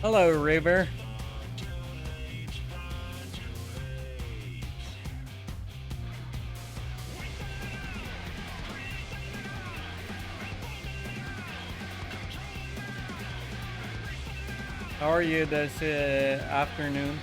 Hello, River. How are you this afternoon?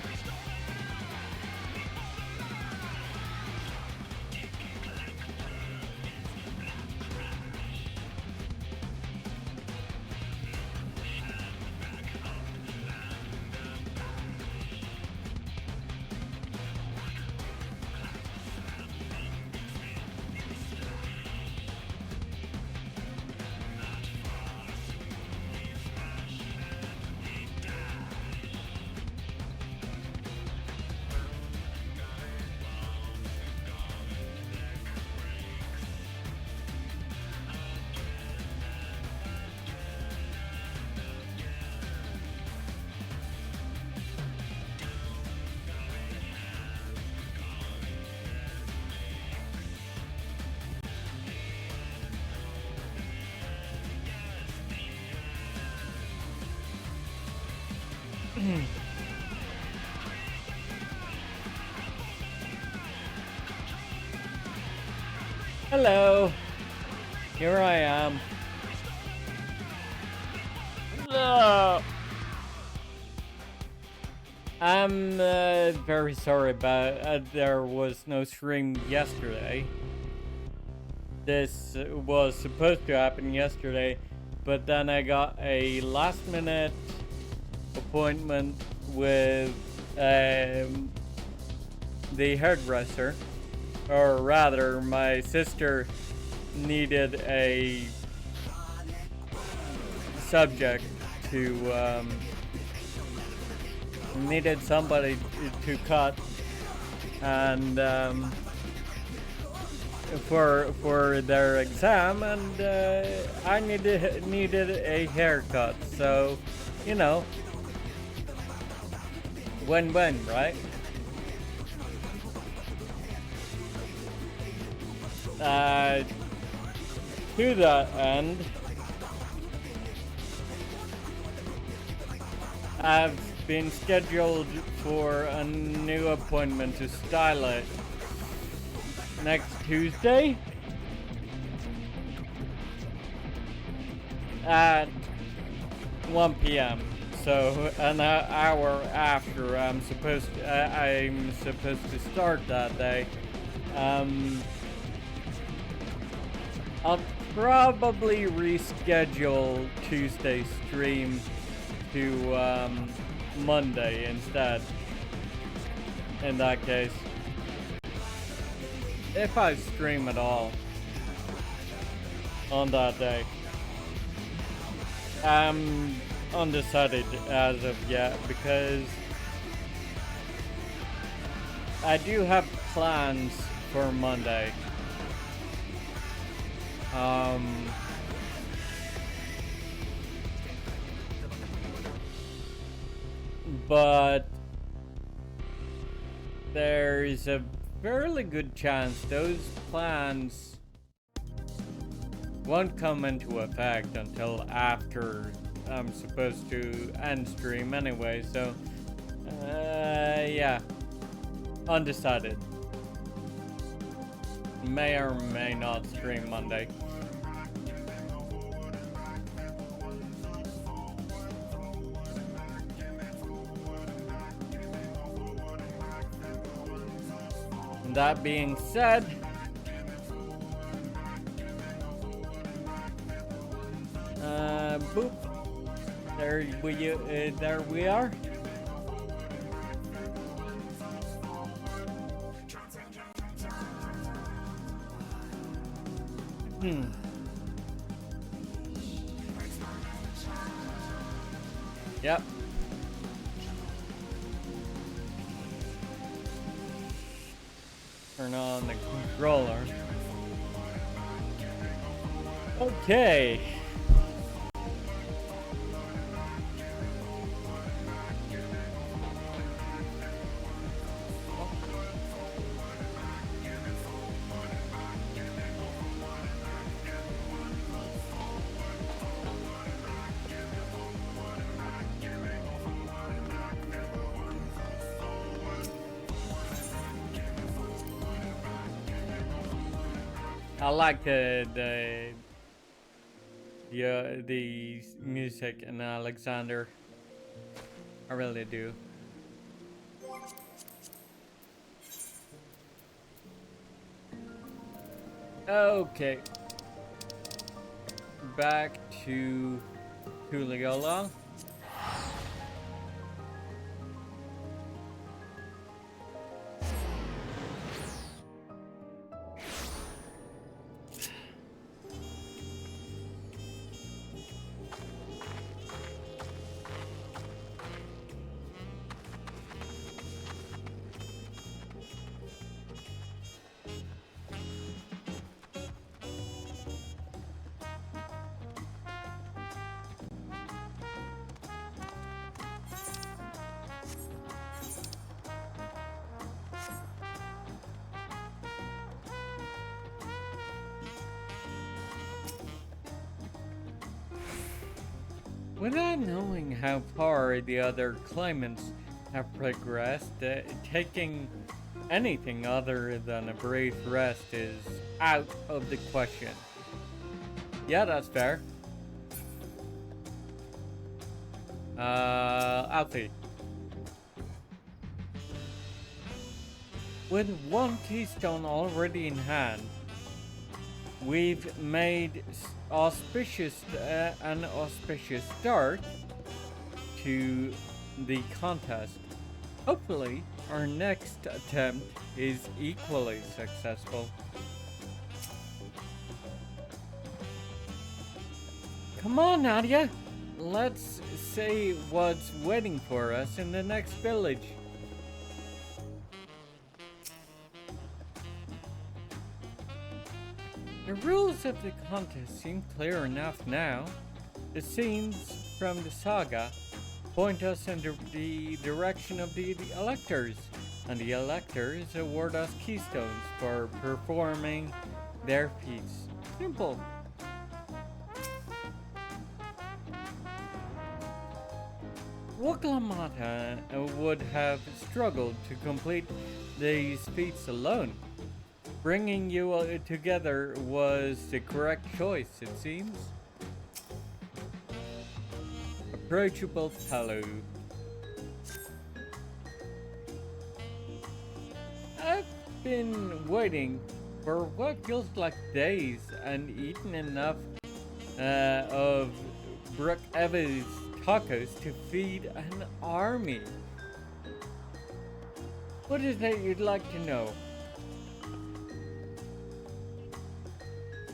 Hello. Here I am. No. I'm very sorry about there was no stream yesterday. This was supposed to happen yesterday, but then I got a last minute appointment with the hairdresser, or rather my sister needed a subject to needed somebody to cut, and for their exam, and I needed a haircut, so you know, win-win, right? To that end, I've been scheduled for a new appointment to style it next Tuesday at 1 p.m. So an hour after I'm supposed to start that day. I'll probably reschedule Tuesday's stream to Monday instead. In that case, if I stream at all on that day. I'm undecided as of yet because I do have plans for Monday. But there's a fairly good chance those plans won't come into effect until after I'm supposed to end stream anyway, so yeah, undecided. May or may not stream Monday. That being said, boop. There we are. Yep. Turn on the controller. Okay. I like the music in Alexander. I really do. Okay. Back to Tuliola. Without knowing how far the other claimants have progressed, taking anything other than a brief rest is out of the question. Yeah, that's fair. Alfie. With one keystone already in hand, we've made an auspicious start to the contest. Hopefully, our next attempt is equally successful. Come on, Nadia! Let's see what's waiting for us in the next village. The rules of the contest seem clear enough now. The scenes from the saga point us in the direction of the electors, and the electors award us keystones for performing their feats. Simple. Urqopacha would have struggled to complete these feats alone. Bringing you together was the correct choice, it seems. Approachable fellow. I've been waiting for what feels like days and eaten enough of Brooke Evans tacos to feed an army. What is it you'd like to know?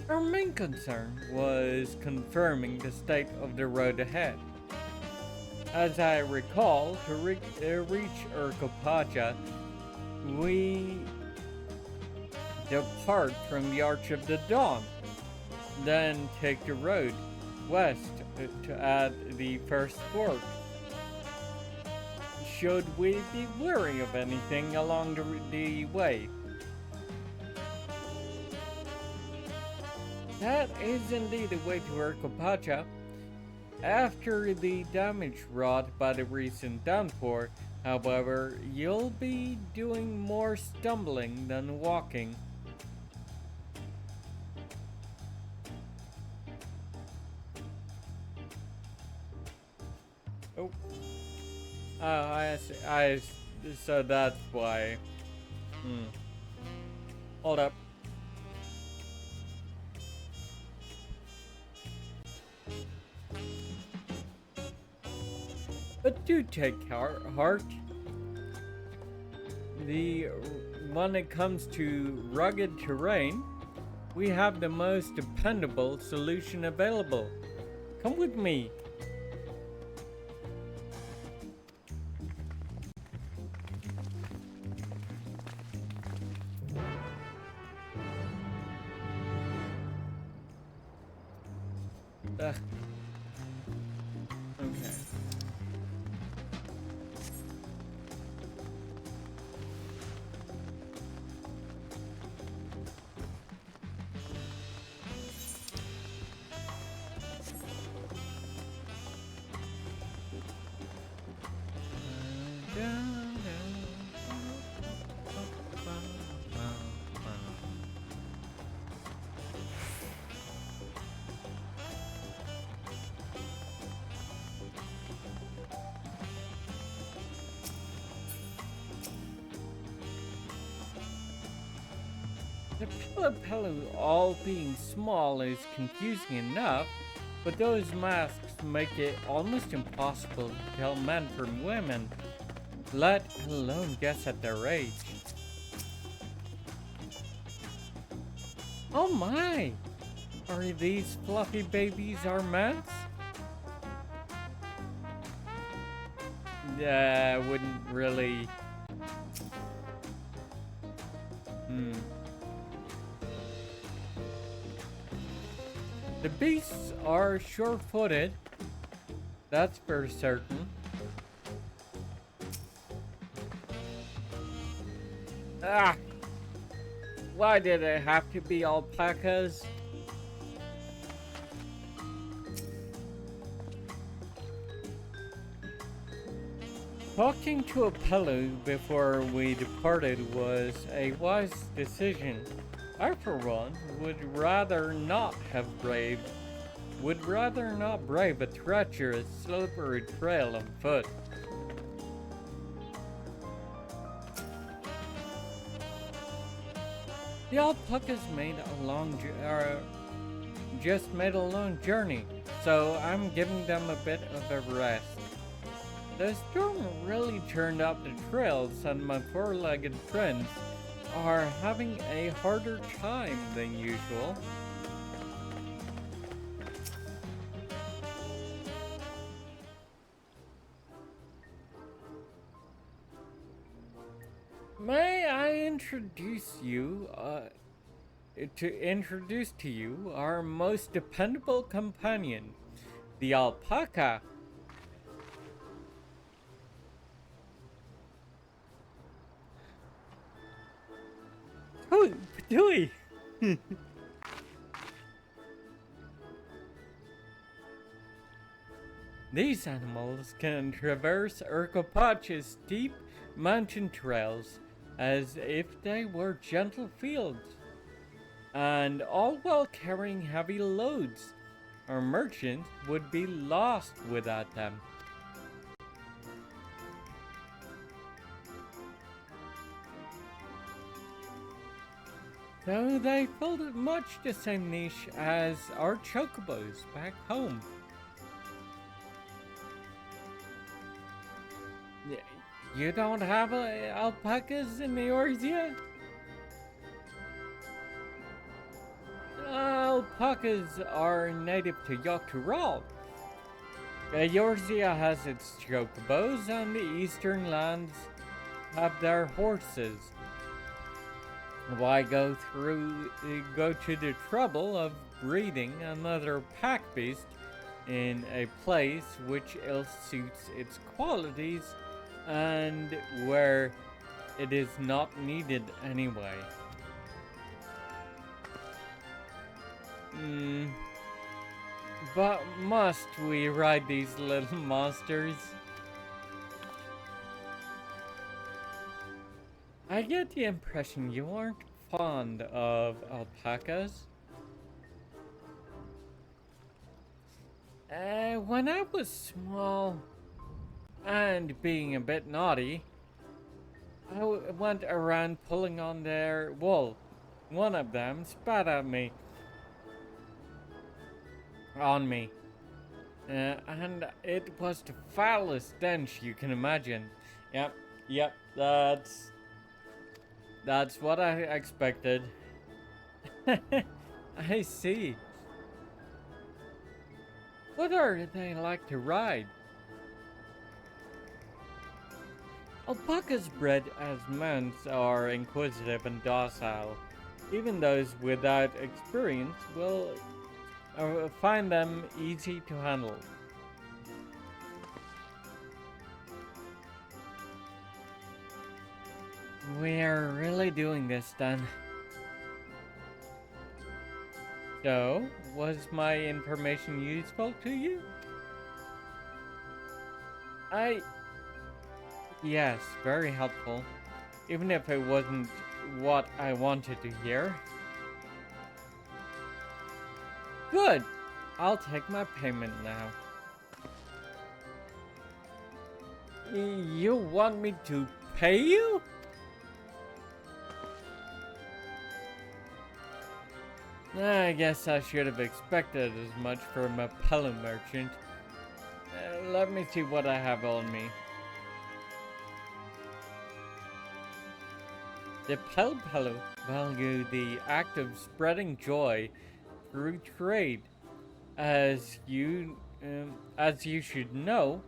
Our main concern was confirming the state of the road ahead. As I recall, to reach Urqopacha, we depart from the Arch of the Dawn, then take the road west to add the first fork. Should we be wary of anything along the way? That is indeed the way to Urqopacha. After the damage wrought by the recent downpour, however, you'll be doing more stumbling than walking. Oh. I see. So that's why. Hold up. But do take heart. When it comes to rugged terrain, we have the most dependable solution available. Come with me. Okay. The Pelu all being small is confusing enough, but those masks make it almost impossible to tell men from women, let alone guess at their age. Oh my! Are these fluffy babies our ments? Yeah, I wouldn't really... The beasts are sure-footed, that's for certain. Ah! Why did it have to be alpacas? Talking to a Pelu before we departed was a wise decision. I, for one, would rather not brave a treacherous, slippery trail on foot. The alpacas just made a long journey, so I'm giving them a bit of a rest. The storm really turned up the trails, and my four-legged friends are having a harder time than usual. May I introduce to you our most dependable companion, the alpaca. Oh, Patooey! These animals can traverse Urqopacha's steep mountain trails as if they were gentle fields, and all while carrying heavy loads. Our merchants would be lost without them. So they filled much the same niche as our chocobos back home. You don't have alpacas in Eorzea? Alpacas are native to Yoctural. Eorzea has its chocobos, and the eastern lands have their horses. Why go to the trouble of breeding another pack beast in a place which ill suits its qualities and where it is not needed anyway? But must we ride these little monsters? I get the impression you aren't fond of alpacas. When I was small and being a bit naughty, I went around pulling on their wool. One of them spat at me. On me. And it was the foulest stench you can imagine. Yep, that's what I expected. I see. What are they like to ride? Alpacas bred as mounts are inquisitive and docile. Even those without experience will find them easy to handle. We're really doing this then. So, was my information useful to you? Yes, very helpful. Even if it wasn't what I wanted to hear. Good! I'll take my payment now. You want me to pay you? I guess I should have expected as much from a pillow merchant. Let me see what I have on me. The pillow value the act of spreading joy through trade. As you should know,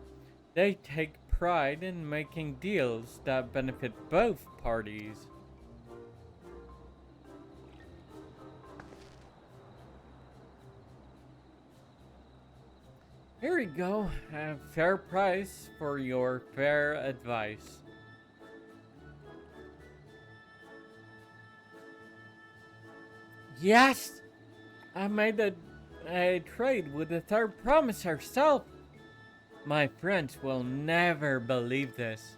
they take pride in making deals that benefit both parties. Here we go, a fair price for your fair advice. Yes! I made a trade with the third promise herself. My friends will never believe this.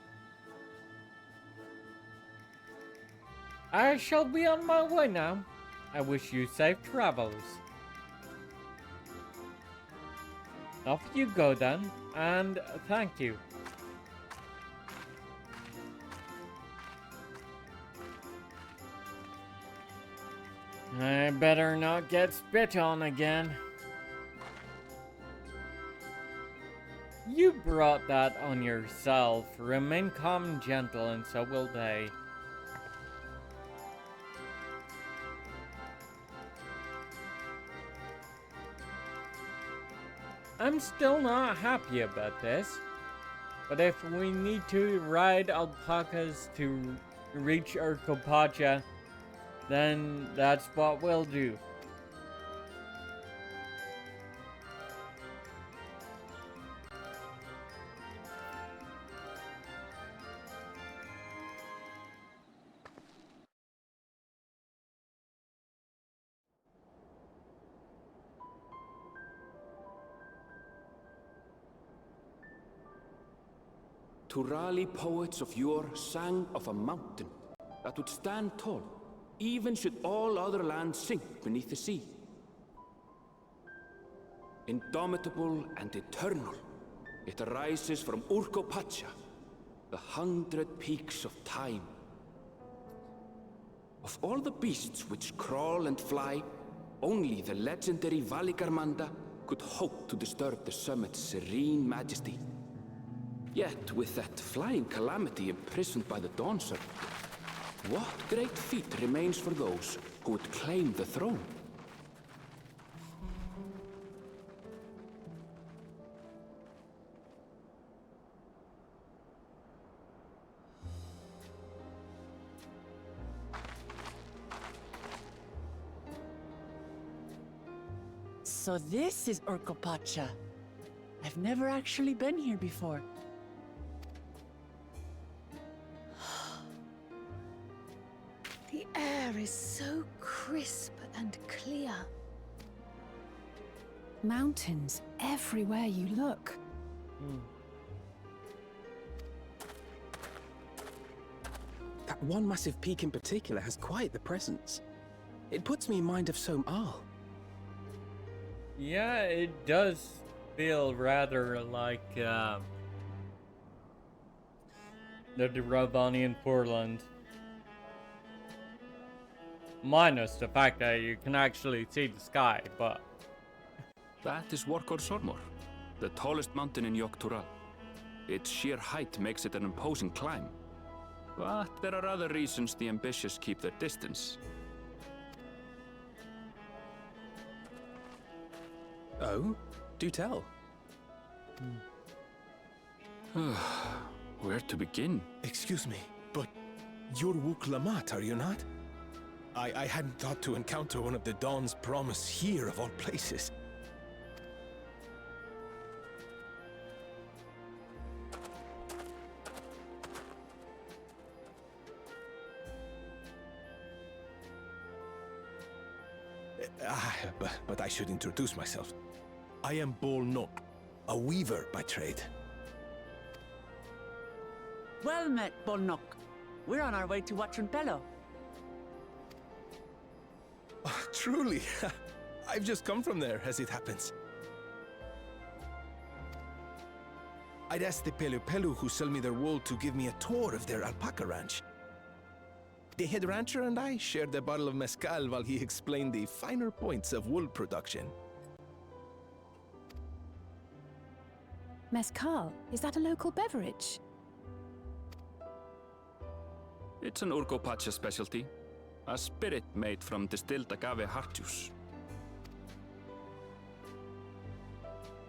I shall be on my way now. I wish you safe travels. Off you go then, and thank you. I better not get spit on again. You brought that on yourself. Remain calm and gentle, and so will they. I'm still not happy about this, but if we need to ride alpacas to reach Urqopacha, then that's what we'll do. Turali poets of yore sang of a mountain that would stand tall, even should all other lands sink beneath the sea. Indomitable and eternal, it arises from Urqopacha, the 100 peaks of time. Of all the beasts which crawl and fly, only the legendary Valigarmanda could hope to disturb the summit's serene majesty. Yet, with that flying calamity imprisoned by the Dawn Serpent, what great feat remains for those who would claim the throne? So this is Urqopacha. I've never actually been here before. The air is so crisp and clear. Mountains everywhere you look. That one massive peak in particular has quite the presence. It puts me in mind of Som-Al. Yeah, it does feel rather like the Ravanian Foreland. Minus the fact that you can actually see the sky, but... That is Urqopacha, the tallest mountain in Tural. Its sheer height makes it an imposing climb. But there are other reasons the ambitious keep their distance. Oh? Do tell. Where to begin? Excuse me, but you're Urqopacha, are you not? I hadn't thought to encounter one of the Dawn's promise here of all places. But I should introduce myself. I am Bolnok, a weaver by trade. Well met, Bolnok. We're on our way to Watrunpelo. Oh, truly, I've just come from there, as it happens. I'd asked the Pelu who sell me their wool to give me a tour of their alpaca ranch. The head rancher and I shared a bottle of mezcal while he explained the finer points of wool production. Mezcal, is that a local beverage? It's an Urqopacha specialty. A spirit made from distilled agave heart juice.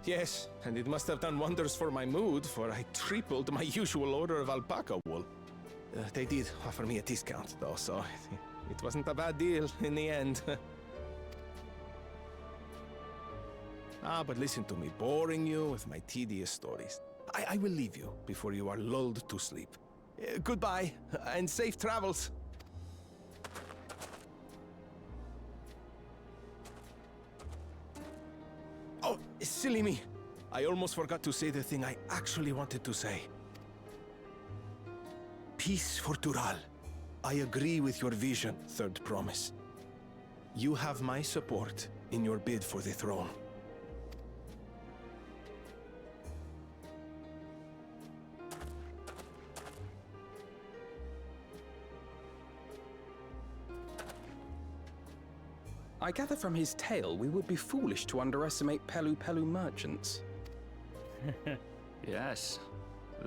Yes, and it must have done wonders for my mood, for I tripled my usual order of alpaca wool. They did offer me a discount, though, so it wasn't a bad deal in the end. But listen to me, boring you with my tedious stories. I will leave you before you are lulled to sleep. Goodbye, and safe travels. Oh, silly me. I almost forgot to say the thing I actually wanted to say. Peace for Dural. I agree with your vision, Third Promise. You have my support in your bid for the throne. I gather from his tale we would be foolish to underestimate Pelu Pelu merchants. Yes,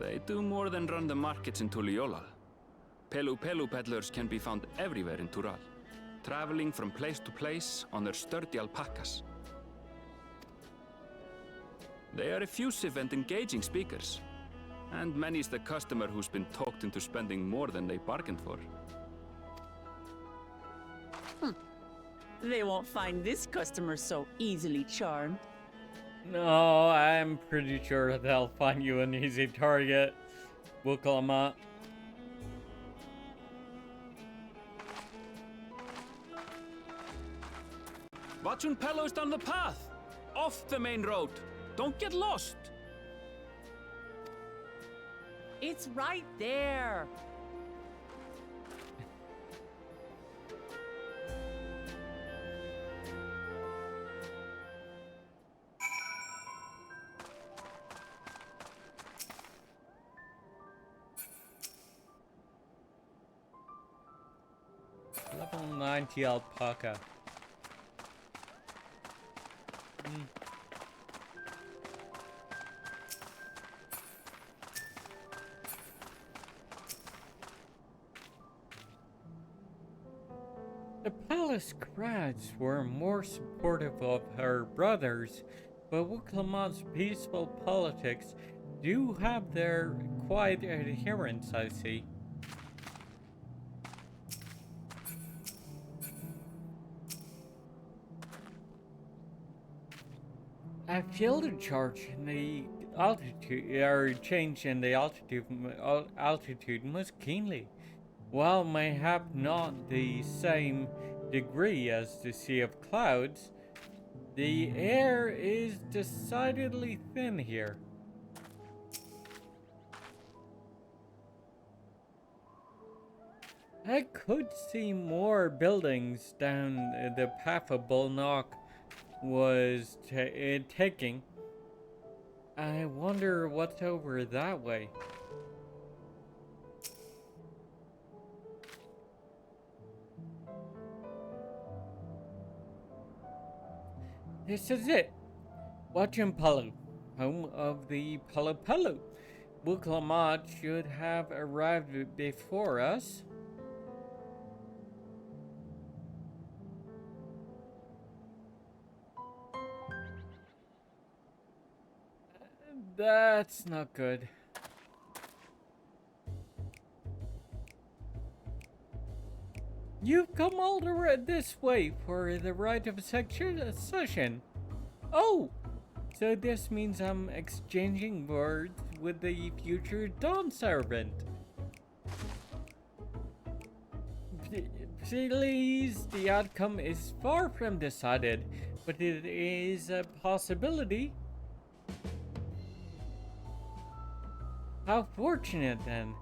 they do more than run the markets in Tuliolal. Pelu Pelu peddlers can be found everywhere in Tural, traveling from place to place on their sturdy alpacas. They are effusive and engaging speakers, and many's the customer who's been talked into spending more than they bargained for. They won't find this customer so easily charmed. No, I'm pretty sure they'll find you an easy target, Urqopacha. Watchun Pello's down the path! Off the main road! Don't get lost! It's right there. Level 90 alpaca. The palace crowds were more supportive of her brothers, but Urqopacha's peaceful politics do have their quiet adherents, I see. I feel the charge in the altitude, or change in the altitude most keenly. While may have not the same degree as the Sea of Clouds, the air is decidedly thin here. I could see more buildings down the path of Bulnock was taking. I wonder what's over that way. This is it. Watchun Palu, home of the Palu Palu. Urqopacha should have arrived before us. That's not good. You've come all this way for the rite of succession. Oh, so this means I'm exchanging words with the future Dawn servant. Please, the outcome is far from decided, but it is a possibility. How fortunate then,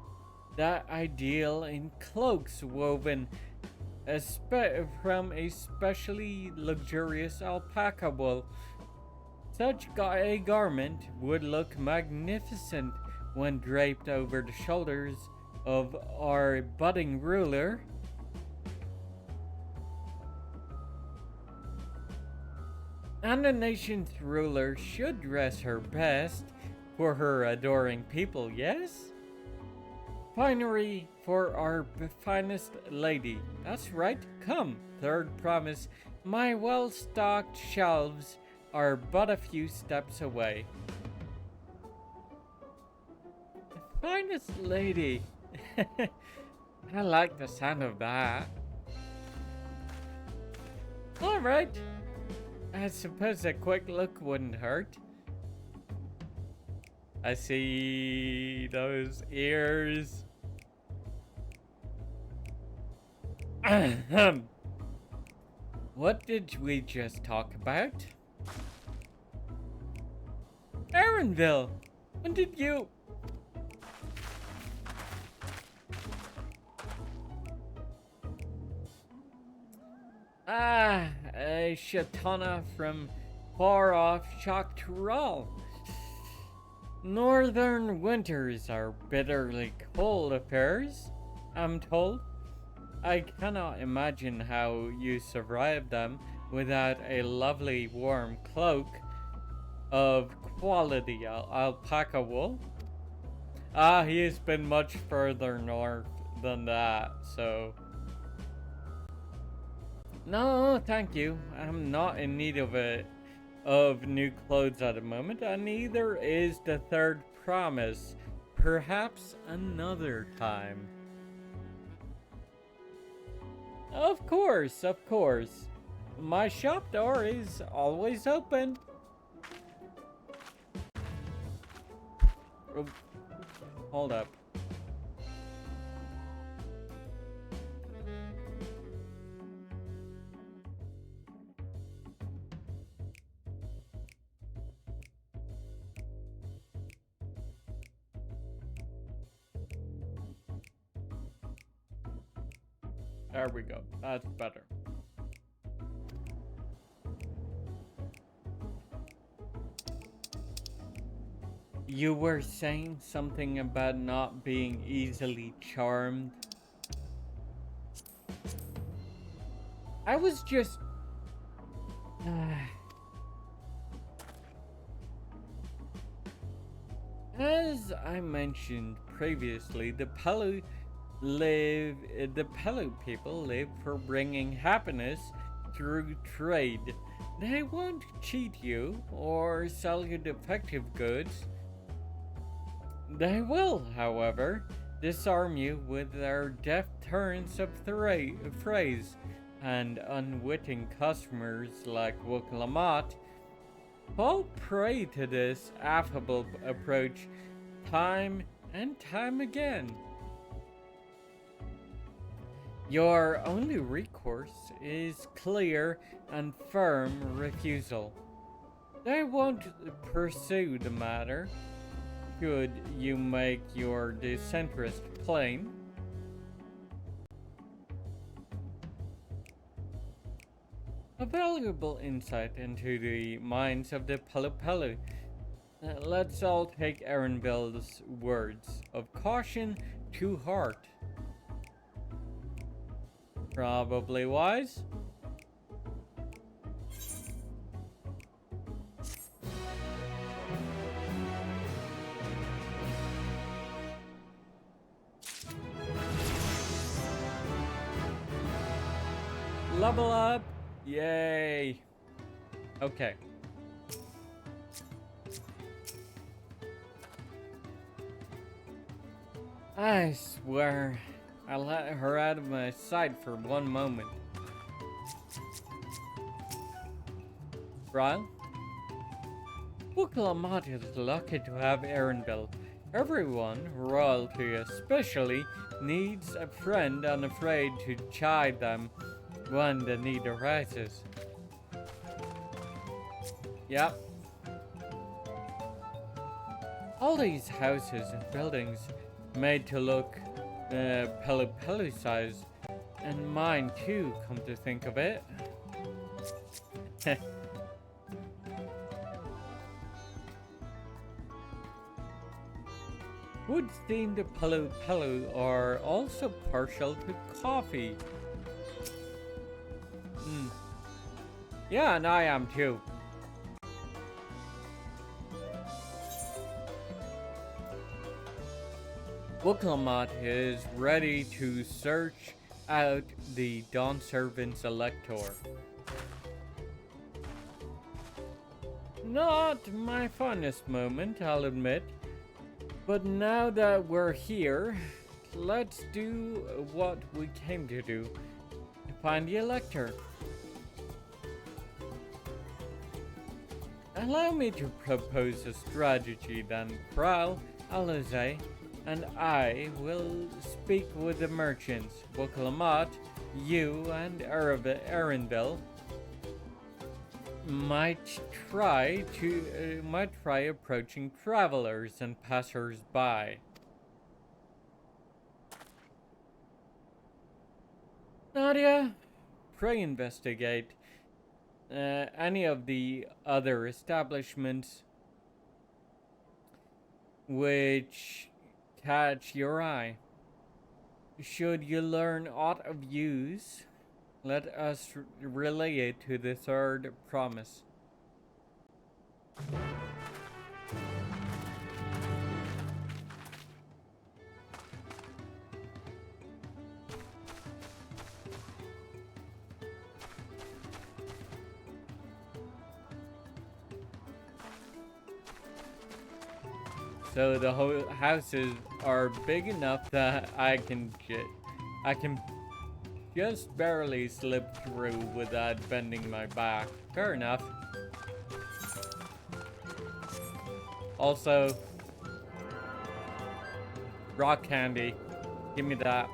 that ideal in cloaks woven from a specially luxurious alpaca wool. Such a garment would look magnificent when draped over the shoulders of our budding ruler. And the nation's ruler should dress her best for her adoring people, yes? Finery for our finest lady. That's right, come, third promise. My well-stocked shelves are but a few steps away. The finest lady. I like the sound of that. Alright. I suppose a quick look wouldn't hurt. I see those ears. Ahem. What did we just talk about? Aaronville! When did you... A Shatana from far off Choctaw. Northern winters are bitterly cold affairs, I'm told. I cannot imagine how you survive them without a lovely warm cloak of quality alpaca wool. He has been much further north than that, so... No, thank you. I'm not in need of new clothes at the moment, and neither is the third promise. Perhaps another time. Of course, of course. My shop door is always open. Oh, hold up. There we go. That's better. You were saying something about not being easily charmed. I was just... As I mentioned previously, the Pelu people live for bringing happiness through trade. They won't cheat you or sell you defective goods. They will, however, disarm you with their deft turns of phrase, and unwitting customers like Urqopacha fall prey to this affable approach time and time again. Your only recourse is clear and firm refusal. They won't pursue the matter, should you make your disinterest plain. A valuable insight into the minds of the Pelu. Let's all take Aaronville's words of caution to heart. Probably wise. Level up! Yay! Okay. I swear, I let her out of my sight for one moment. Brian? Urqopacha is lucky to have Aaronville. Everyone, royalty especially, needs a friend unafraid to chide them when the need arises. Yep. All these houses and buildings made to look Pelu size, and mine too, come to think of it. Would seem the Pelu are also partial to coffee. Yeah, and I am too. Urqopacha is ready to search out the Dawn Servant's Elector. Not my fondest moment, I'll admit. But now that we're here, let's do what we came to do. Find the Elector. Allow me to propose a strategy then. Prowl, Alizé, and I will speak with the merchants. Urqopacha, you and Arendelle might try approaching travelers and passers-by. Nadia, try investigate any of the other establishments which catch your eye. Should you learn aught of use, let us relay it to the third promise. So the whole houses are big enough that I can just barely slip through without bending my back. Fair enough. Also, rock candy. Give me that.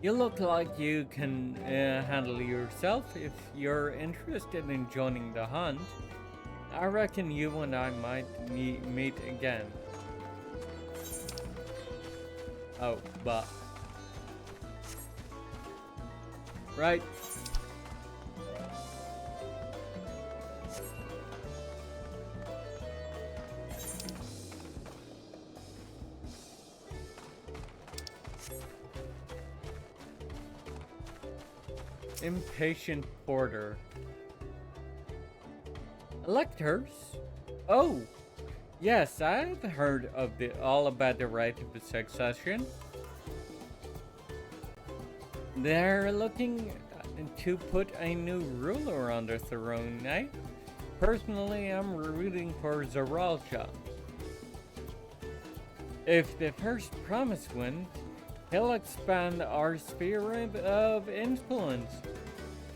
You look like you can handle yourself. If you're interested in joining the hunt, I reckon you and I might meet again. Oh, but... right. Impatient porter. Electors? Oh, yes, I've heard of all about the right of succession. They're looking to put a new ruler on the throne, eh? Personally, I'm rooting for Zaralja. If the first promise wins, he'll expand our sphere of influence.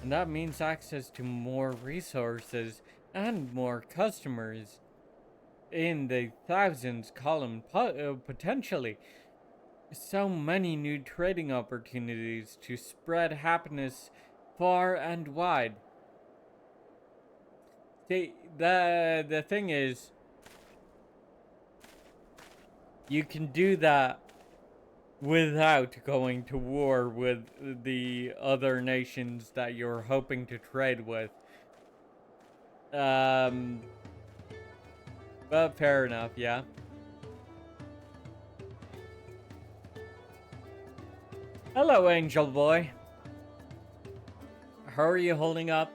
And that means access to more resources and more customers. In the thousands column potentially. So many new trading opportunities to spread happiness far and wide. See, the thing is, you can do that without going to war with the other nations that you're hoping to trade with. But fair enough, yeah. Hello, Angel Boy. How are you holding up?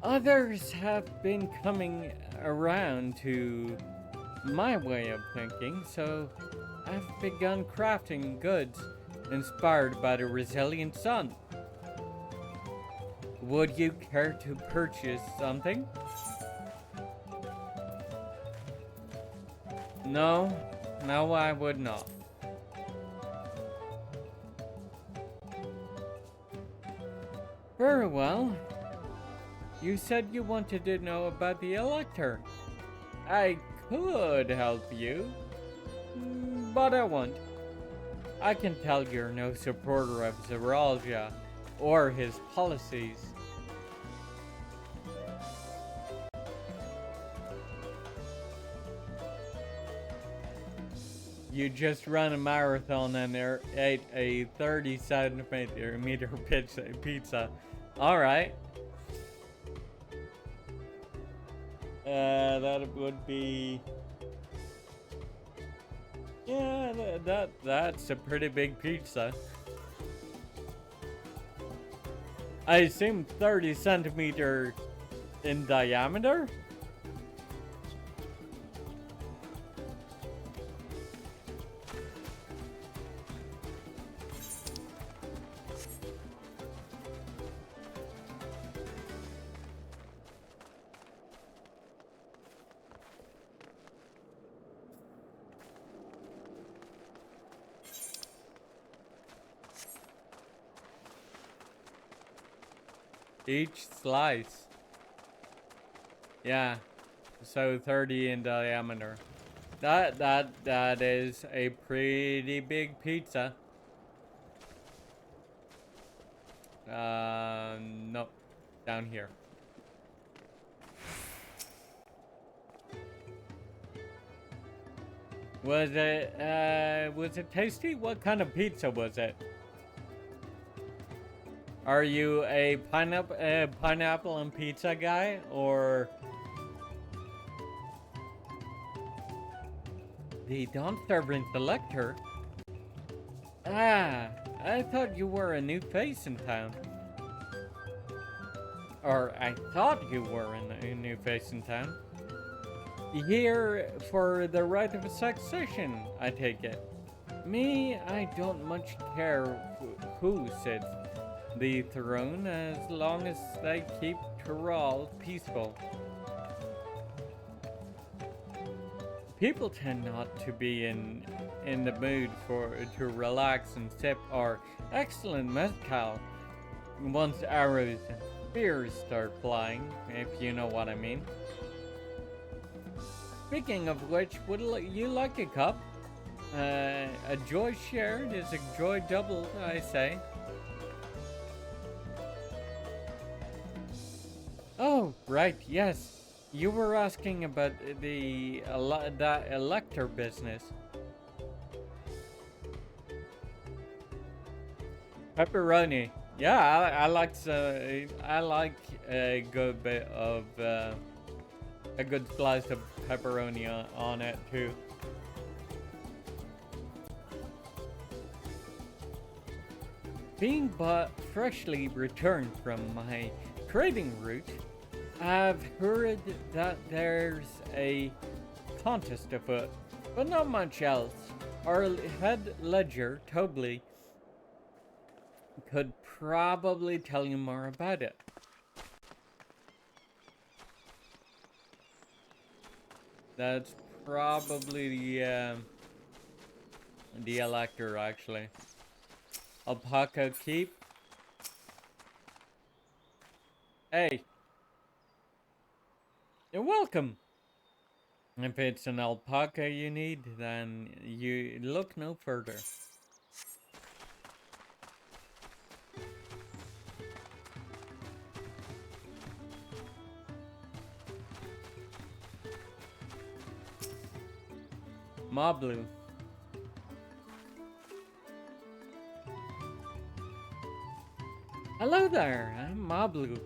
Others have been coming around to my way of thinking, so I've begun crafting goods inspired by the resilient sun. Would you care to purchase something? No, I would not. Very well. You said you wanted to know about the Elector. I could help you, but I won't. I can tell you're no supporter of Zaralja or his policies. You just ran a marathon and ate a 30 centimeter pizza. Alright. That would be... Yeah, that's a pretty big pizza. I assume 30 centimeter in diameter? Each slice. Yeah. So 30 in diameter. That is a pretty big pizza. No. Down here. Was it tasty? What kind of pizza was it? Are you a pineapple and pizza guy, or the Dawn Servant Elector? Ah, I thought you were a new face in town. Or I thought you were a new face in town. Here for the right of succession, I take it. Me, I don't much care who sits the throne as long as they keep Tyrol peaceful. People tend not to be in the mood to relax and sip our excellent mezcal once arrows and spears start flying, if you know what I mean. Speaking of which, would you like a cup? A joy shared is a joy doubled, I say. Oh, right, yes. You were asking about that elector business. Pepperoni. Yeah, I like a good bit of a good slice of pepperoni on it too. Being but freshly returned from my trading route, I've heard that there's a contest afoot, but not much else. Our head ledger, Tobley, could probably tell you more about it. That's probably the elector, actually. Alpaca Keep. Hey. You're welcome. If it's an alpaca you need, then you look no further. Moblu. Hello there, I'm Moblu.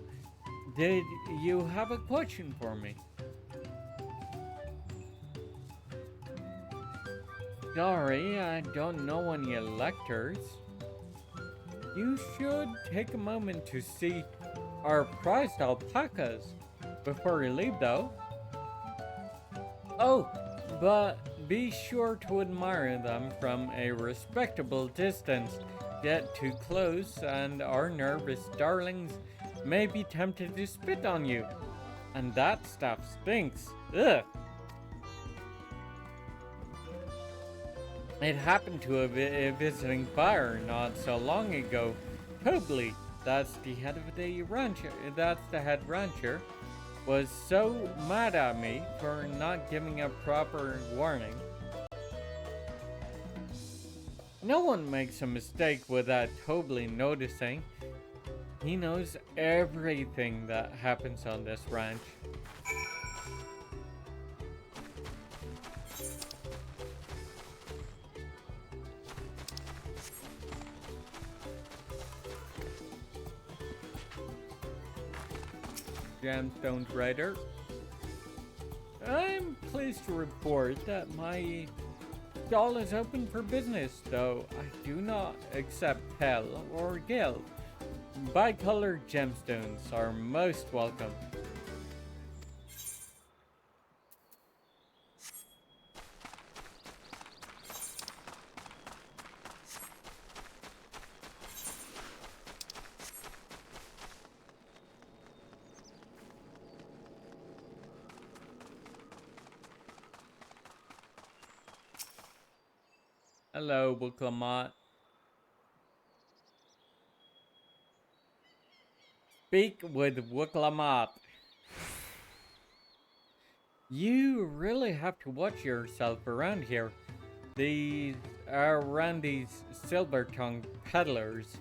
Did you have a question for me? Sorry, I don't know any electors. You should take a moment to see our prized alpacas before you leave, though. Oh, but be sure to admire them from a respectable distance. Get too close and our nervous darlings may be tempted to spit on you. And that stuff stinks. Ugh. It happened to a visiting buyer not so long ago. Tobley, that's the head rancher, was so mad at me for not giving a proper warning. No one makes a mistake without Tobley noticing. He knows everything that happens on this ranch. Gemstone Trader. I'm pleased to report that my stall is open for business, though I do not accept Hell or Gil. Bicolored gemstones are most welcome. Hello, Urqopacha. Speak with Urqopacha. You really have to watch yourself around here. These silver-tongued peddlers.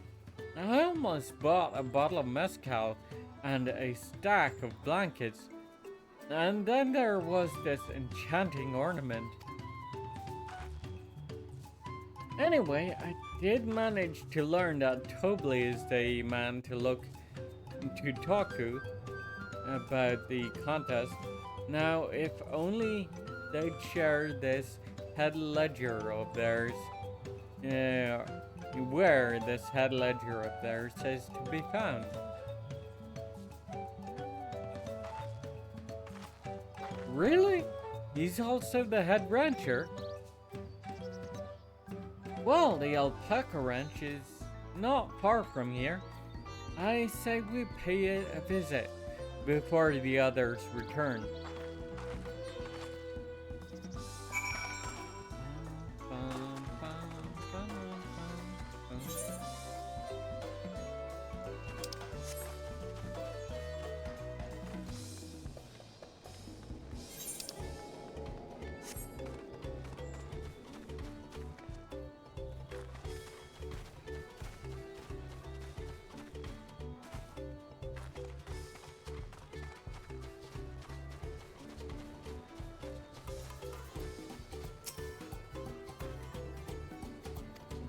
I almost bought a bottle of mezcal and a stack of blankets. And then there was this enchanting ornament. Anyway, I did manage to learn that Tobli is the man to talk to about the contest. Now, if only they'd share this head ledger of theirs, where this head ledger of theirs is to be found. Really? He's also the head rancher? Well, the alpaca ranch is not far from here. I say we pay it a visit before the others return.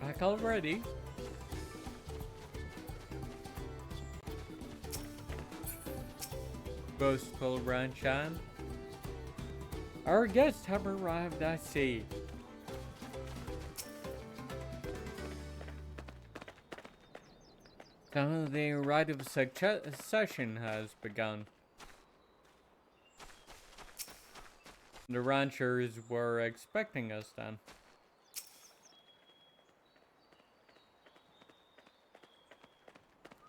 Back already? Boastful Ranchan. Our guests have arrived, I see. So the rite of succession has begun. The ranchers were expecting us then.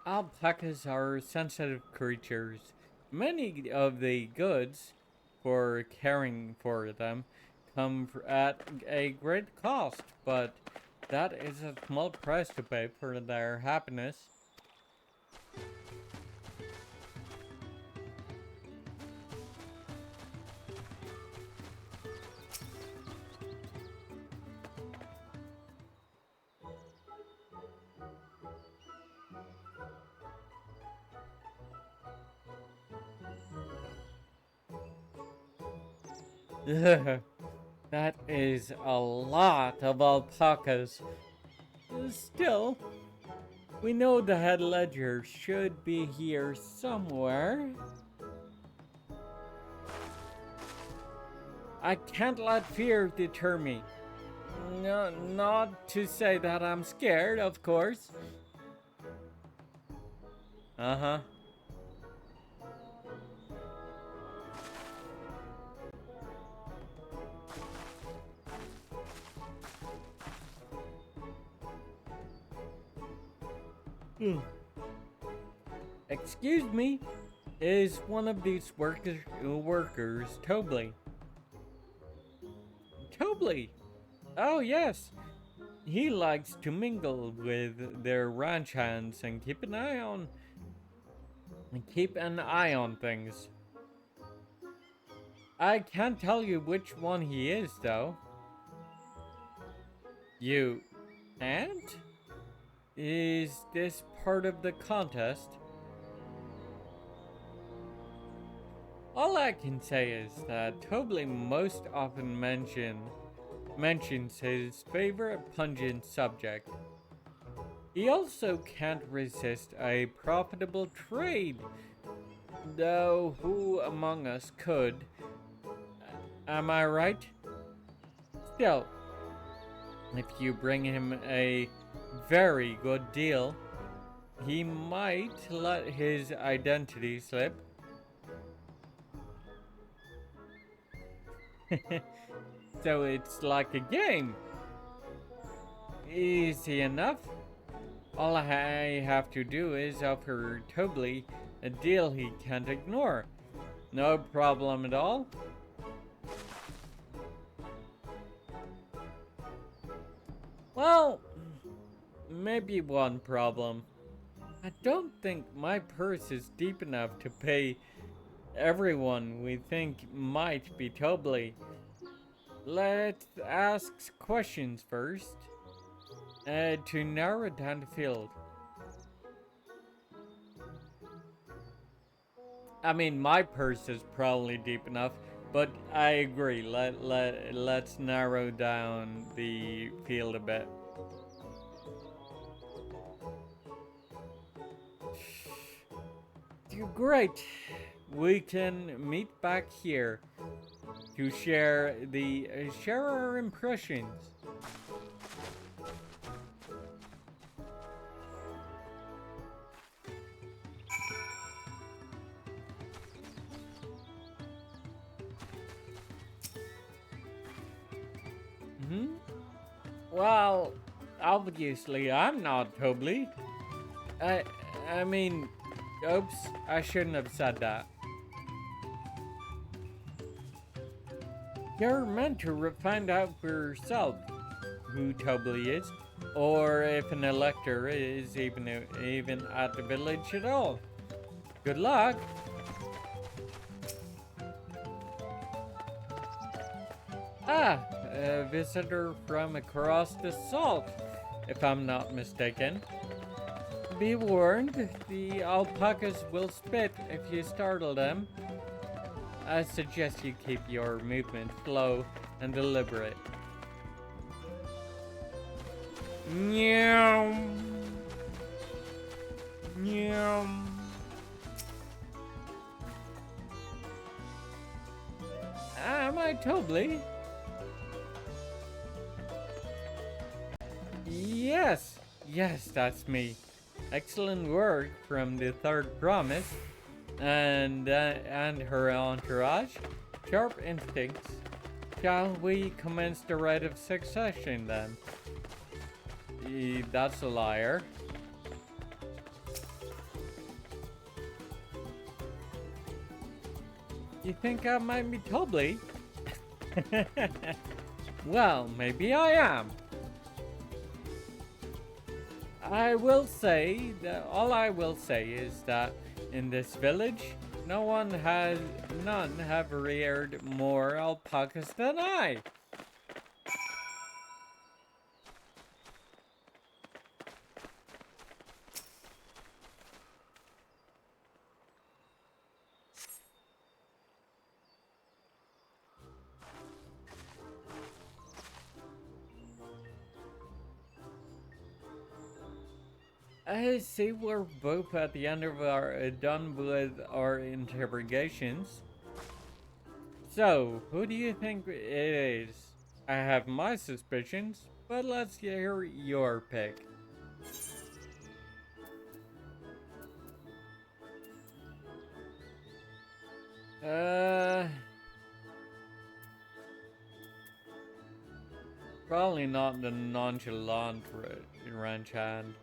Alpacas are sensitive creatures. Many of the goods for caring for them come at a great cost, but that is a small price to pay for their happiness. That is a lot of alpacas. Still, we know the head ledger should be here somewhere. I can't let fear deter me. No, not to say that I'm scared, of course. Uh-huh. Excuse me, is one of these workers Tobli? Tobli? Oh yes, he likes to mingle with their ranch hands and keep an eye on things. I can't tell you which one he is though. You can't? Is this part of the contest? All I can say is that Tobli most often mentions his favorite pungent subject. He also can't resist a profitable trade, though who among us could? Am I right? Still, if you bring him a very good deal, he might let his identity slip. So it's like a game. Easy enough. All I have to do is offer Tobly a deal he can't ignore. No problem at all. Well, maybe one problem. I don't think my purse is deep enough to pay everyone we think might be Tobly. Let's ask questions first. To narrow down the field. I mean, my purse is probably deep enough, but I agree. Let's narrow down the field a bit. Great. We can meet back here to share our impressions. Well, obviously I'm not Tobly. I mean, oops, I shouldn't have said that. You're meant to find out for yourself who Tobly is, or if an elector is even at the village at all. Good luck. Ah, a visitor from across the salt, if I'm not mistaken. Be warned, the alpacas will spit if you startle them. I suggest you keep your movement slow and deliberate. Meow. Meow. Am I Tobly? Yes, that's me. Excellent work from the third promise and her entourage. Sharp instincts. Shall we commence the rite of succession then? That's a liar. You think I might be Tobly? Well, maybe I am. All I will say is that in this village, none have reared more alpacas than I. I see we're both at the end of done with our interrogations. So, who do you think it is? I have my suspicions, but let's hear your pick. Probably not the nonchalant ranch hand.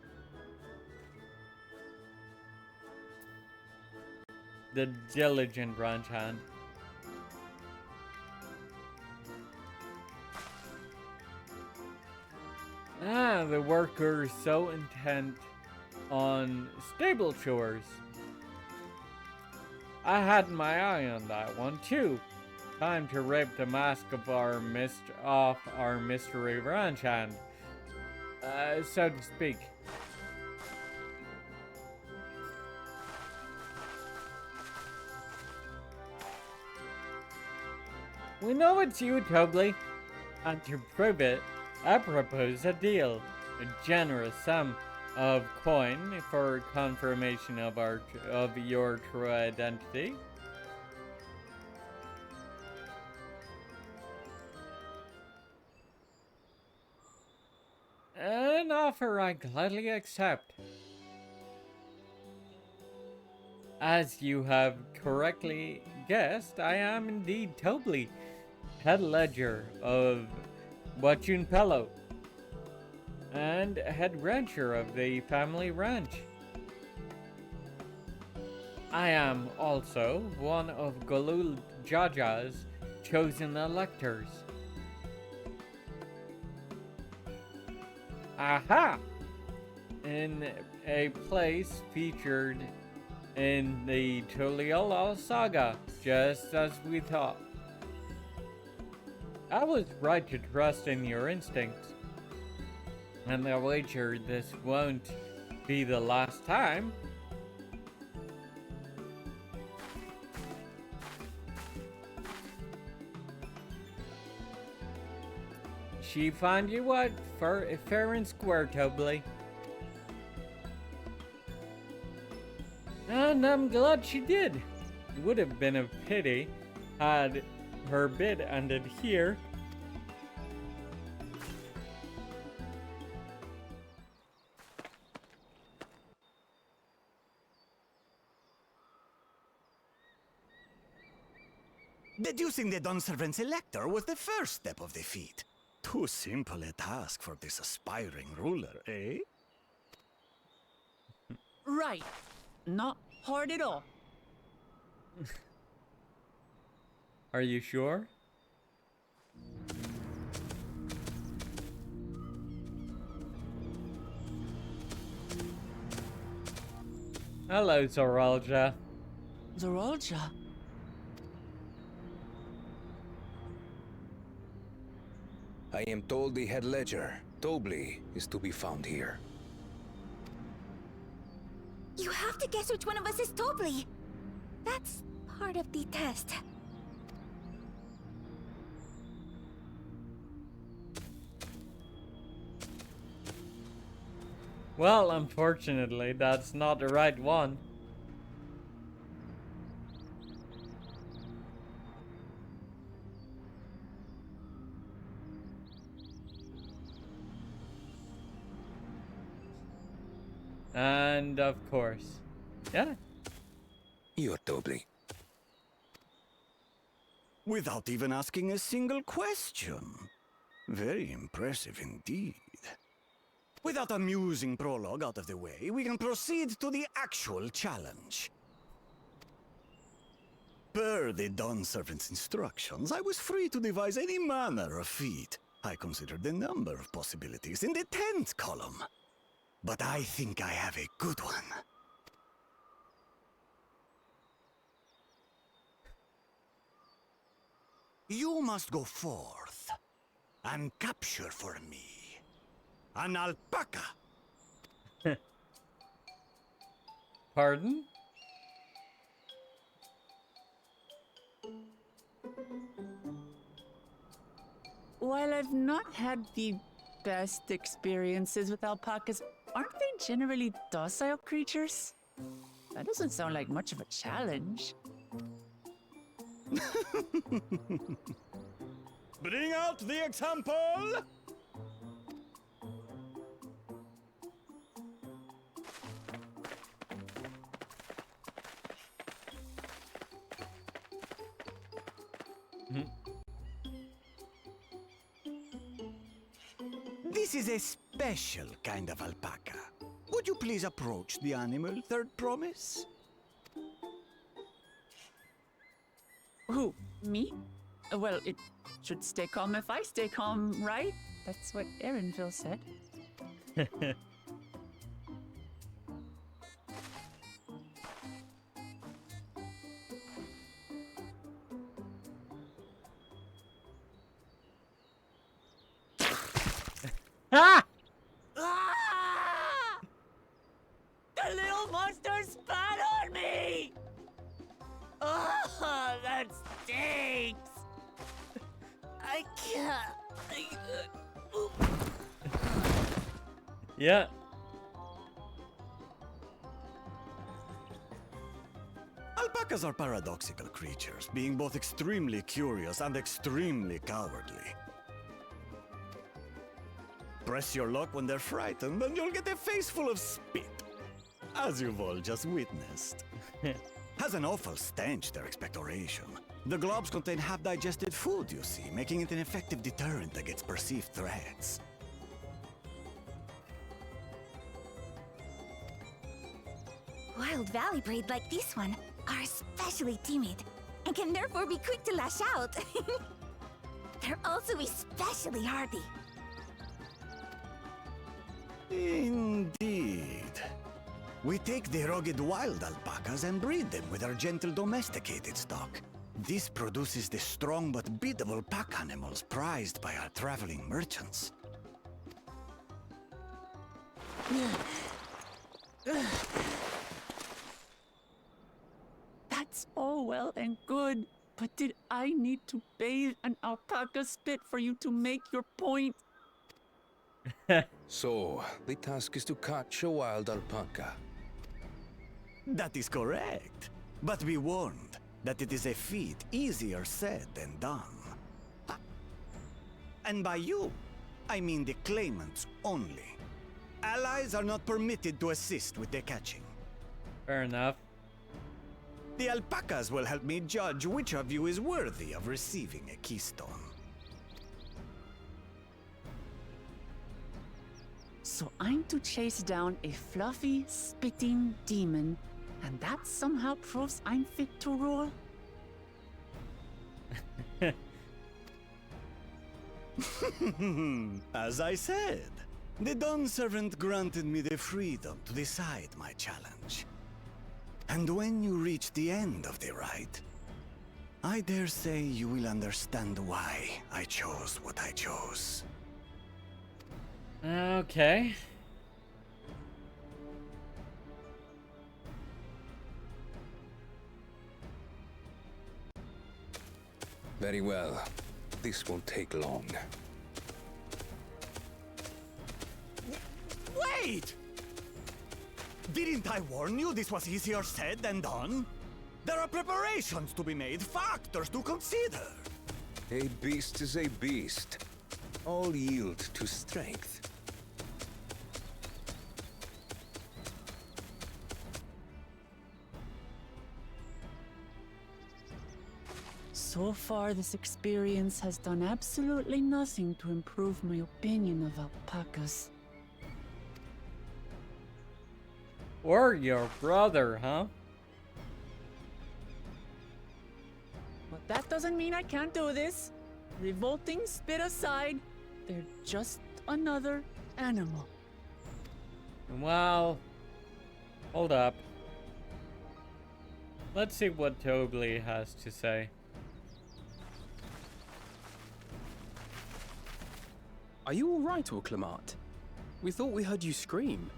The diligent ranch hand. The worker is so intent on stable chores. I had my eye on that one too. Time to rip the mask of off our mystery ranch hand, so to speak. We know it's you, Tobly, and to prove it, I propose a deal. A generous sum of coin for confirmation of your true identity. offer I gladly accept. As you have correctly guessed, I am indeed Tobley, head ledger of Wachunpelo, and head rancher of the family ranch. I am also one of Golul Jaja's chosen electors. Aha! In a place featured in the Tuliyola saga, just as we thought. I was right to trust in your instincts, and I wager this won't be the last time. She find you what? Fair and square, Tobley. And I'm glad she did. It would have been a pity had her bid ended here. Deducing the Dunservant's elector was the first step of the feat. Too simple a task for this aspiring ruler, eh? Right. Not hard at all. Are you sure? Hello, Zoralja. Zoralja? I am told the head ledger, Tobley, is to be found here. You have to guess which one of us is Tobley. That's part of the test. Well, unfortunately, that's not the right one. And of course, yeah. You're Tobley. Without even asking a single question. Very impressive indeed. With that amusing prologue out of the way, we can proceed to the actual challenge. Per the Dawn Servant's instructions, I was free to devise any manner of feat. I considered the number of possibilities in the 10th column. But I think I have a good one. You must go forth and capture for me an alpaca. Pardon? While I've not had the best experiences with alpacas, aren't they generally docile creatures? That doesn't sound like much of a challenge. Bring out the example! This is a special kind of alpaca. Would you please approach the animal, Third Promise? Who? Me? Well, it should stay calm if I stay calm, right? That's what Erinville said. Ah! Ah! The little monster spat on me! Oh, that stinks! I can't. Yeah. Alpacas are paradoxical creatures, being both extremely curious and extremely cowardly. Press your luck when they're frightened, and you'll get a face full of spit. As you've all just witnessed. Has an awful stench, their expectoration. The globs contain half-digested food, you see, making it an effective deterrent against perceived threats. Wild valley breed like this one are especially timid and can therefore be quick to lash out. They're also especially hardy. Indeed. We take the rugged wild alpacas and breed them with our gentle domesticated stock. This produces the strong but biddable pack animals prized by our traveling merchants. That's all well and good, but did I need to bathe an alpaca spit for you to make your point? So, the task is to catch a wild alpaca. That is correct. But be warned that it is a feat easier said than done. And by you, I mean the claimants only. Allies are not permitted to assist with the catching. Fair enough. The alpacas will help me judge which of you is worthy of receiving a keystone. So I'm to chase down a fluffy, spitting demon, and that somehow proves I'm fit to rule? As I said, the Dawn Servant granted me the freedom to decide my challenge. And when you reach the end of the rite, I dare say you will understand why I chose what I chose. Okay. Very well. This won't take long. Wait! Didn't I warn you this was easier said than done? There are preparations to be made, factors to consider. A beast is a beast. All yield to strength. So far, this experience has done absolutely nothing to improve my opinion of alpacas. Or your brother, huh? But that doesn't mean I can't do this. Revolting spit aside, they're just another animal. Well, hold up. Let's see what Tobly has to say. Are you all right, Urqopacha? We thought we heard you scream.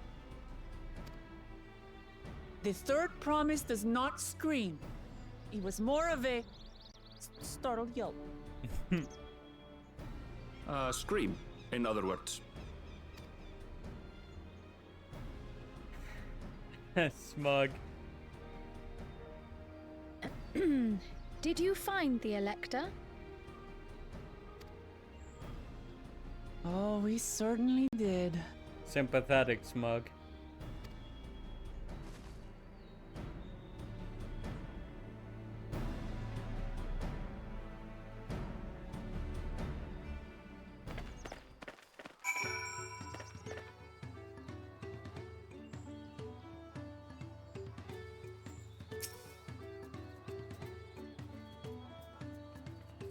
The third promise does not scream. It was more of a startled yelp. Scream, in other words. Smug. Did you find the Elector? Oh, we certainly did. Sympathetic smug.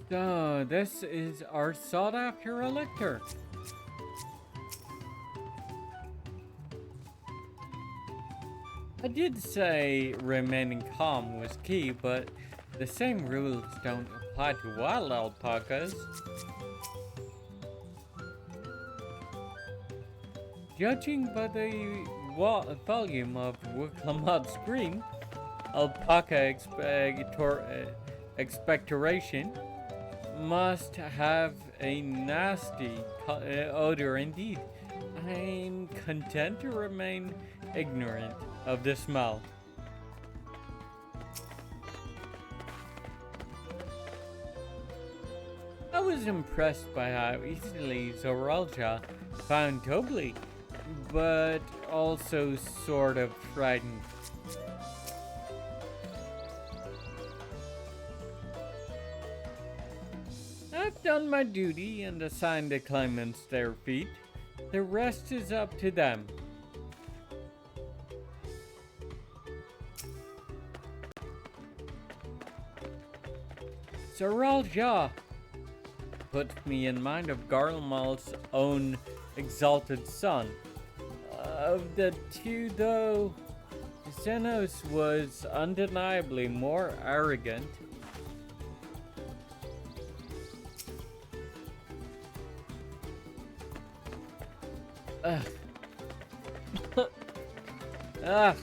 So, this is our sought-after Elector. I did say remaining calm was key, but the same rules don't apply to wild alpacas. Judging by the volume of Urqopacha's scream, alpaca expectoration must have a nasty odor indeed. I'm content to remain ignorant of the smell. was impressed by how easily Zoralja found Tobli, but also sort of frightened. I've done my duty and assigned the claimants their feet. The rest is up to them. Zoralja put me in mind of Garlemal's own exalted son. Of the two, though, Xenos was undeniably more arrogant. Ugh.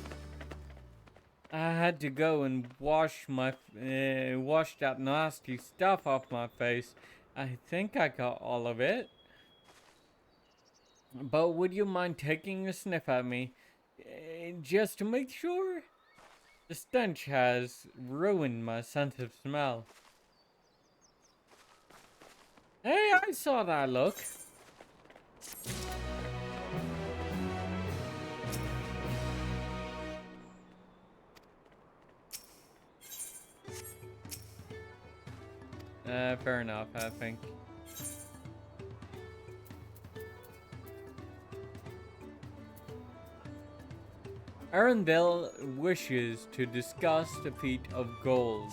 I had to go and wash that nasty stuff off my face. I think I got all of it. But would you mind taking a sniff at me? Just to make sure? The stench has ruined my sense of smell. Hey, I saw that look. Fair enough, I think. Arundel wishes to discuss the feat of gold.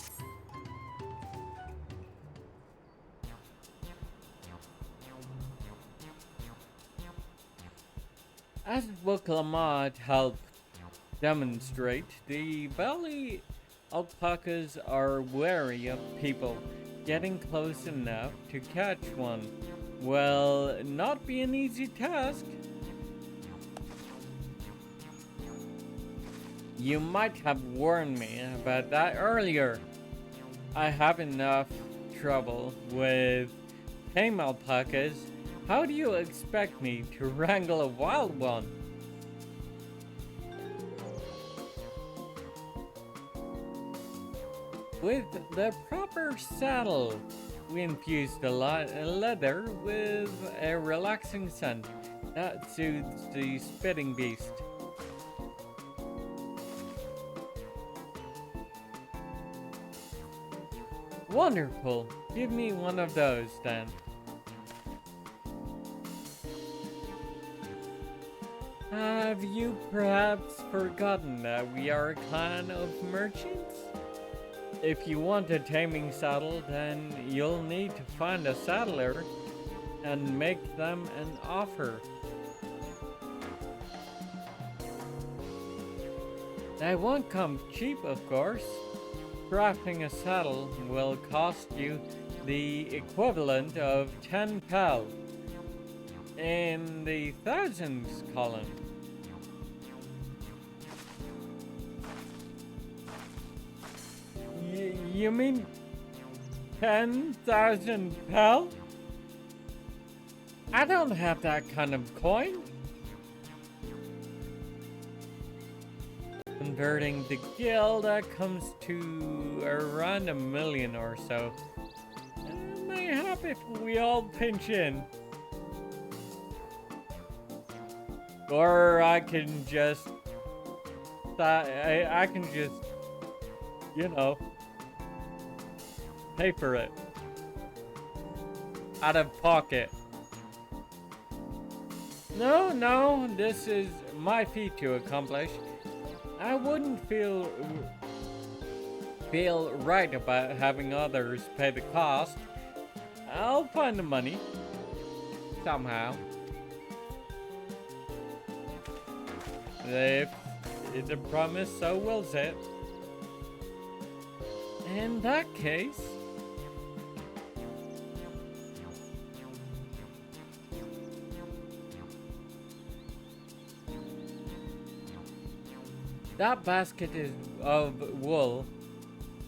As Wuklamad helped demonstrate, the valley alpacas are wary of people getting close enough to catch one. Will not be an easy task. You might have warned me about that earlier. I have enough trouble with tame alpacas. How do you expect me to wrangle a wild one? With the proper saddle, we infuse the leather with a relaxing scent that soothes the spitting beast. Wonderful. Give me one of those then. Have you perhaps forgotten that we are a clan of merchants? If you want a taming saddle, then you'll need to find a saddler and make them an offer. They won't come cheap, of course. Crafting a saddle will cost you the equivalent of 10 pal in the thousands column. You mean 10,000 pal? I don't have that kind of coin. Converting the guild, that comes to around 1 million or so. It may help if we all pinch in. Or I can just, I can just, you know, pay for it. Out of pocket. No, this is my feat to accomplish. I wouldn't feel right about having others pay the cost. I'll find the money. Somehow. If it's a promise, so wills it. In that case... that basket of wool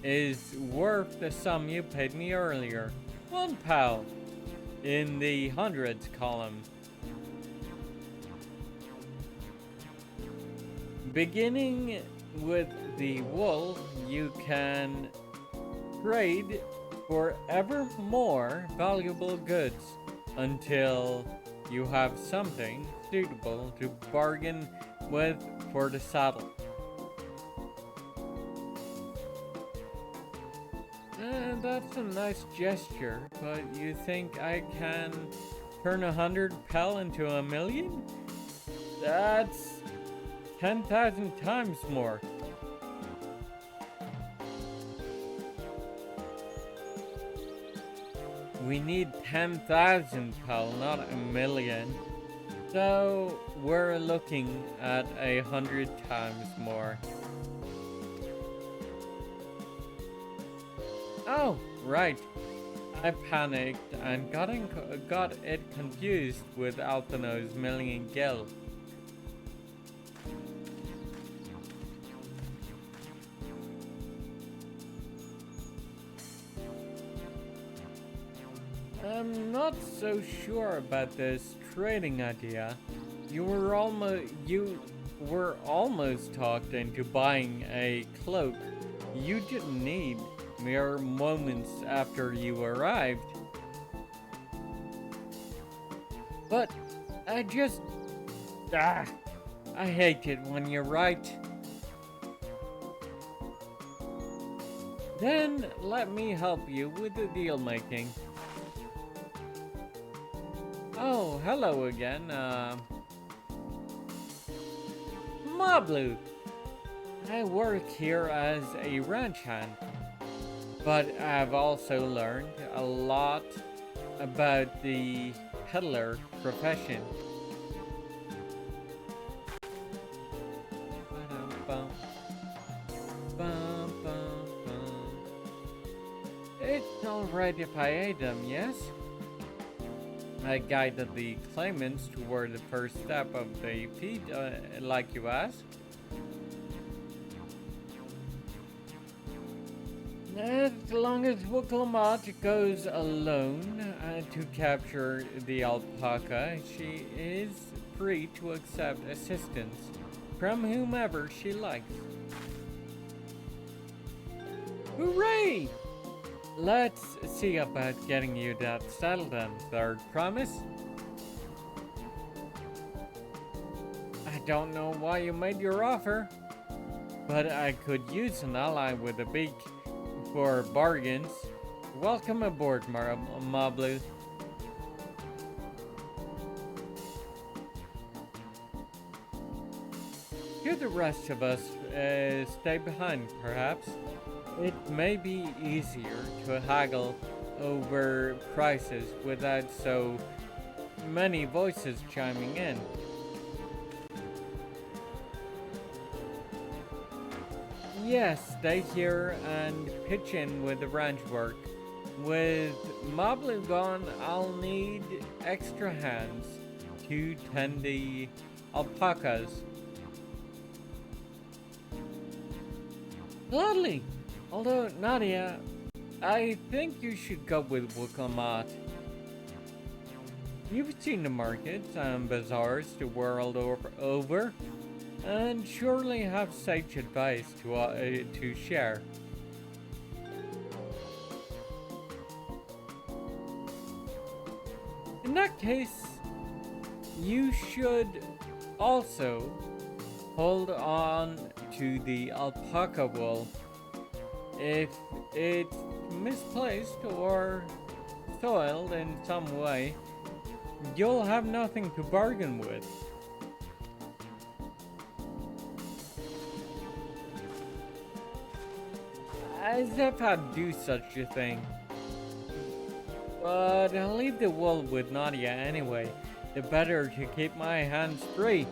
is worth the sum you paid me earlier. 1 pal in the hundreds column. Beginning with the wool, you can trade for ever more valuable goods until you have something suitable to bargain with for the saddle. That's a nice gesture, but you think I can turn 100 pel into 1,000,000? That's 10,000 times more. We need 10,000 pel, not 1,000,000. So we're looking at 100 times more. Oh, right. I panicked and got it confused with Alphino's million gil. I'm not so sure about this trading idea. You were almost talked into buying a cloak you didn't need mere moments after you arrived. But I hate it when you're right. Then let me help you with the deal making. Oh, hello again, Mablu. I work here as a ranch hand, but I've also learned a lot about the peddler profession. It's alright if I aid them, yes? I guided the claimants toward the first step of the feat, like you asked. As long as Urqopacha goes alone to capture the alpaca, she is free to accept assistance from whomever she likes. Hooray! Let's see about getting you that saddle then, third. Promise? I don't know why you made your offer, but I could use an ally with a beak for bargains. Welcome aboard, Mablu. Should the rest of us stay behind, perhaps? It may be easier to haggle over prices without so many voices chiming in. Yes, stay here and pitch in with the ranch work. With Mablu gone, I'll need extra hands to tend the alpacas. Gladly! Although, Nadia, I think you should go with Urqopacha. You've seen the markets and bazaars the world over, and surely have sage advice to share. In that case, you should also hold on to the alpaca wool. If it's misplaced or soiled in some way, you'll have nothing to bargain with. As if I'd do such a thing. But I'll leave the wool with Nadia anyway. The better to keep my hands free.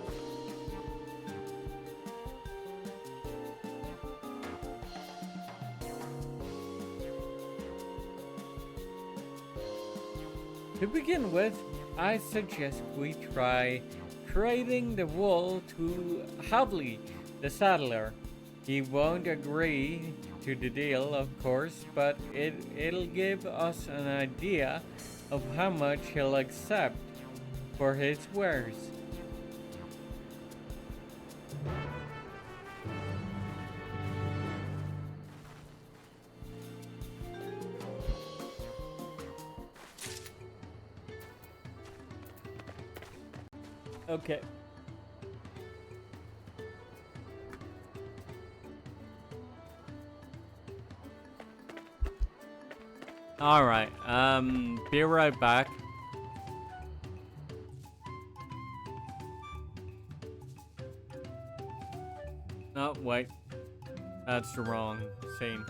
To begin with, I suggest we try trading the wool to Havli, the saddler. He won't agree to the deal, of course, but it'll give us an idea of how much he'll accept for his wares. Okay. Alright, be right back. Oh, wait. That's the wrong scene.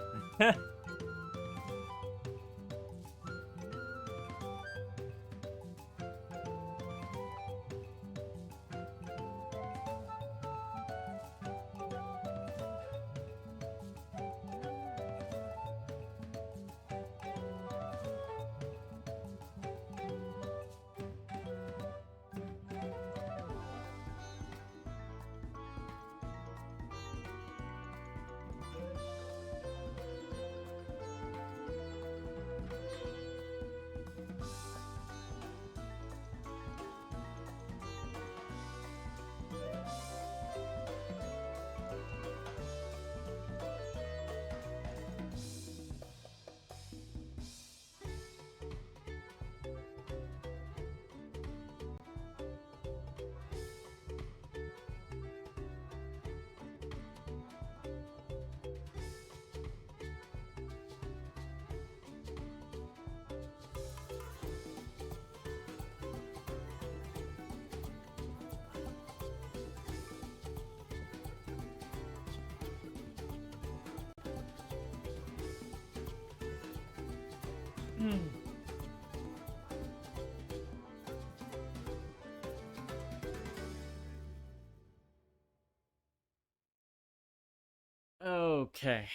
Okay.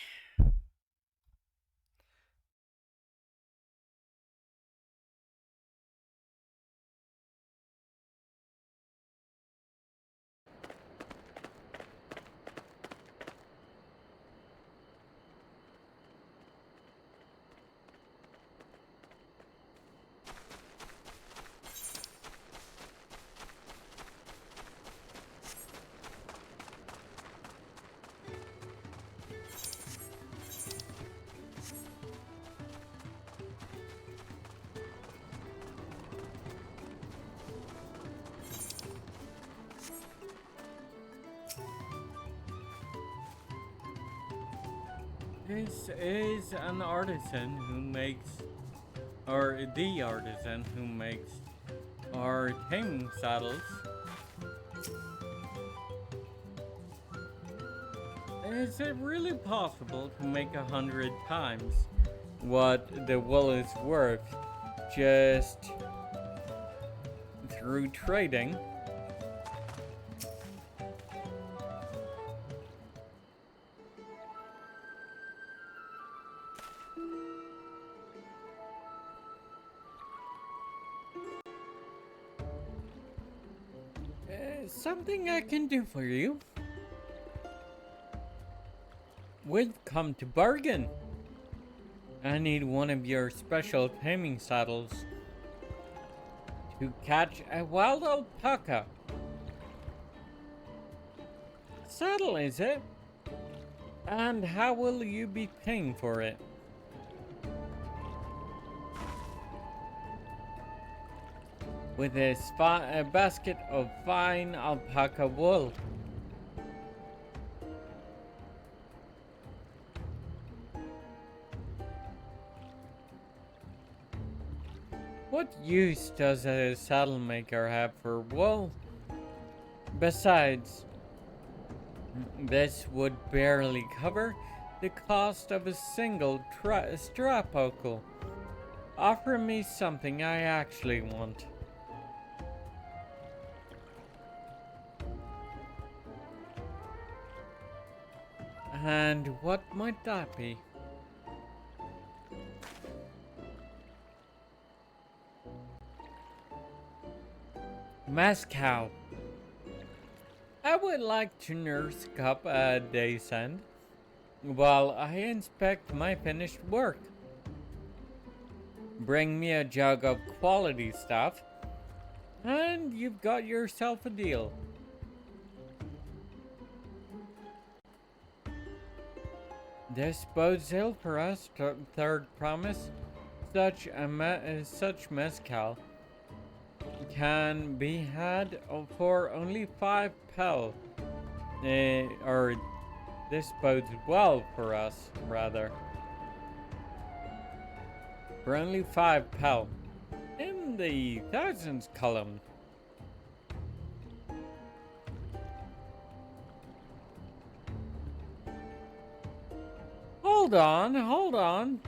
This is an artisan who makes, or the artisan who makes, our taming saddles. Is it really possible to make 100 times what the wool is worth just through trading? Something I can do for you. We've come to bargain. I need one of your special taming saddles to catch a wild alpaca. Saddle, is it? And how will you be paying for it? With a basket of fine alpaca wool. What use does a saddle maker have for wool? Besides, this would barely cover the cost of a single strap buckle. Offer me something I actually want. And what might that be? Mezcal. I would like to nurse a cup at day's end while I inspect my finished work. Bring me a jug of quality stuff, and you've got yourself a deal. This bodes ill for us, third promise. Such mezcal can be had for only 5 pel. Or this bodes well for us, rather. For only 5 pel. In the thousands column. Hold on.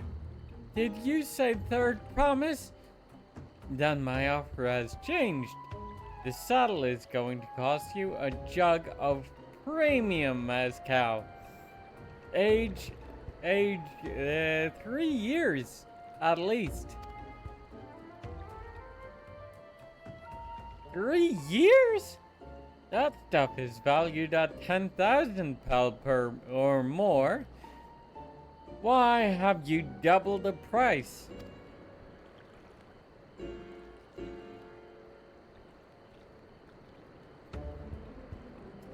Did you say third promise? Then my offer has changed. The saddle is going to cost you a jug of premium mezcal. Age 3 years at least. 3 years? That stuff is valued at 10,000 pel per or more. Why have you doubled the price?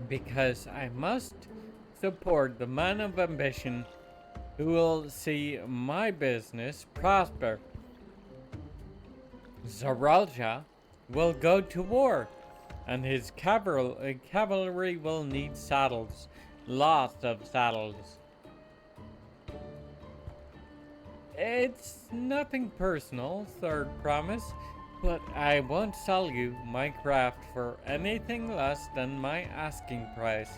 Because I must support the man of ambition who will see my business prosper. Zaralja will go to war, and his cavalry will need saddles. Lots of saddles. It's nothing personal, third promise, but I won't sell you my craft for anything less than my asking price.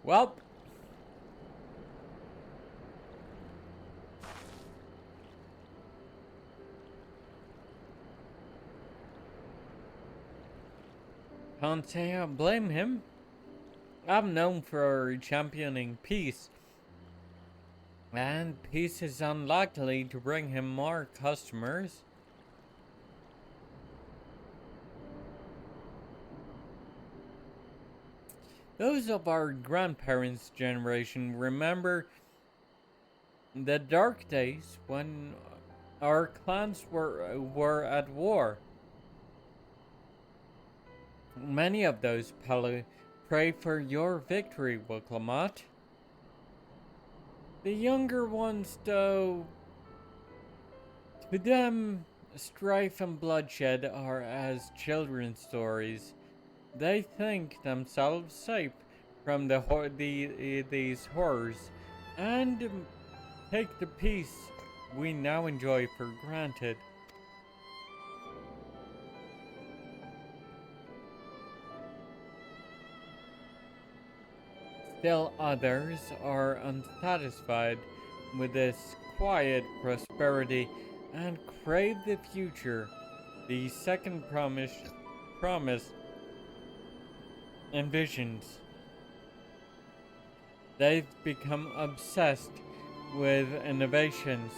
Well, can't say I blame him. I'm known for championing peace, and peace is unlikely to bring him more customers. Those of our grandparents' generation remember the dark days when our clans were at war. Many of those pray for your victory, Urqopacha. The younger ones, though, to them, strife and bloodshed are as children's stories. They think themselves safe from these horrors, and take the peace we now enjoy for granted. Still others are unsatisfied with this quiet prosperity and crave the future the second promise envisions. They've become obsessed with innovations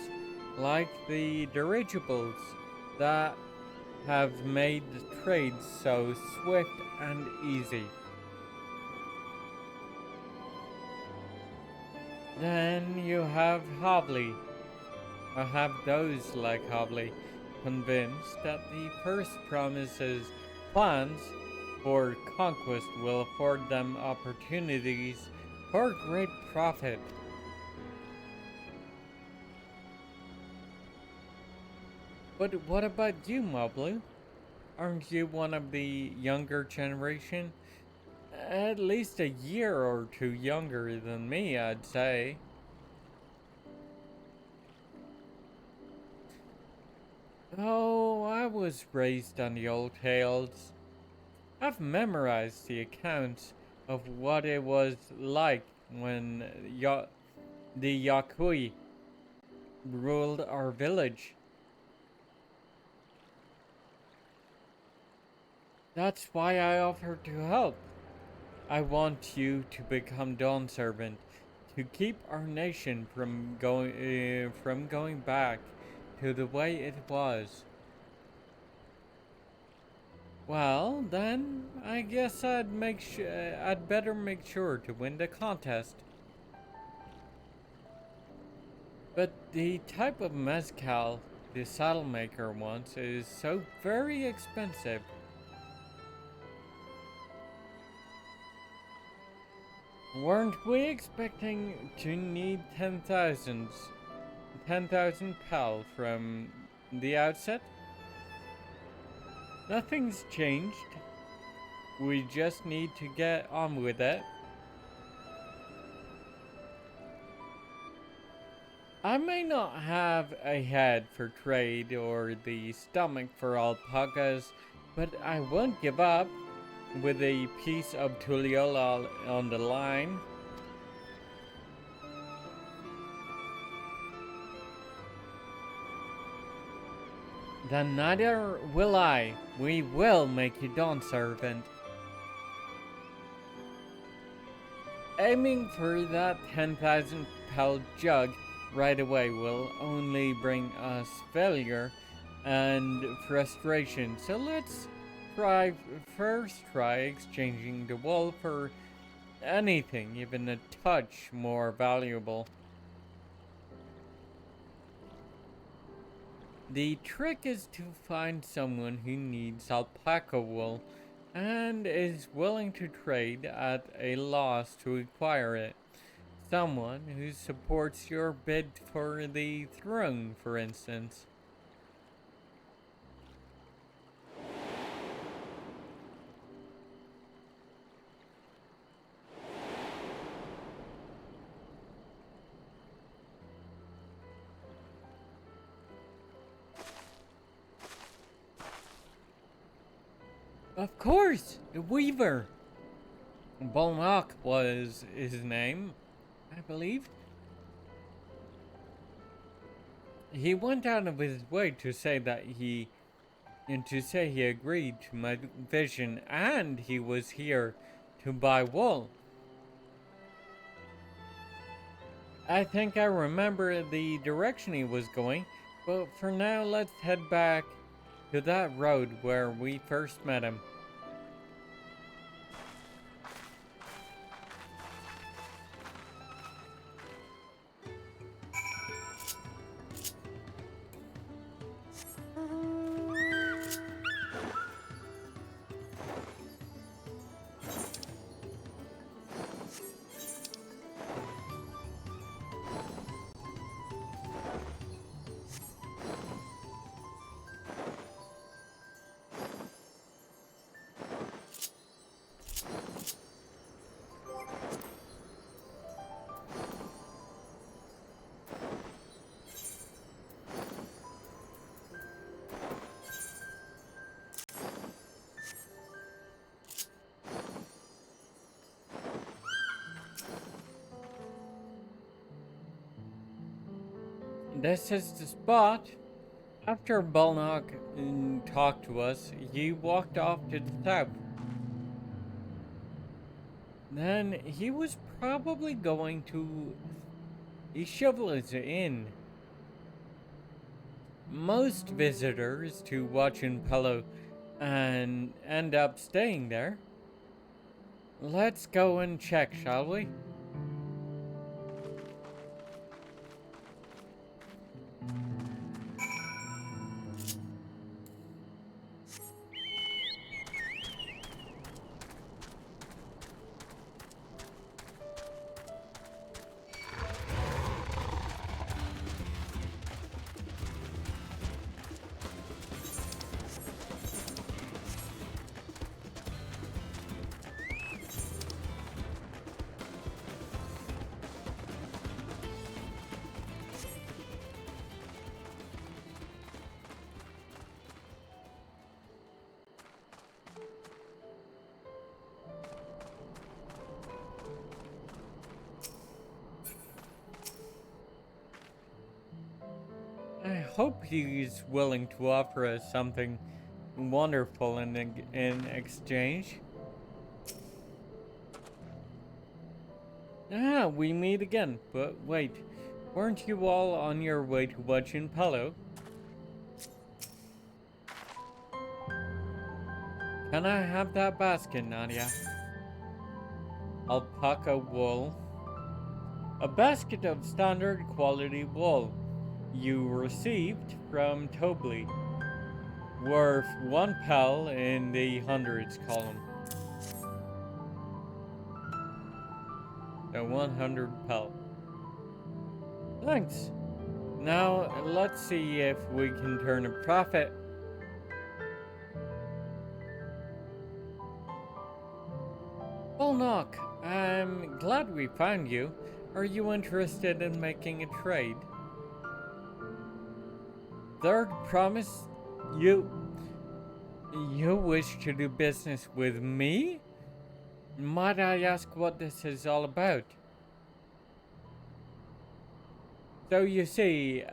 like the dirigibles that have made trade so swift and easy. Then you have Hobley. I have those like Hobley, convinced that the first promises plans for conquest will afford them opportunities for great profit. But what about you, Moblu? Aren't you one of the younger generation? At least a year or two younger than me, I'd say. Oh, I was raised on the old tales. I've memorized the accounts of what it was like when the Yakui ruled our village. That's why I offered to help. I want you to become Dawn Servant, to keep our nation from going back to the way it was. Well, then I guess I'd better make sure to win the contest. But the type of mezcal the saddle maker wants is so very expensive. Weren't we expecting to need 10,000 pal from the outset? Nothing's changed. We just need to get on with it. I may not have a head for trade or the stomach for alpacas, but I won't give up with a piece of Tulliola on the line. Then neither will I. We will make you Dawn servant. Aiming for that 10,000 pal jug right away will only bring us failure and frustration. So let's first try exchanging the wool for anything, even a touch more valuable. The trick is to find someone who needs alpaca wool and is willing to trade at a loss to acquire it. Someone who supports your bid for the throne, for instance. Of course, the Weaver. Bolnock was his name, I believe. He went out of his way to say that he agreed to my vision and he was here to buy wool. I think I remember the direction he was going, but for now let's head back to that road where we first met him. This is the spot. After Balnock talked to us, he walked off to the south. Then he was probably going to Ishovel's Inn. Most visitors to Wachinpelo and end up staying there. Let's go and check, shall we? I hope he's willing to offer us something wonderful in exchange. Ah, we meet again. But wait, weren't you all on your way to Wachinpelo? Can I have that basket, Nadia? Alpaca wool. A basket of standard quality wool you received from Tobli, worth 1 pal in the hundreds column. So 100 pel. Thanks. Now let's see if we can turn a profit. Volnok, I'm glad we found you. Are you interested in making a trade? Third promise, you wish to do business with me? Might I ask what this is all about? So you see,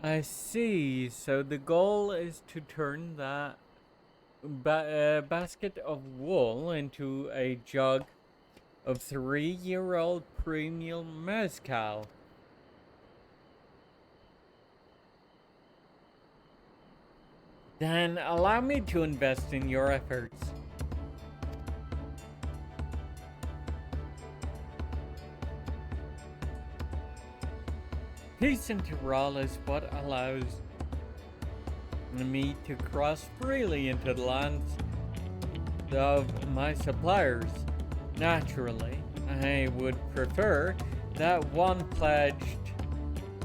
I see. So the goal is to turn that basket of wool into a jug of 3-year-old premium mezcal. Then allow me to invest in your efforts. Peace in Tyrol is what allows me to cross freely into the lands of my suppliers. Naturally, I would prefer that one pledged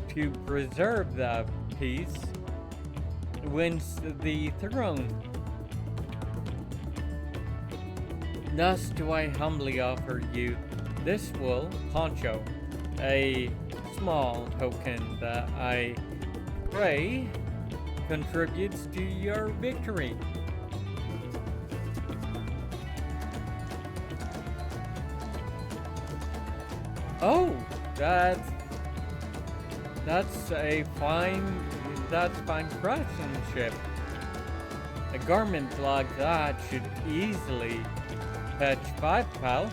to preserve that peace wins the throne. Thus do I humbly offer you this wool poncho, a small token that I pray contributes to your victory. Oh, that's fine craftsmanship. A garment like that should easily fetch 5 pal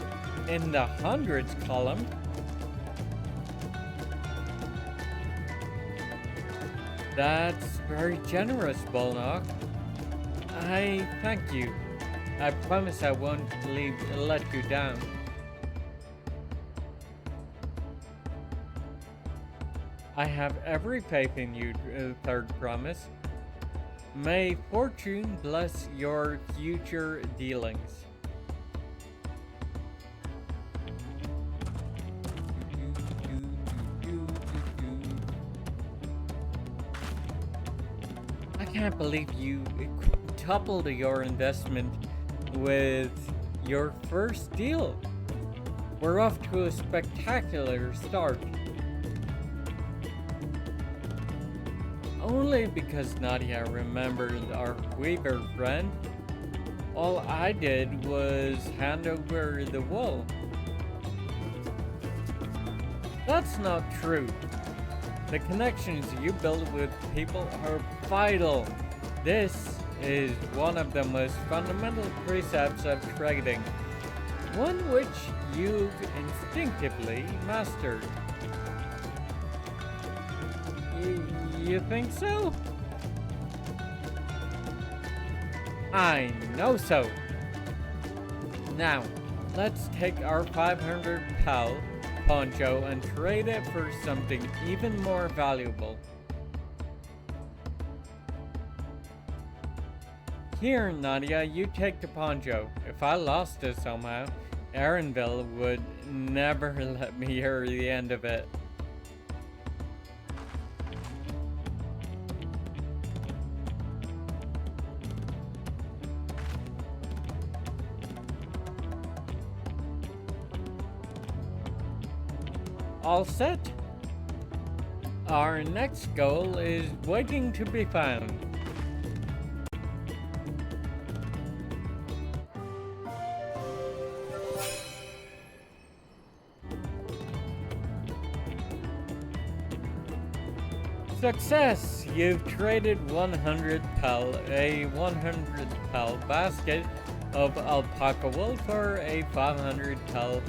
in the hundreds column. That's very generous, Bolnock. I thank you. I promise I won't let you down. I have every faith in you, third promise. May fortune bless your future dealings. I can't believe you quintupled your investment with your first deal. We're off to a spectacular start. Only because Nadia remembered our weaver friend. All I did was hand over the wool. That's not true. The connections you build with people are vital. This is one of the most fundamental precepts of trading, one which you've instinctively mastered. You think so? I know so. Now, let's take our 500 pal poncho and trade it for something even more valuable. Here, Nadia, you take the poncho. If I lost it somehow, Aaronville would never let me hear the end of it. All set. Our next goal is waiting to be found. Success! You've traded 100 pal, a 100 pal basket of alpaca wool for a 500 pal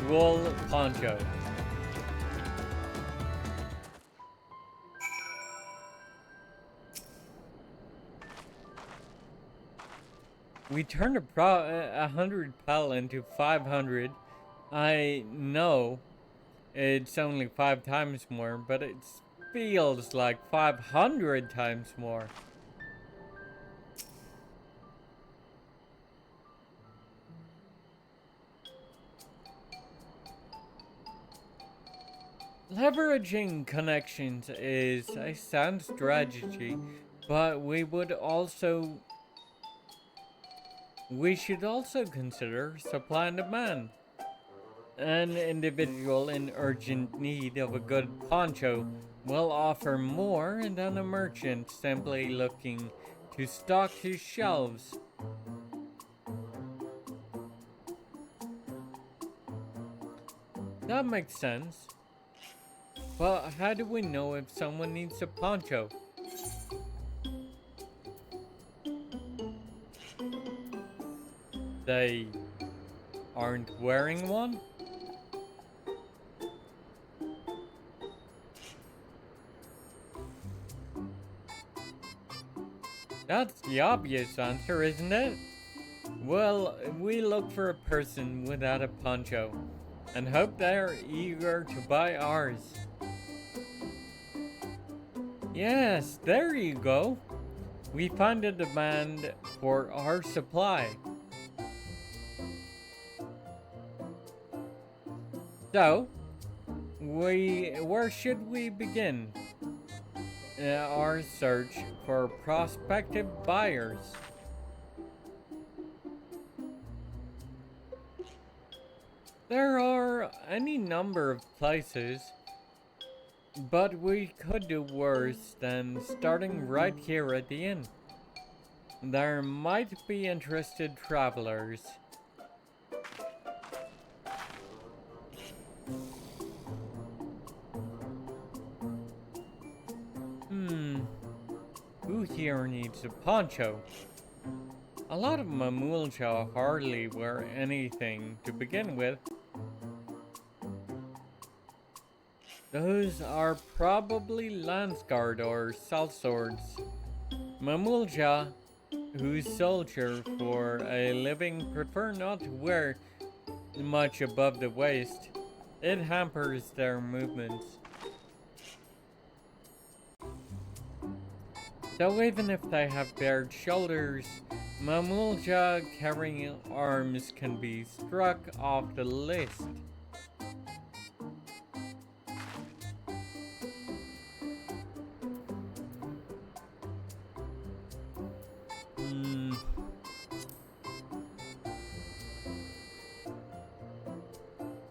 wool poncho. We turned 100 pal into 500. I know it's only 5 times more, but it feels like 500 times more. Leveraging connections is a sound strategy, but we should also consider supply and demand. An individual in urgent need of a good poncho will offer more than a merchant simply looking to stock his shelves. That makes sense. But how do we know if someone needs a poncho? They aren't wearing one? That's the obvious answer, isn't it? Well, we look for a person without a poncho and hope they're eager to buy ours. Yes, there you go. We find a demand for our supply. So, where should we begin our search for prospective buyers? There are any number of places, but we could do worse than starting right here at the inn. There might be interested travelers. Who here needs a poncho? A lot of Mamulja hardly wear anything to begin with. Those are probably Landsguard or sellswords. Mamulja, who soldier for a living, prefer not to wear much above the waist. It hampers their movements. So even if they have bared shoulders, Mamulja carrying arms can be struck off the list.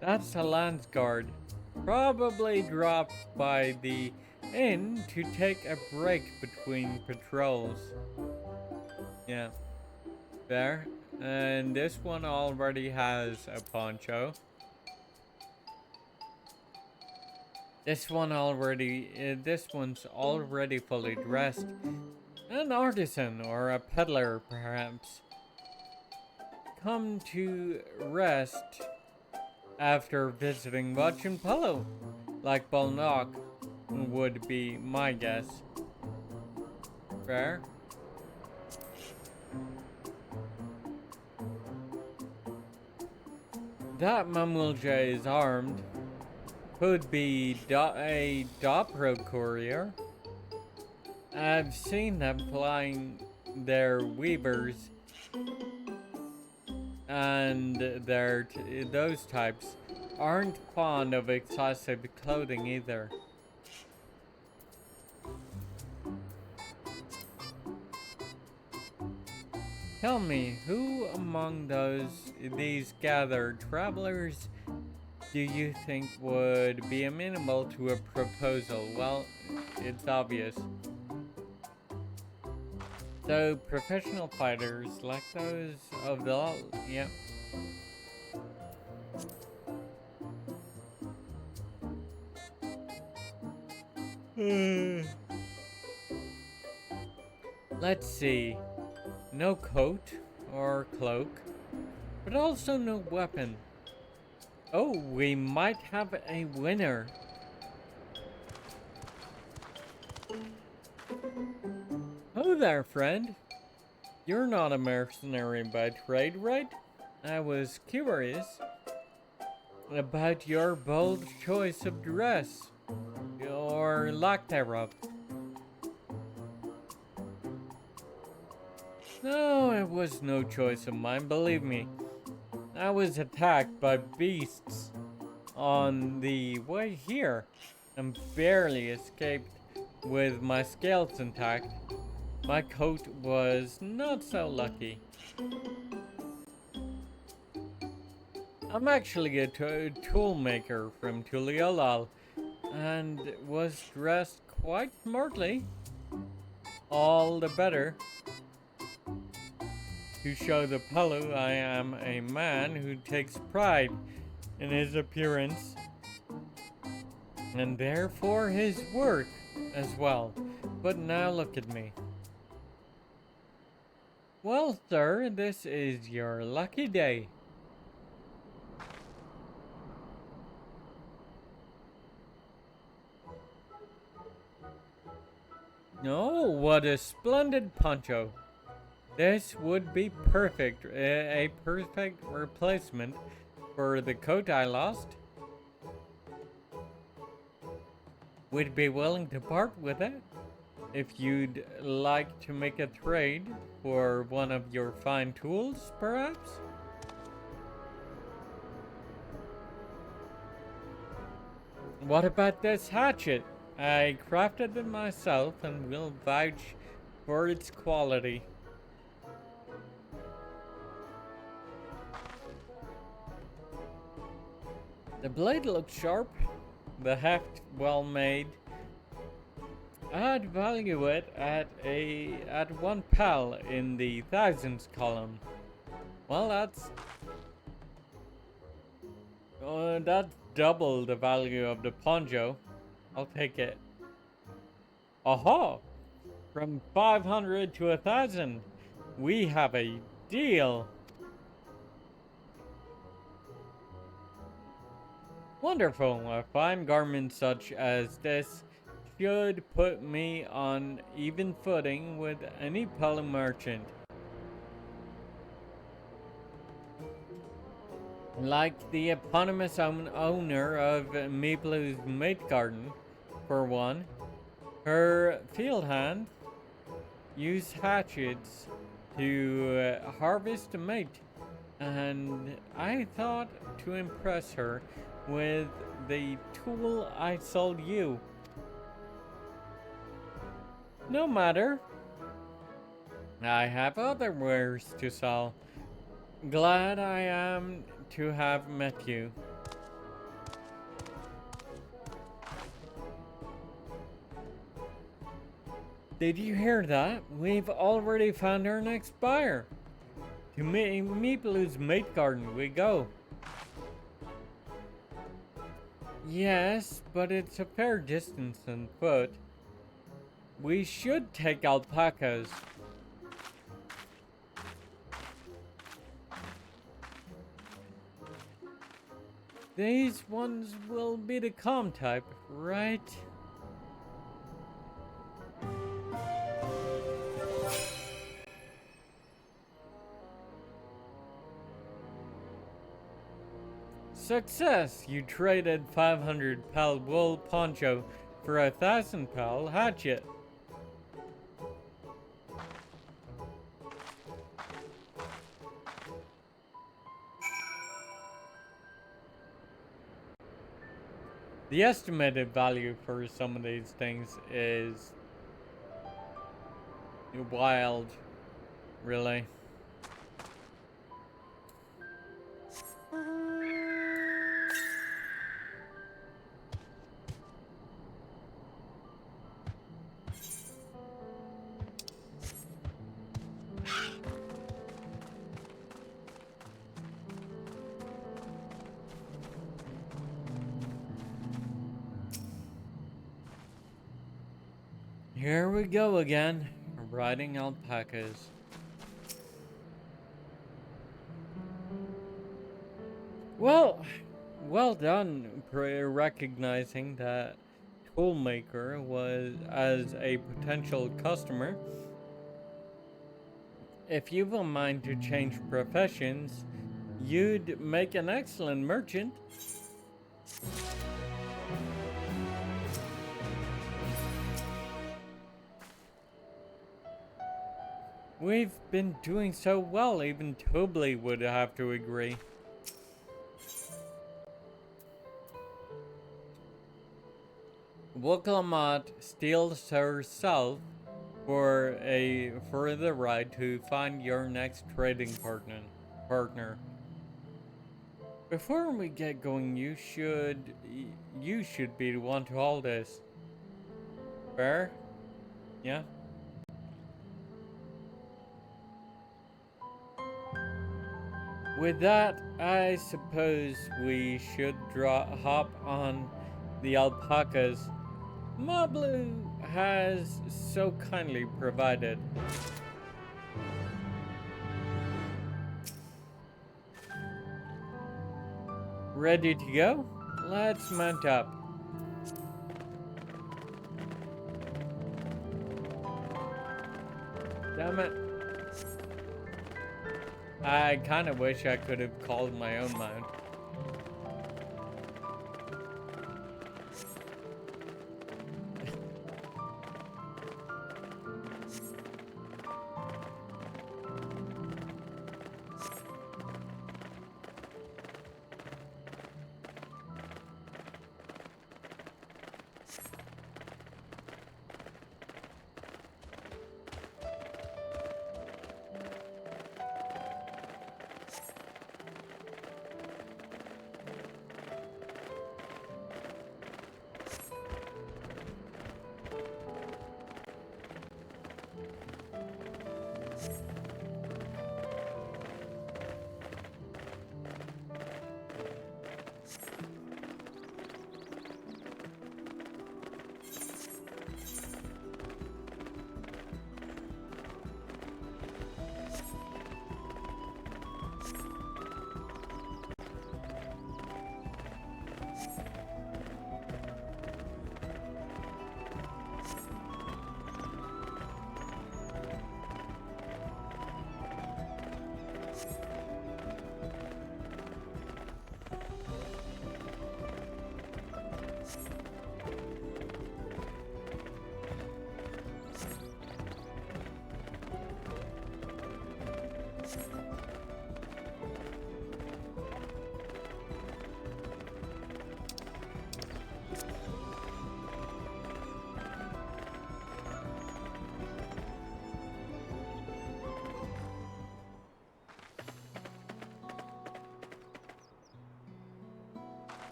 That's a Landsguard. Probably dropped by the inn to take a break between patrols. Yeah. There. And this one already has a poncho. This one's already fully dressed. An artisan or a peddler, perhaps. Come to rest after visiting Watchin Polo, like Balnock would be my guess. Fair? That Mamulja is armed. Could be a Dopro courier. I've seen them flying their weavers, and those types aren't fond of excessive clothing either. Tell me, who among these gathered travelers do you think would be amenable to a proposal? Well, it's obvious. So, professional fighters like those of the... Yep. Let's see. No coat or cloak, but also no weapon. Oh, we might have a winner. Oh there, friend. You're not a mercenary by trade, right? I was curious. about your bold choice of dress, or lack thereof. No, it was no choice of mine, believe me. I was attacked by beasts on the way here and barely escaped with my scales intact. My coat was not so lucky. I'm actually a tool maker from Tuliolal and was dressed quite smartly. All the better to show the Palu I am a man who takes pride in his appearance and therefore his work as well. But now look at me. Well, sir, this is your lucky day. Oh, what a splendid poncho. This would be perfect, a perfect replacement for the coat I lost. Would be willing to part with it if you'd like to make a trade for one of your fine tools, perhaps? What about this hatchet? I crafted it myself and will vouch for its quality. The blade looks sharp, the heft well made. I'd value it at 1 pal in the thousands column. Well, that's double the value of the poncho. I'll take it. Aha! From 500 to 1,000, we have a deal. Wonderful. A fine garment such as this should put me on even footing with any Palu merchant. Like the eponymous owner of Meeplu's Mate Garden, for one. Her field hand use hatchets to harvest a mate, and I thought to impress her with the tool I sold you. No matter. I have other wares to sell. Glad I am to have met you. Did you hear that? We've already found our next buyer. To Meeplu's Mate Garden we go. Yes, but it's a fair distance on foot. We should take alpacas. These ones will be the calm type, right? Success! You traded 500 pal wool poncho for 1,000 pal hatchet. The estimated value for some of these things is wild, really. Here we go again, riding alpacas. Well done recognizing that toolmaker was as a potential customer. If you've a mind to change professions, you'd make an excellent merchant. We've been doing so well, even Tobly would have to agree. Urqopacha steals herself for a further ride to find your next trading partner. Before we get going, you should be the one to hold this. Fair? Yeah? With that, I suppose we should hop on the alpacas Mablu has so kindly provided. Ready to go? Let's mount up. Damn it. I kind of wish I could have called my own mount.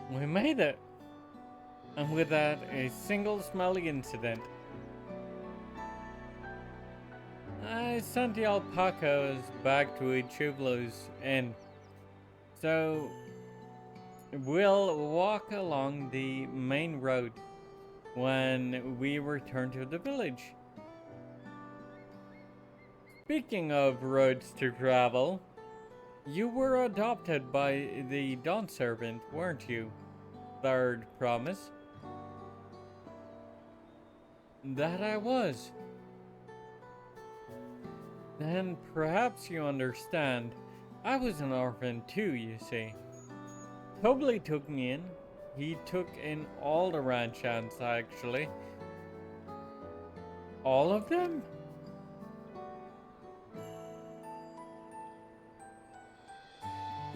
We made it! And without a single smelly incident. I sent the alpacas back to Ichuvlo's inn. So we'll walk along the main road when we return to the village. Speaking of roads to travel, you were adopted by the Dawn Servant, weren't you? Third promise. That I was. Then perhaps you understand. I was an orphan too, you see. Tobly took me in. He took in all the ranch hands, actually. All of them?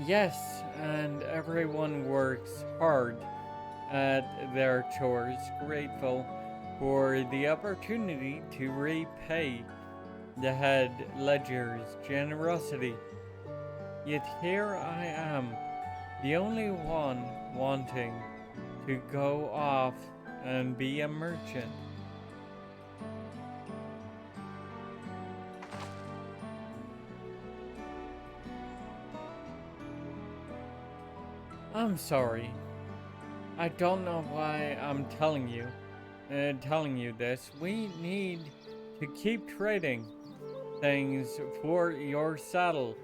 Yes, and everyone works hard at their chores, grateful for the opportunity to repay the head ledger's generosity. Yet here I am, the only one wanting to go off and be a merchant. I'm sorry. I don't know why I'm telling you this. We need to keep trading things for your saddle.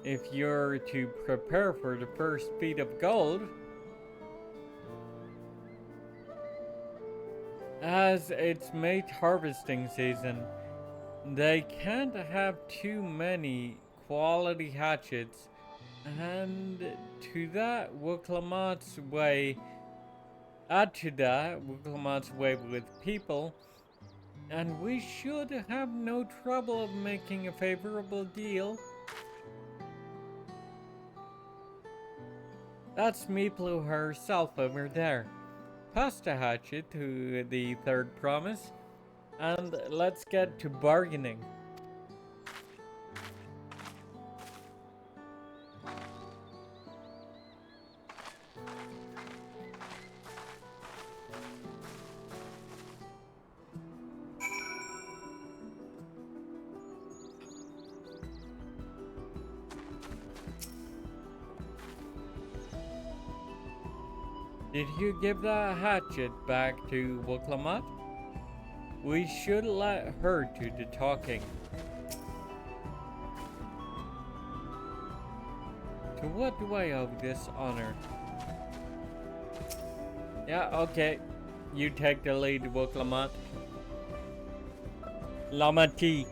If you're to prepare for the first feat of gold, as it's mate harvesting season, they can't have too many quality hatchets, and to that Urqopacha's way. Add to that Urqopacha's way with people, and we should have no trouble of making a favorable deal. That's Meeplu herself over there. Pass the hatchet to the third promise, and let's get to bargaining. Did you give the hatchet back to Urqopacha? We should let her do the talking. To what do I owe this honor? Yeah, okay. You take the lead, Urqopacha. Lamati.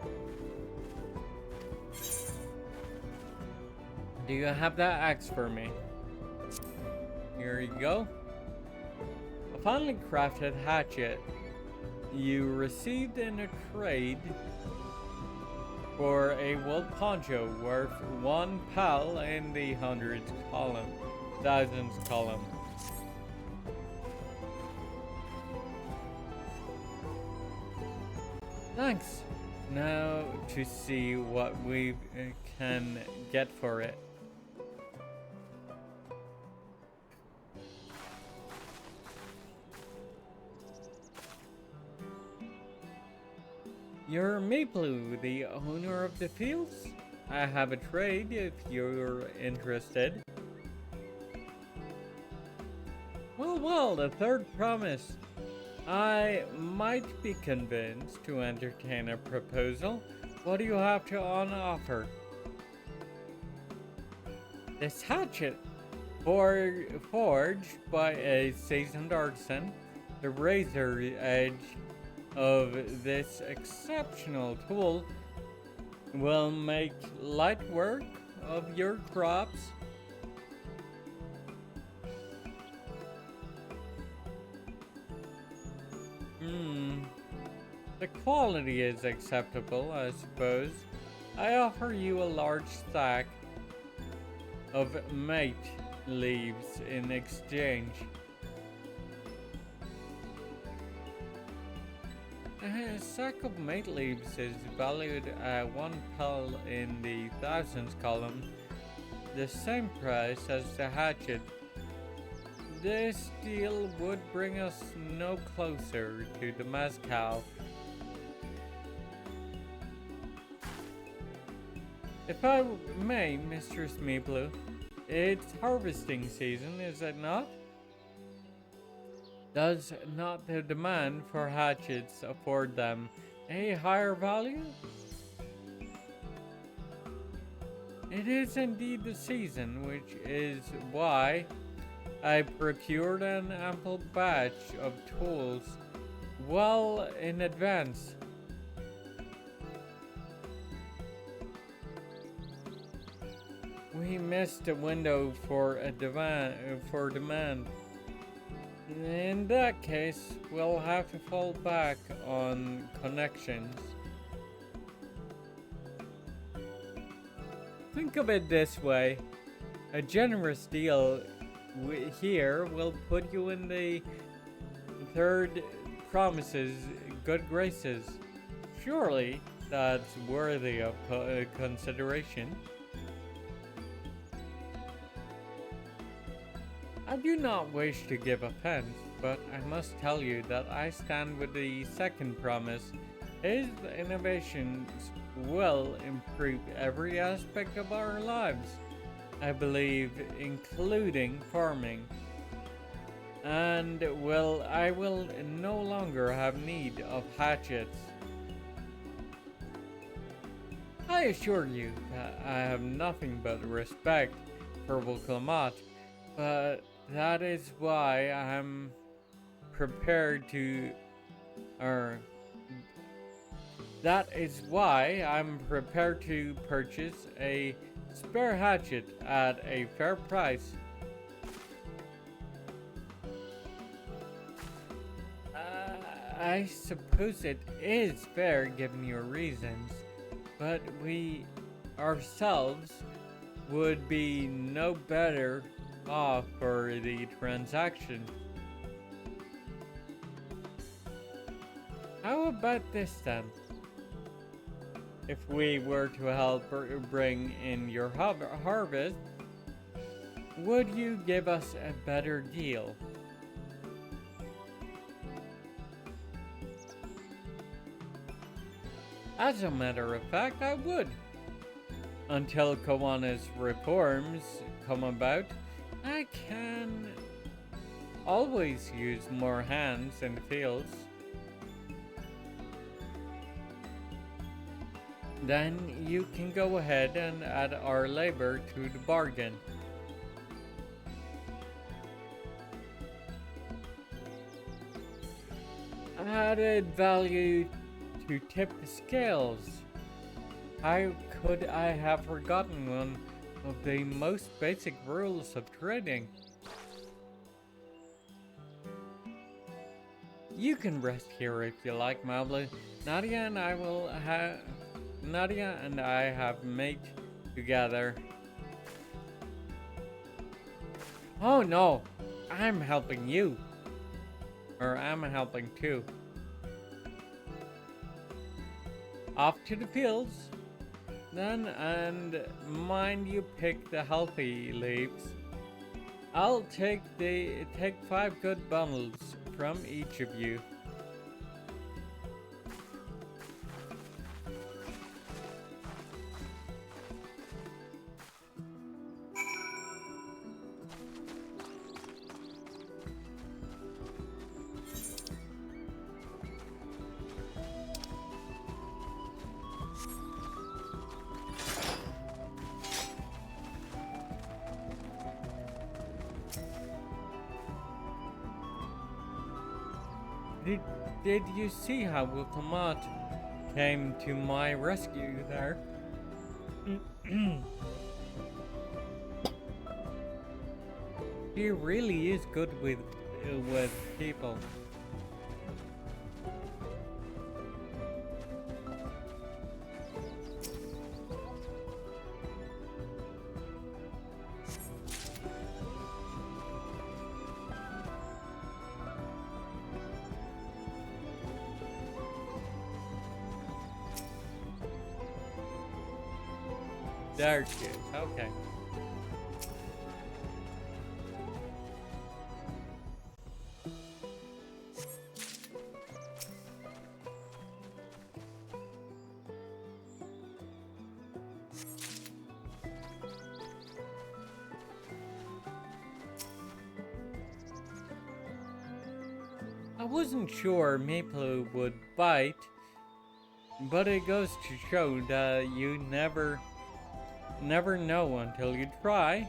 Do you have that axe for me? Here you go. A finely crafted hatchet you received in a trade for a wool poncho worth 1 pal in the thousands column. Thanks. Now to see what we can get for it. You're Meeplu, the owner of the fields? I have a trade if you're interested. Well, the third promise. I might be convinced to entertain a proposal. What do you have to on offer? This hatchet, forged by a seasoned artisan, the razor edge of this exceptional tool will make light work of your crops. The quality is acceptable, I suppose. I offer you a large stack of mate leaves in exchange. A sack of mate leaves is valued at 1 pal in the thousands column, the same price as the hatchet. This deal would bring us no closer to the mezcal. If I may, Mistress Meeplu, it's harvesting season, is it not? Does not the demand for hatchets afford them a higher value? It is indeed the season, which is why I procured an ample batch of tools well in advance. We missed a window for demand. In that case, we'll have to fall back on connections. Think of it this way. A generous deal here will put you in the third promise's good graces. Surely that's worthy of consideration. I do not wish to give offense, but I must tell you that I stand with the second promise. His innovations will improve every aspect of our lives, I believe, including farming. And I will no longer have need of hatchets. I assure you that I have nothing but respect for Urqopacha, but that is why I am prepared to, That is why I'm prepared to purchase a spare hatchet at a fair price. I suppose it is fair given your reasons, but we ourselves would be no better off for the transaction. How about this then? If we were to help bring in your harvest, would you give us a better deal? As a matter of fact, I would. Until Kawana's reforms come about, I can always use more hands in the fields. Then you can go ahead and add our labor to the bargain. Added value to tip the scales. How could I have forgotten one of the most basic rules of trading? You can rest here if you like, Mablu. Nadia and I have mate together. Oh no, I'm helping you. Or I'm helping too. Off to the fields, then, and mind you pick the healthy leaves. I'll take 5 good bundles from each of you. Did you see how Urqopacha came to my rescue there? He really is good with people. There she is, okay. I wasn't sure Maple would bite, but it goes to show that you never know until you try.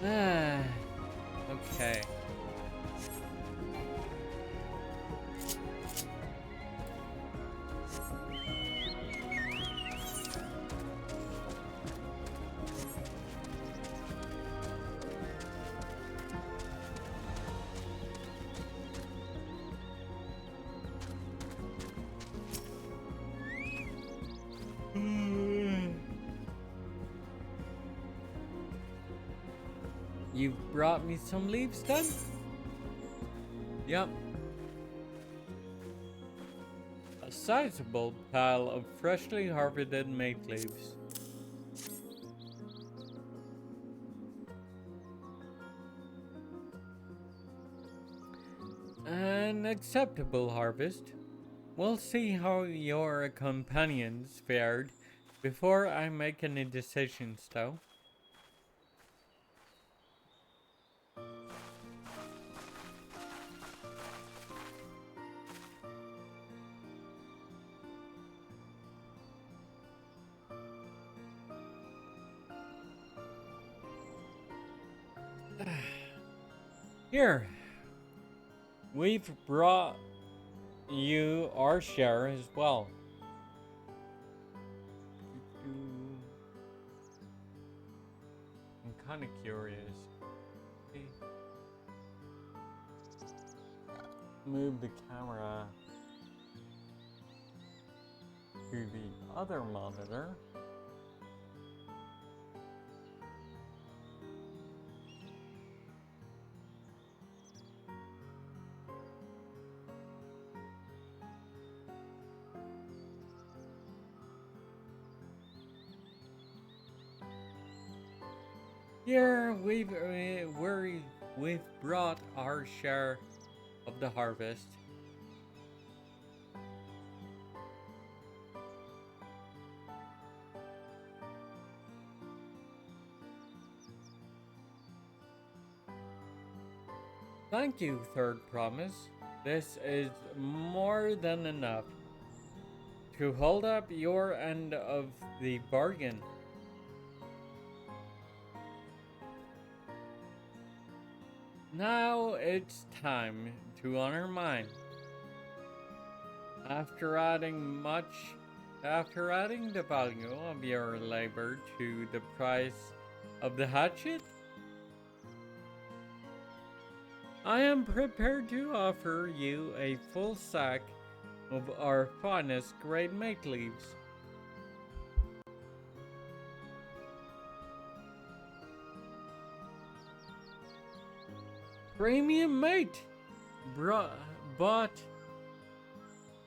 Okay. You've brought me some leaves then? Yep. A sizable pile of freshly harvested mate leaves. An acceptable harvest. We'll see how your companions fared before I make any decisions, though. Here, we've brought you our share as well. I'm kind of curious. Move the camera to the other monitor. Here we've brought our share of the harvest. Thank you, Third Promise. This is more than enough to hold up your end of the bargain. Now it's time to honor mine. After adding the value of your labor to the price of the hatchet, I am prepared to offer you a full sack of our finest grade mate leaves. Premium mate, bought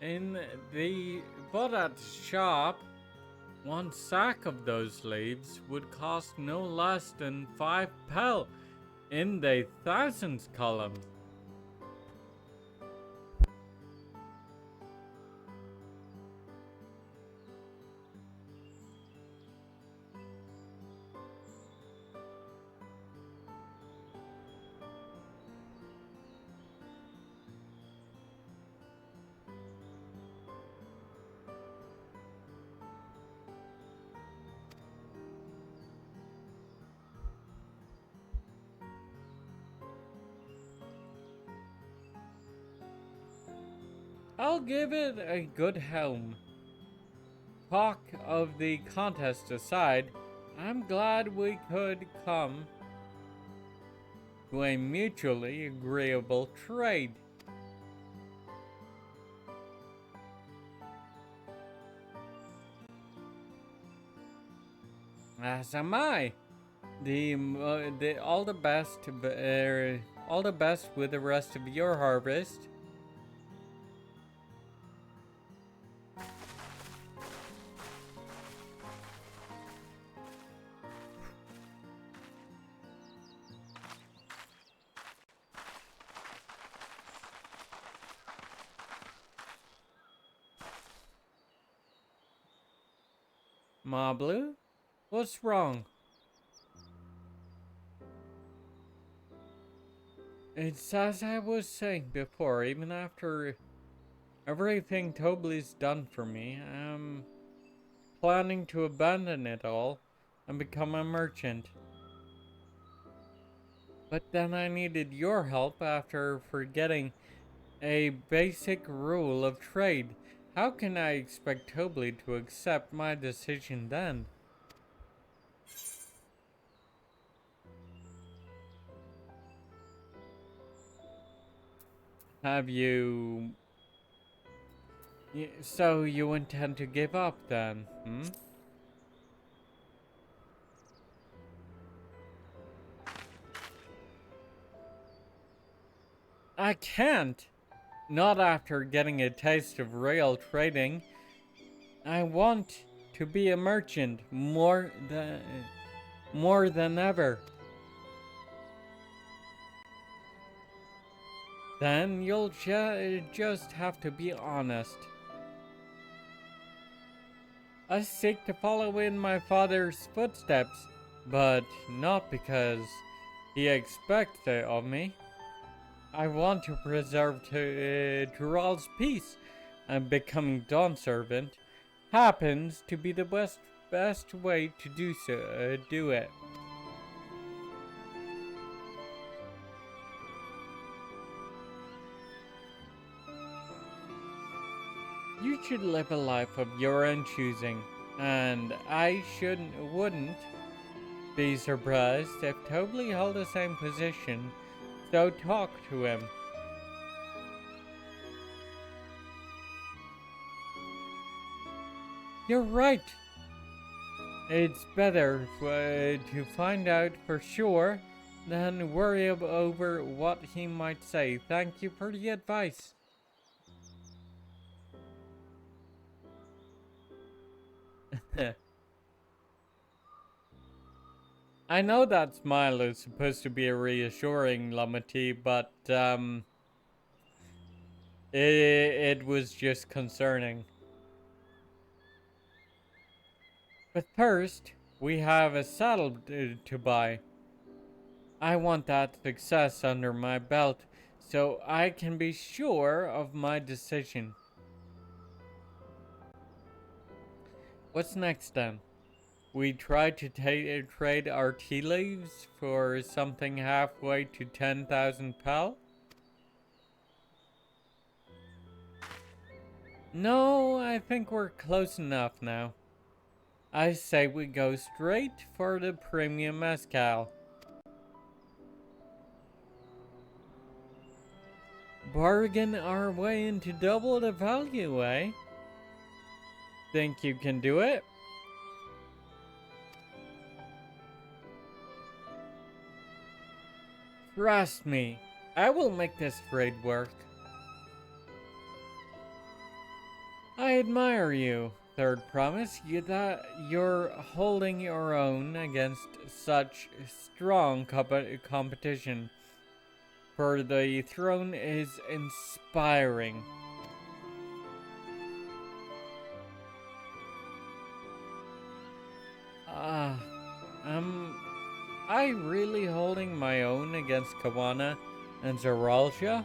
at the shop. One sack of those leaves would cost no less than 5 pel in the thousands column. I'll give it a good helm. Talk of the contest aside, I'm glad we could come to a mutually agreeable trade. As am I. All the best with the rest of your harvest. Ma Blue, what's wrong? It's as I was saying before, even after everything Tobley's done for me, I'm planning to abandon it all and become a merchant. But then I needed your help after forgetting a basic rule of trade. How can I expect Tobley to accept my decision then? Have you... So you intend to give up then, hmm? I can't! Not after getting a taste of real trading. I want to be a merchant more than ever. Then you'll just have to be honest. I seek to follow in my father's footsteps, but not because he expects it of me. I want to preserve Tyrell's peace, and becoming Dawn Servant happens to be the best way to do it. You should live a life of your own choosing, and I wouldn't be surprised if Tobley held the same position, so talk to him. You're right. It's better to find out for sure than worry over what he might say. Thank you for the advice. I know that smile is supposed to be reassuring, Lamati, but it was just concerning. But first, we have a saddle to buy. I want that success under my belt so I can be sure of my decision. What's next then? We try to trade our tea leaves for something halfway to 10,000 pal? No, I think we're close enough now. I say we go straight for the premium mezcal. Bargain our way into double the value, eh? Think you can do it? Trust me, I will make this trade work. I admire you, Third Promise, that you're holding your own against such strong competition. For the throne is inspiring. Am I really holding my own against Kawana and Zaralja?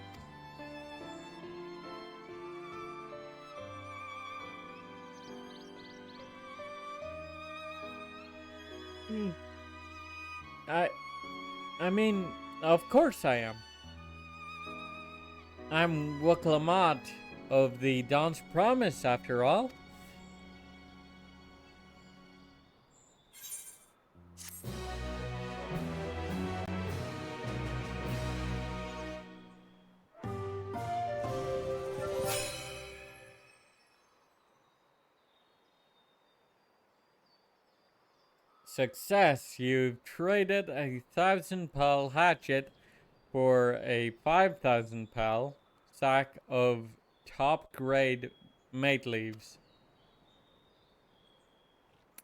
I mean, of course I am. I'm Urqopacha of the Dawn's Promise, after all. Success! You've traded a 1,000 pal hatchet for a 5,000 pal sack of top grade mate leaves.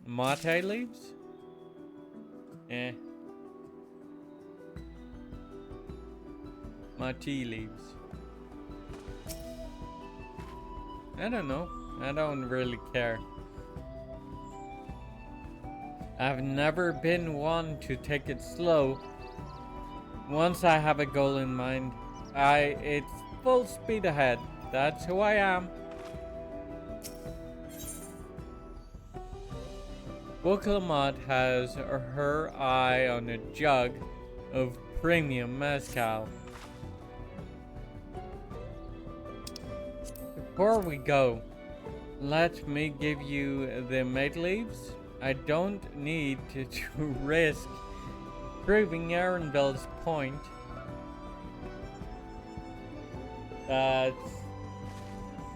Mate leaves? Eh. Mate leaves. I don't know. I don't really care. I've never been one to take it slow. Once I have a goal in mind, it's full speed ahead. That's who I am. Urqopacha has her eye on a jug of premium mezcal. Before we go, let me give you the mate leaves. I don't need to risk proving Arundel's point. That's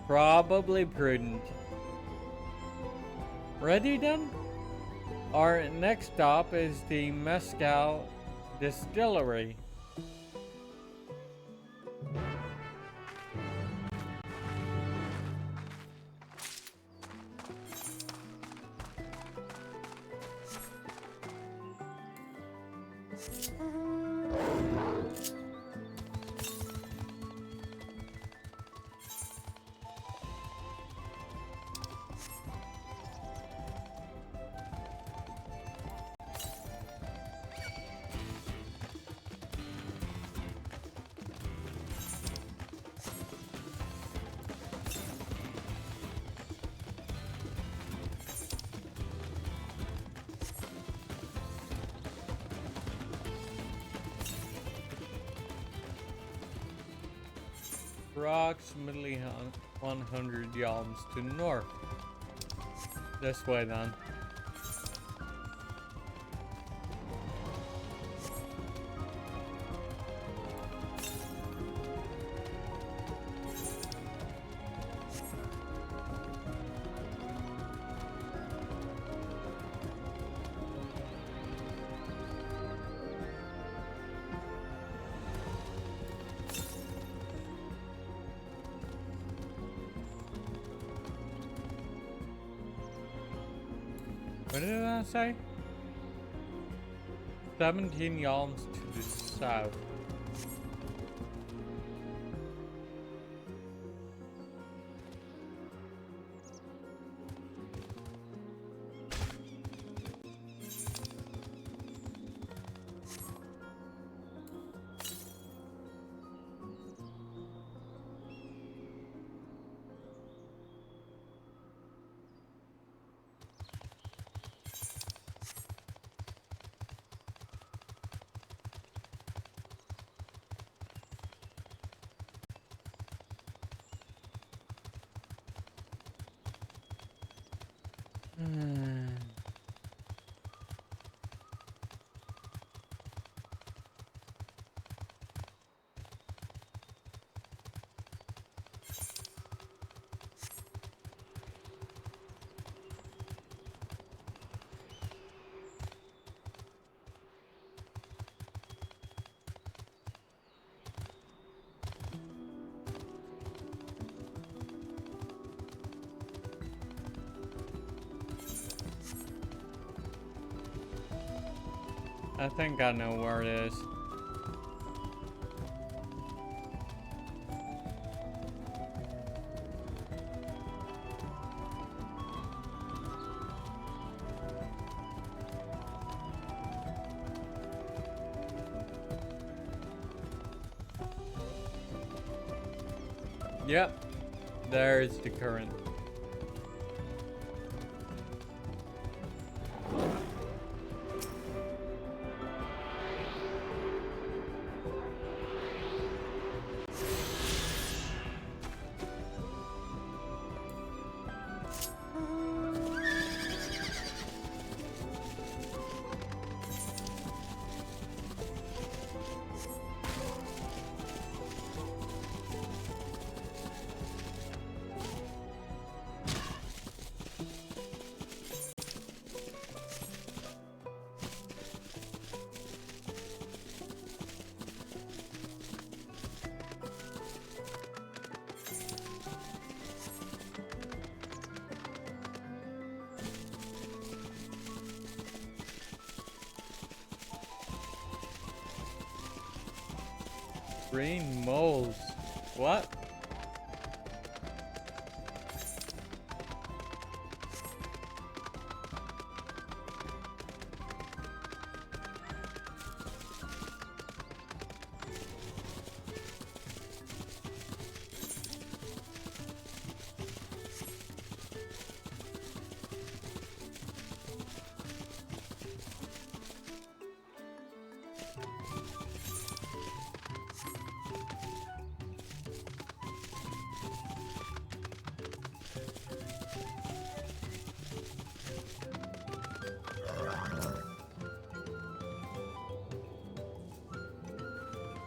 probably prudent. Ready then? Our next stop is the Mezcal Distillery. approximately 100 yalms to the north. This way then. What did I say? 17 yalms to the south. I think I know where it is. Yep, there's the current. Green moles. What?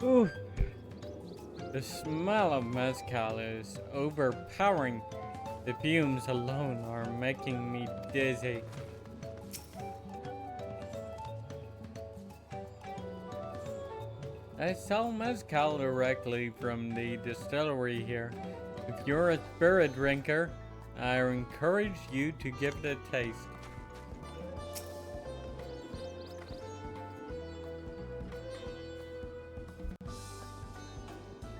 Ooh. The smell of mezcal is overpowering. The fumes alone are making me dizzy. I sell mezcal directly from the distillery here. If you're a spirit drinker, I encourage you to give it a taste.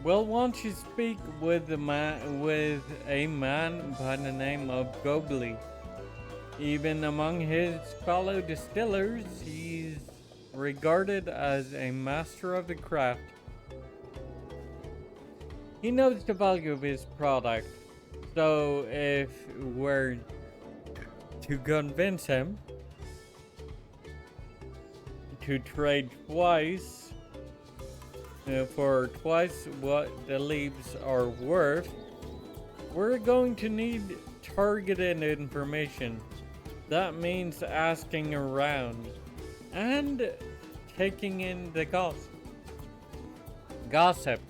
Well, won't you speak with a man by the name of Gobly? Even among his fellow distillers, he's regarded as a master of the craft. He knows the value of his product, so if we're to convince him to trade twice, for twice what the leaves are worth, we're going to need targeted information. That means asking around and taking in the gossip.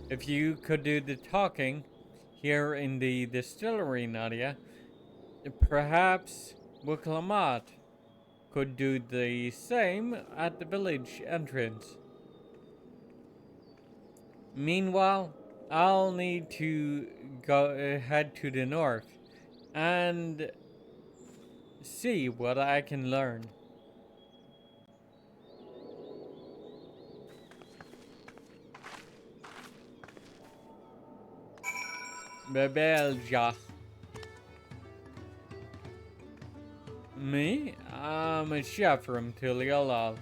If you could do the talking here in the distillery, Nadia, perhaps Urqopacha could do the same at the village entrance. Meanwhile, I'll need to go head to the north and see what I can learn. Bebelja. Me? I'm a chef from Tuliolal.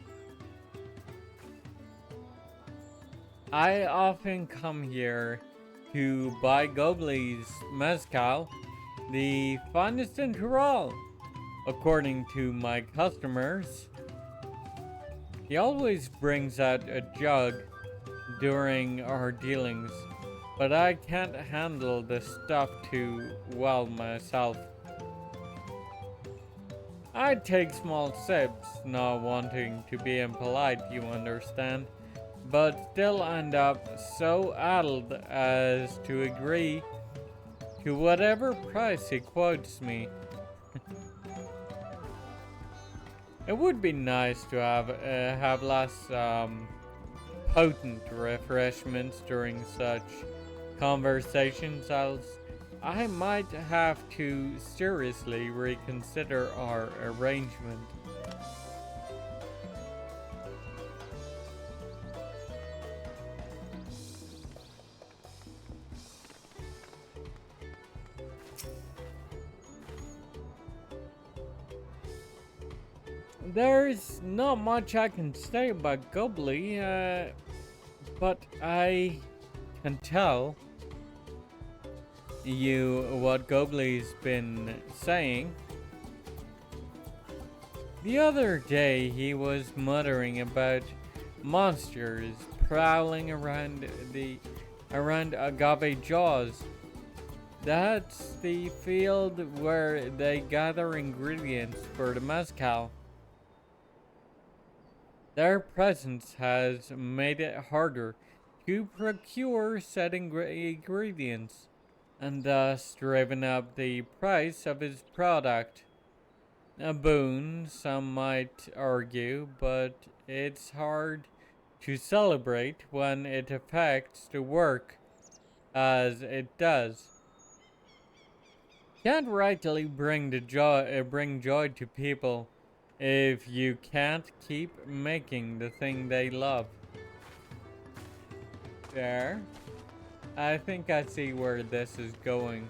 I often come here to buy Gobley's mezcal, the finest in Tyrol, according to my customers. He always brings out a jug during our dealings, but I can't handle the stuff too well myself. I take small sips, not wanting to be impolite, you understand, but still end up so addled as to agree to whatever price he quotes me. It would be nice to have less potent refreshments during such conversations, else I might have to seriously reconsider our arrangement. There's not much I can say about Gobley, but I can tell you what Gobley's been saying. The other day he was muttering about monsters prowling around Agave Jaws. That's the field where they gather ingredients for the mezcal. Their presence has made it harder to procure said ingredients, and thus driven up the price of his product. A boon, some might argue, but it's hard to celebrate when it affects the work as it does. Can't rightly bring joy to people if you can't keep making the thing they love. There. I think I see where this is going.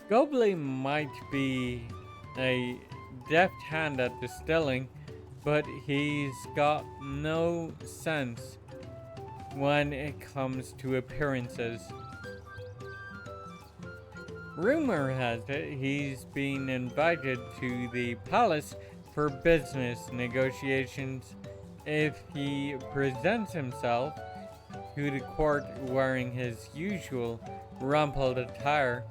Gobley might be a deft hand at distilling, but he's got no sense when it comes to appearances. Rumor has it he's been invited to the palace for business negotiations. If he presents himself to the court wearing his usual rumpled attire,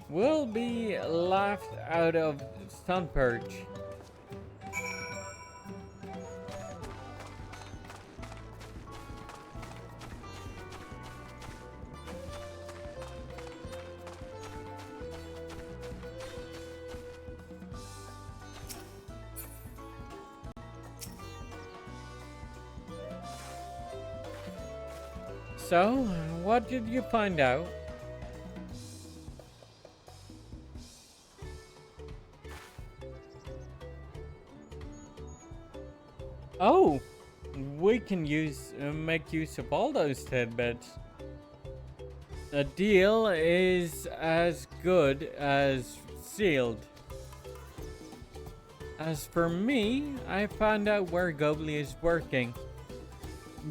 will be laughed out of Sunperch. So, what did you find out? Oh, we can make use of all those tidbits. A deal is as good as sealed. As for me, I found out where Gobley is working.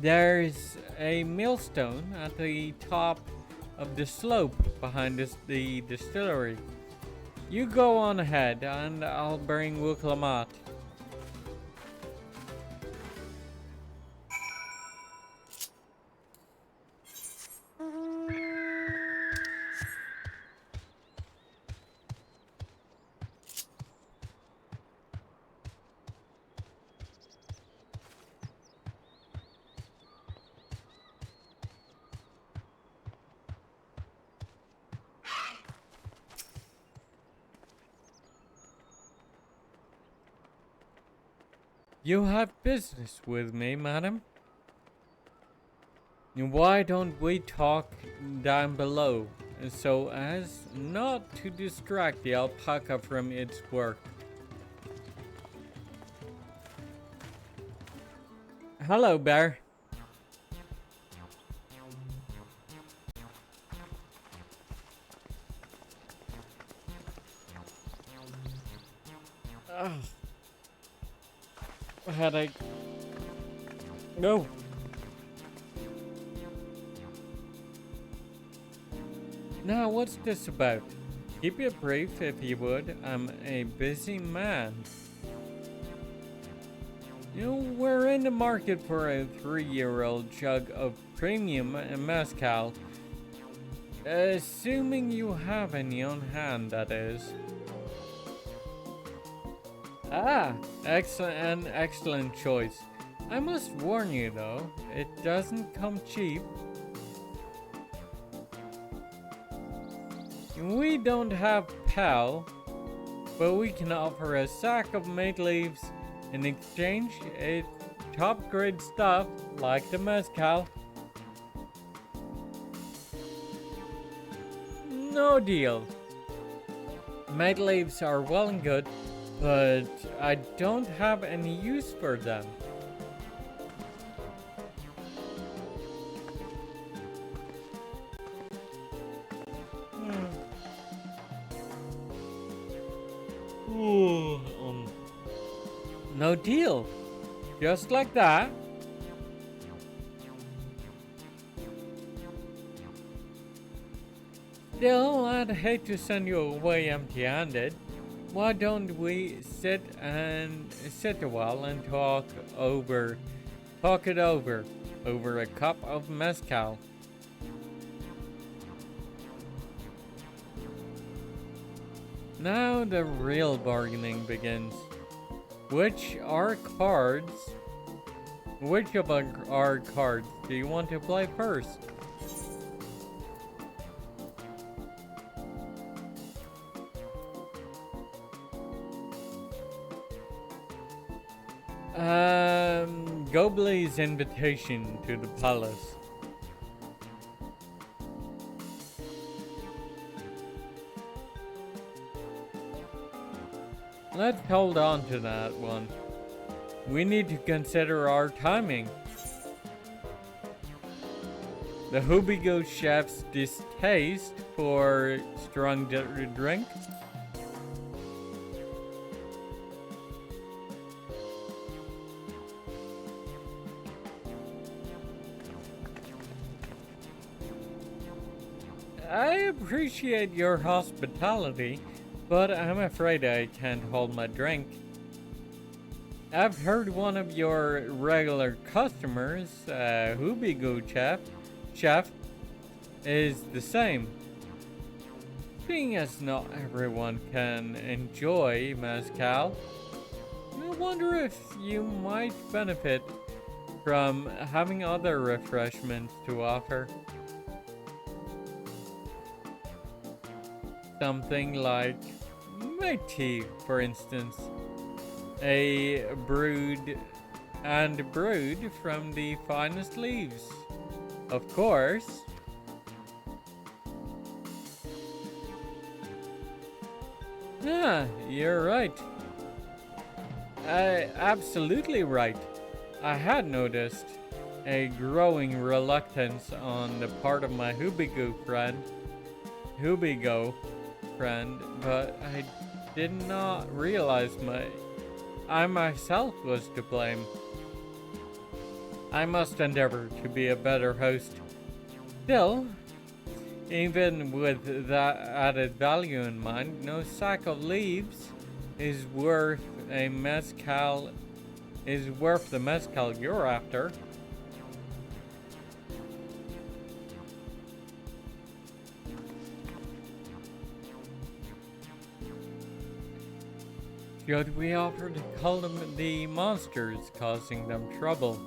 There's a millstone at the top of the slope behind the distillery. You go on ahead, and I'll bring Urqopacha. You have business with me, madam? Why don't we talk down below, so as not to distract the alpaca from its work? Hello, bear. Ugh. Headache. No. Now, what's this about? Keep it brief if you would. I'm a busy man. We're in the market for a 3-year-old jug of premium mezcal. Assuming you have any on hand, that is. Ah, excellent choice. I must warn you though, it doesn't come cheap. We don't have PAL, but we can offer a sack of mate leaves in exchange a top grade stuff like the mezcal. No deal. Mate leaves are well and good, but I don't have any use for them. Ooh, no deal. Just like that. Still, I'd hate to send you away empty-handed. Why don't we sit a while and talk it over a cup of mezcal? Now the real bargaining begins. Which of our cards do you want to play first? Gobley's invitation to the palace. Let's hold on to that one. We need to consider our timing. The Hubigo chef's distaste for strong drink. I appreciate your hospitality, but I'm afraid I can't hold my drink. I've heard one of your regular customers, Hubigo chef, is the same. Seeing as not everyone can enjoy mezcal, I wonder if you might benefit from having other refreshments to offer. Something like my tea, for instance. Brewed from the finest leaves. Of course. Ah, you're right. Absolutely right. I had noticed a growing reluctance on the part of my Hubigo friend, but I did not realize I myself was to blame. I must endeavor to be a better host. Still, Even with that added value in mind, no sack of leaves is worth the mezcal you're after. Should we offer to cull the monsters causing them trouble?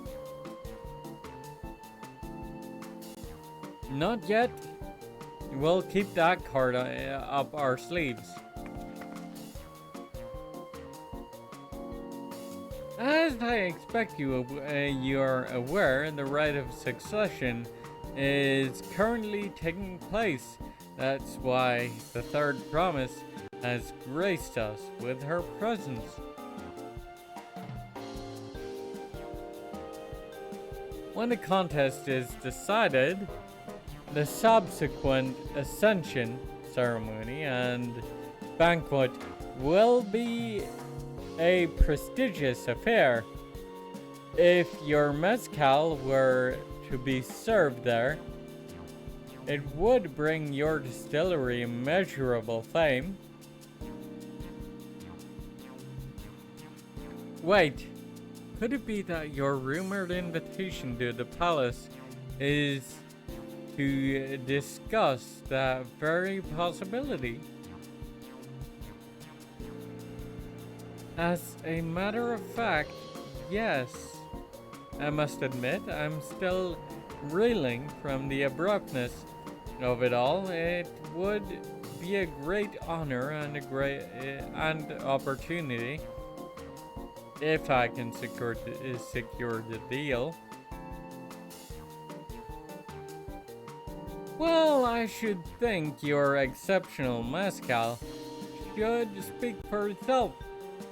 Not yet. We'll keep that card up our sleeves. As I expect you're aware, the rite of succession is currently taking place. That's why the third promise has graced us with her presence. When the contest is decided, the subsequent ascension ceremony and banquet will be a prestigious affair. If your mezcal were to be served there, it would bring your distillery immeasurable fame. Wait, could it be that your rumored invitation to the palace is to discuss that very possibility? As a matter of fact, yes. I must admit, I'm still reeling from the abruptness of it all. It would be a great honor and opportunity if I can secure the deal. Well, I should think your exceptional mezcal should speak for itself.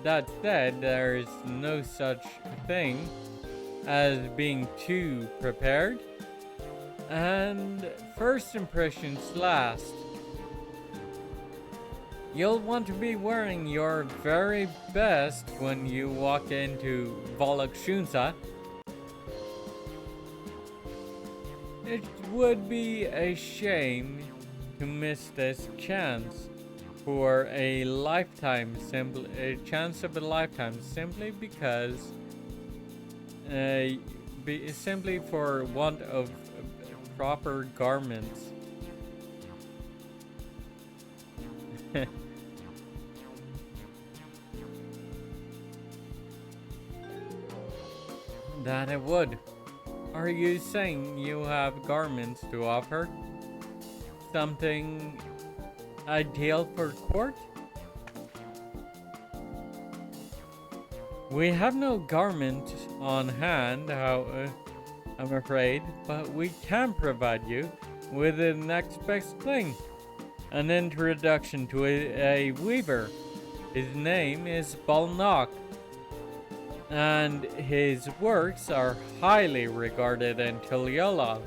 That said, there is no such thing as being too prepared, and first impressions last. You'll want to be wearing your very best when you walk into Volokshunsa. It would be a shame to miss this chance for a chance of a lifetime, simply because simply for want of proper garments. That it would. Are you saying you have garments to offer? Something ideal for court? We have no garment on hand, I'm afraid, but we can provide you with the next best thing. An introduction to a weaver. His name is Balnock, and his works are highly regarded in Tiliola.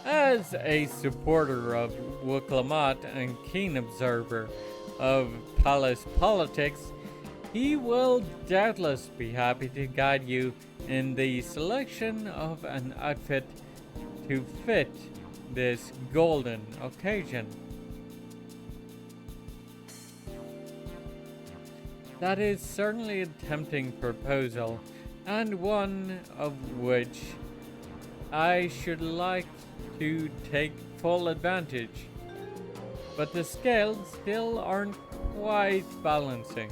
As a supporter of Urqopacha and keen observer of palace politics, he will doubtless be happy to guide you in the selection of an outfit to fit this golden occasion. That is certainly a tempting proposal, and one of which I should like to take full advantage. But the scales still aren't quite balancing.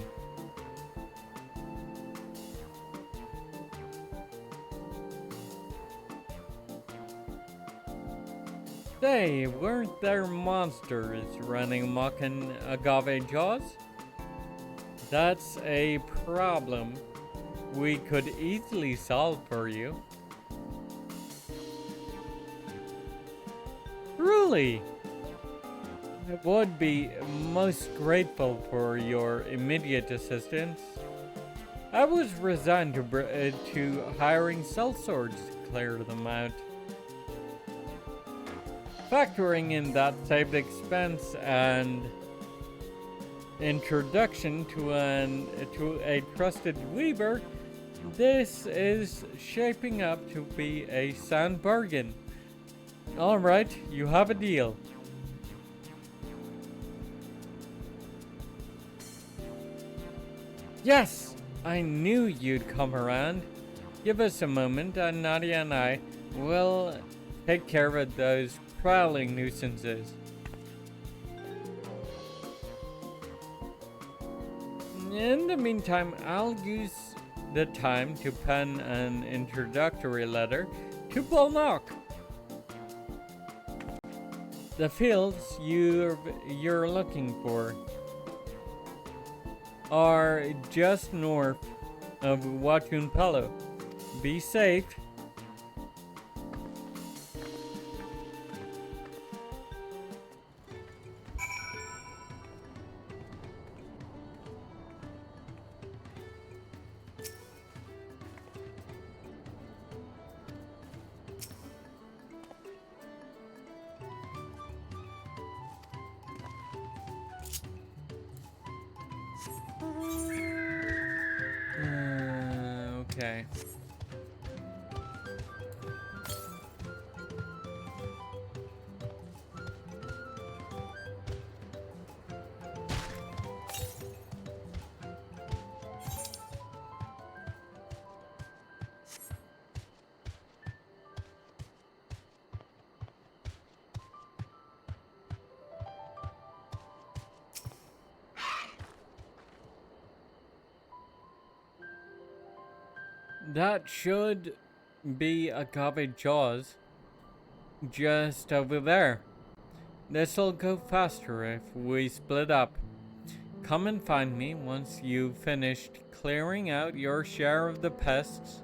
Say, weren't there monsters running amok in Agave Jaws? That's a problem we could easily solve for you. Truly, I would be most grateful for your immediate assistance. I was resigned to hiring sellswords to clear them out. Factoring in that saved expense and introduction to a trusted weaver, this is shaping up to be a sound bargain. Alright, you have a deal. Yes! I knew you'd come around. Give us a moment and Nadia and I will take care of those prowling nuisances. In the meantime, I'll use the time to pen an introductory letter to Bolnock. The fields you're looking for are just north of Watunpelo. Be safe. Okay. That should be Agave Jaws just over there. This'll go faster if we split up. Come and find me once you've finished clearing out your share of the pests.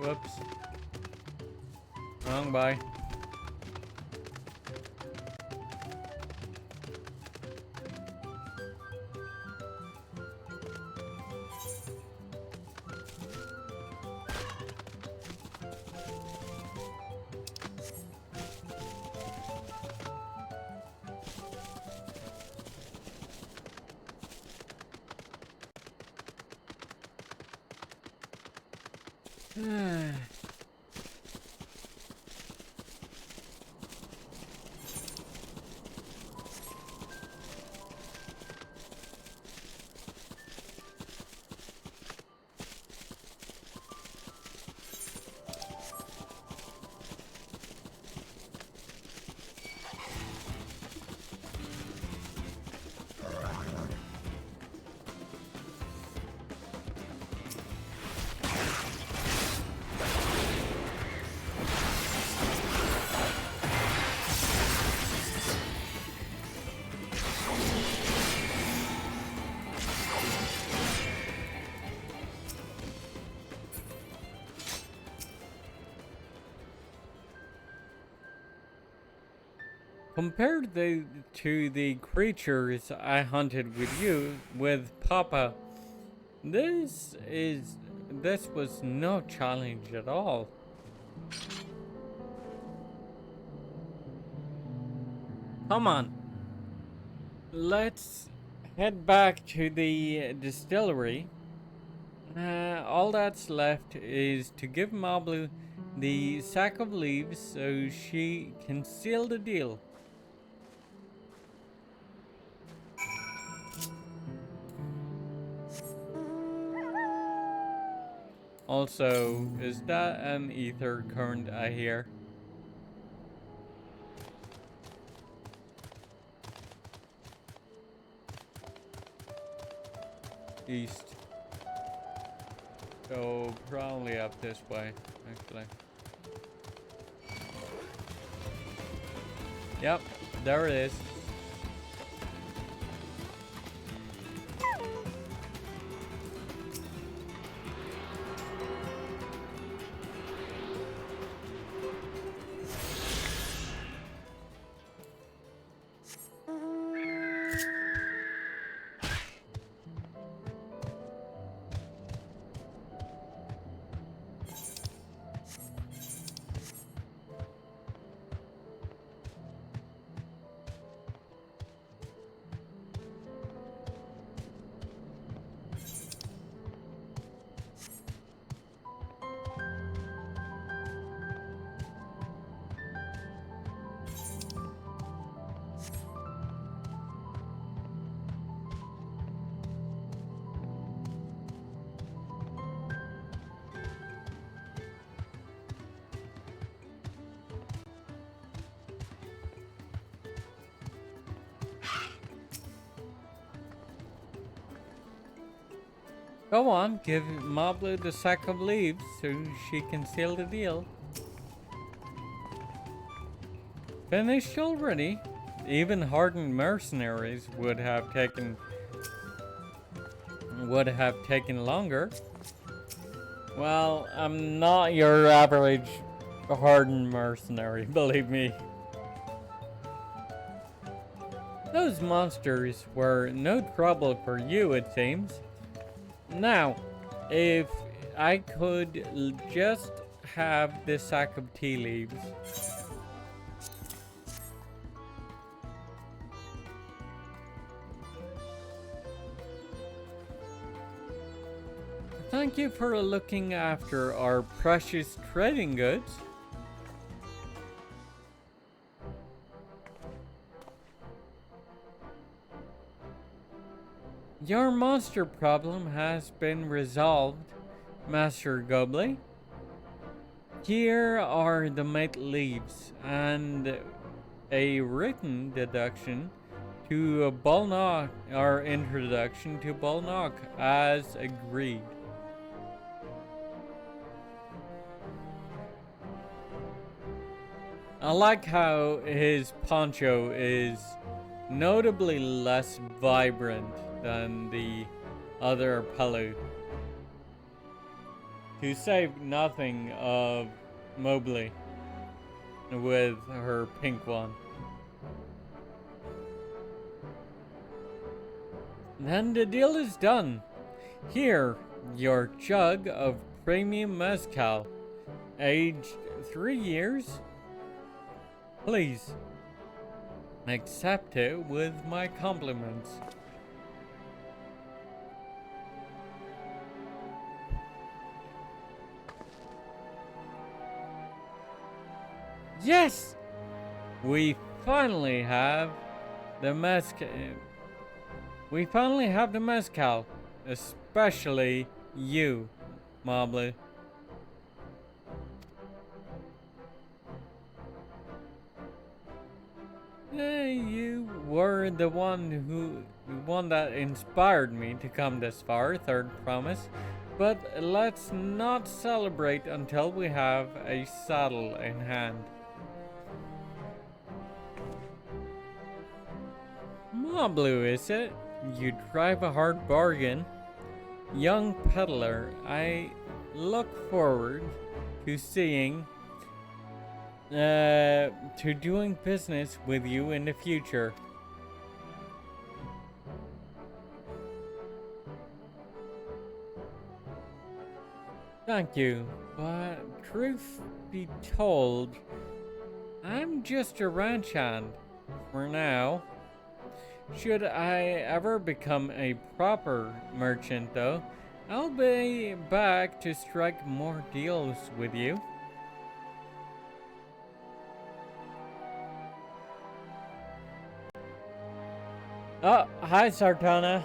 Whoops. Wrong buy. Compared to the creatures I hunted with Papa, this was no challenge at all. Come on, let's head back to the distillery. All that's left is to give Mablu the sack of leaves so she can seal the deal. Also, is that an ether current I hear? East. So, probably up this way, actually. Yep, there it is. Go on, give Mablu the sack of leaves so she can seal the deal. Finished already? Even hardened mercenaries would have taken longer. Well, I'm not your average hardened mercenary, believe me. Those monsters were no trouble for you, it seems. Now, if I could just have this sack of tea leaves. Thank you for looking after our precious trading goods. Your monster problem has been resolved, Master Gobley. Here are the mate leaves and a written deduction to Balnock, our introduction to Balnock, as agreed. I like how his poncho is notably less vibrant than the other Palu. to say nothing of Mobley with her pink one. Then the deal is done. Here, your jug of premium mezcal, aged 3 years. Please, accept it with my compliments. Yes! We finally have the mezcal. We finally have the mezcal. Especially you, Mobley. You were the one that inspired me to come this far, third promise. But let's not celebrate until we have a saddle in hand. Mobley, is it? You drive a hard bargain. Young peddler, I look forward to seeing to doing business with you in the future. Thank you, but truth be told, I'm just a ranch hand for now. Should I ever become a proper merchant though, I'll be back to strike more deals with you. Oh, hi Sartana.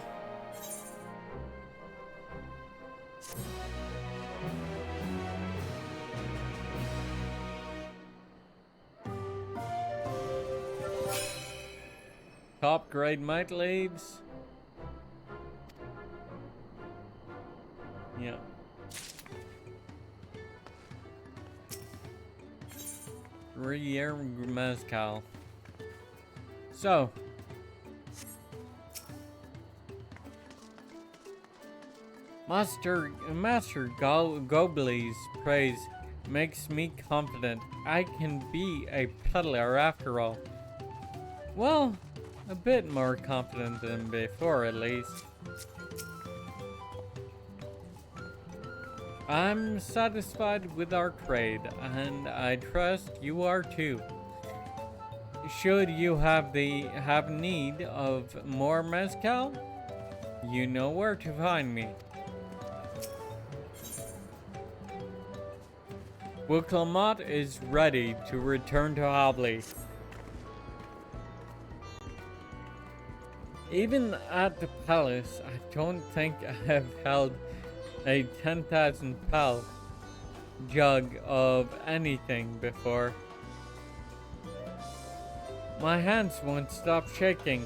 Top grade mate leaves. Yeah. Three-year mezcal. So. Master Gobley's praise makes me confident I can be a peddler after all. Well, a bit more confident than before, at least. I'm satisfied with our trade, and I trust you are too. Should you have need of more mezcal, you know where to find me. Urqopacha is ready to return to Hobley. Even at the palace, I don't think I have held a 10,000 pal jug of anything before. My hands won't stop shaking.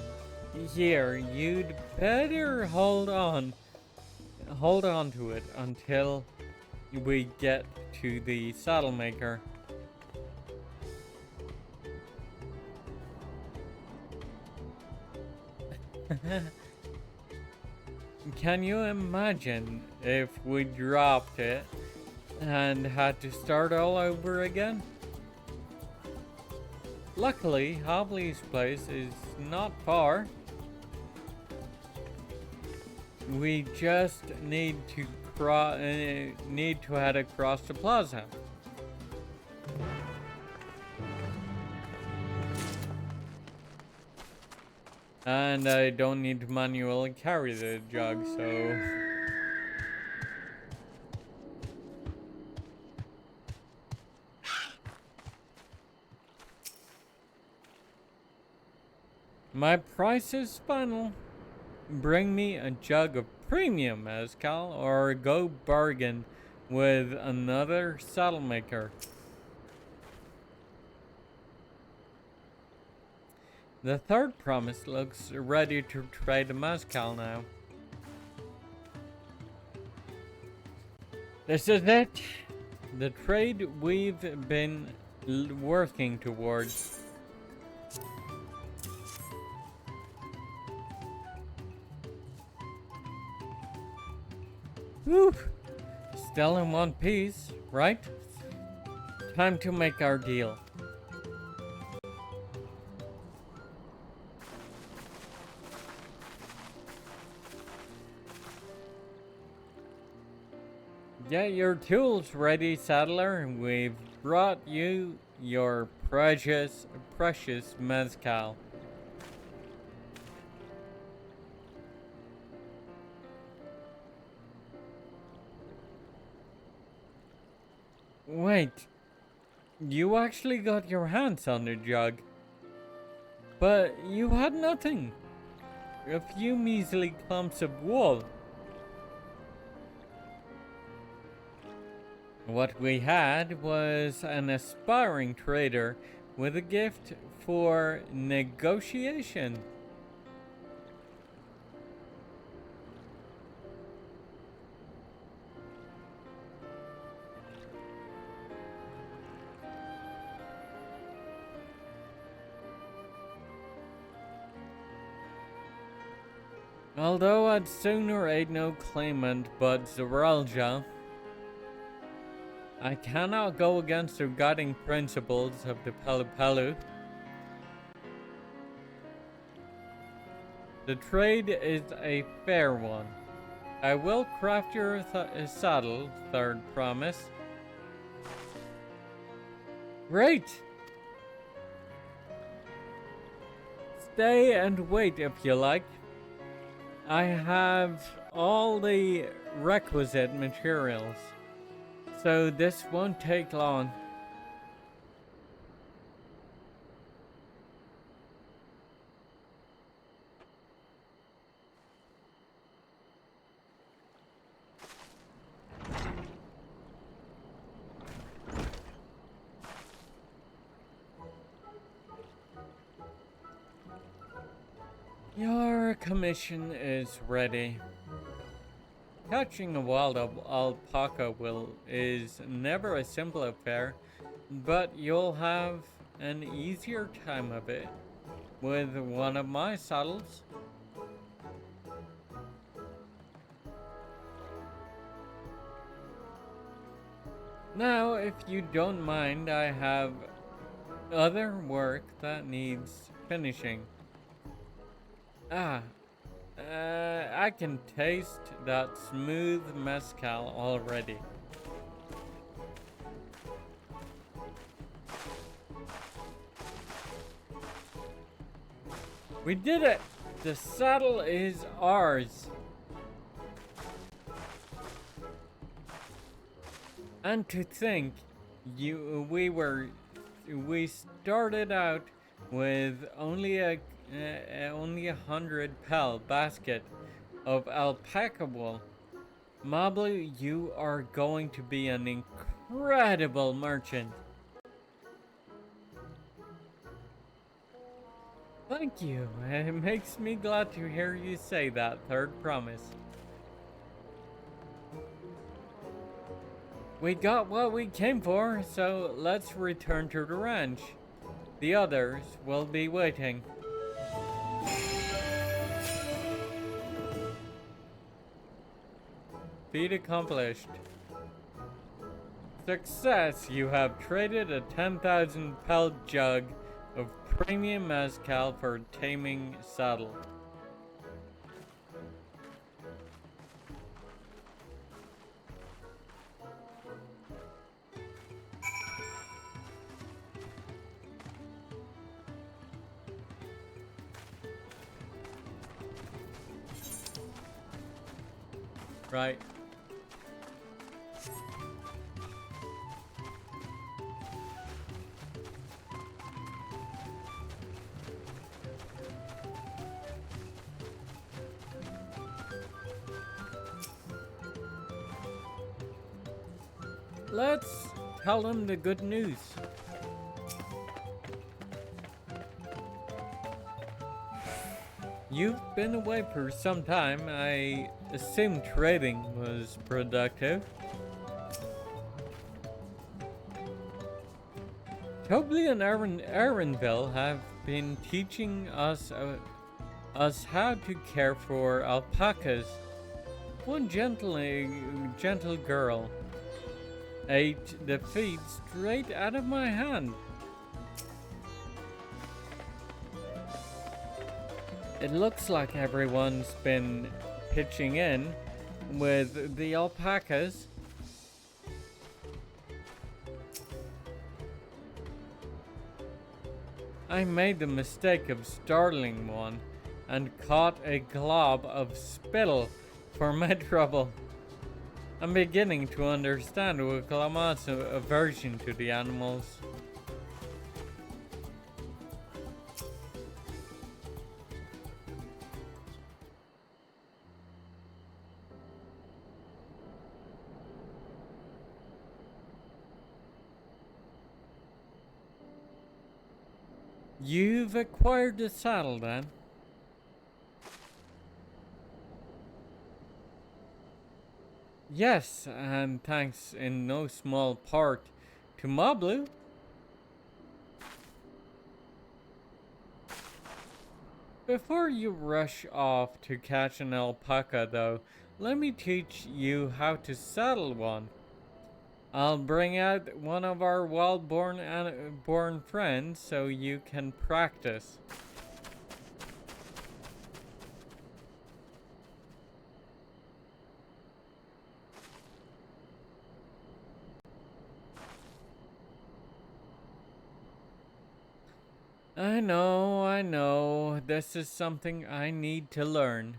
Here, you'd better hold on to it until we get to the saddle maker. Can you imagine if we dropped it and had to start all over again? Luckily, Hobley's place is not far. We just need to head across the plaza. And I don't need to manually carry the jug, so... My price is final. Bring me a jug of premium mezcal or go bargain with another saddle maker. The third promise looks ready to trade a mezcal now. This is it. The trade we've been working towards. Whew. still in one piece, right? Time to make our deal. Get your tools ready, Saddler. We've brought you your precious mezcal. Wait, you actually got your hands on the jug, but you had nothing. A few measly clumps of wool. What we had was an aspiring trader with a gift for negotiation. Although I'd sooner aid no claimant but Zeralja, I cannot go against the guiding principles of the Pelupelu. The trade is a fair one. I will craft your saddle, third promise. Great! Stay and wait if you like. I have all the requisite materials, so this won't take long. Your commission is ready. Catching a wild alpaca is never a simple affair, but you'll have an easier time of it with one of my saddles. Now, if you don't mind, I have other work that needs finishing. I can taste that smooth mezcal already. We did it! The saddle is ours. And to think, we started out with only a 100 pel basket of alpaca wool. Mablu, you are going to be an incredible merchant. Thank you. It makes me glad to hear you say that, third promise. We got what we came for, so let's return to the ranch. The others will be waiting. Feat accomplished. Success! You have traded a 10,000 pel jug of premium mezcal for taming saddle. Right. Let's tell them the good news. You've been away for some time. I assume trading was productive. Tobley and Aaronville have been teaching us how to care for alpacas. One gentle girl ate the feed straight out of my hand. It looks like everyone's been pitching in with the alpacas. I made the mistake of startling one and caught a glob of spittle for my trouble. I'm beginning to understand Urqopacha's aversion to the animals. You've acquired the saddle then? Yes, and thanks in no small part to Mablu. Before you rush off to catch an alpaca though, let me teach you how to saddle one. I'll bring out one of our wild-born friends so you can practice. I know, this is something I need to learn.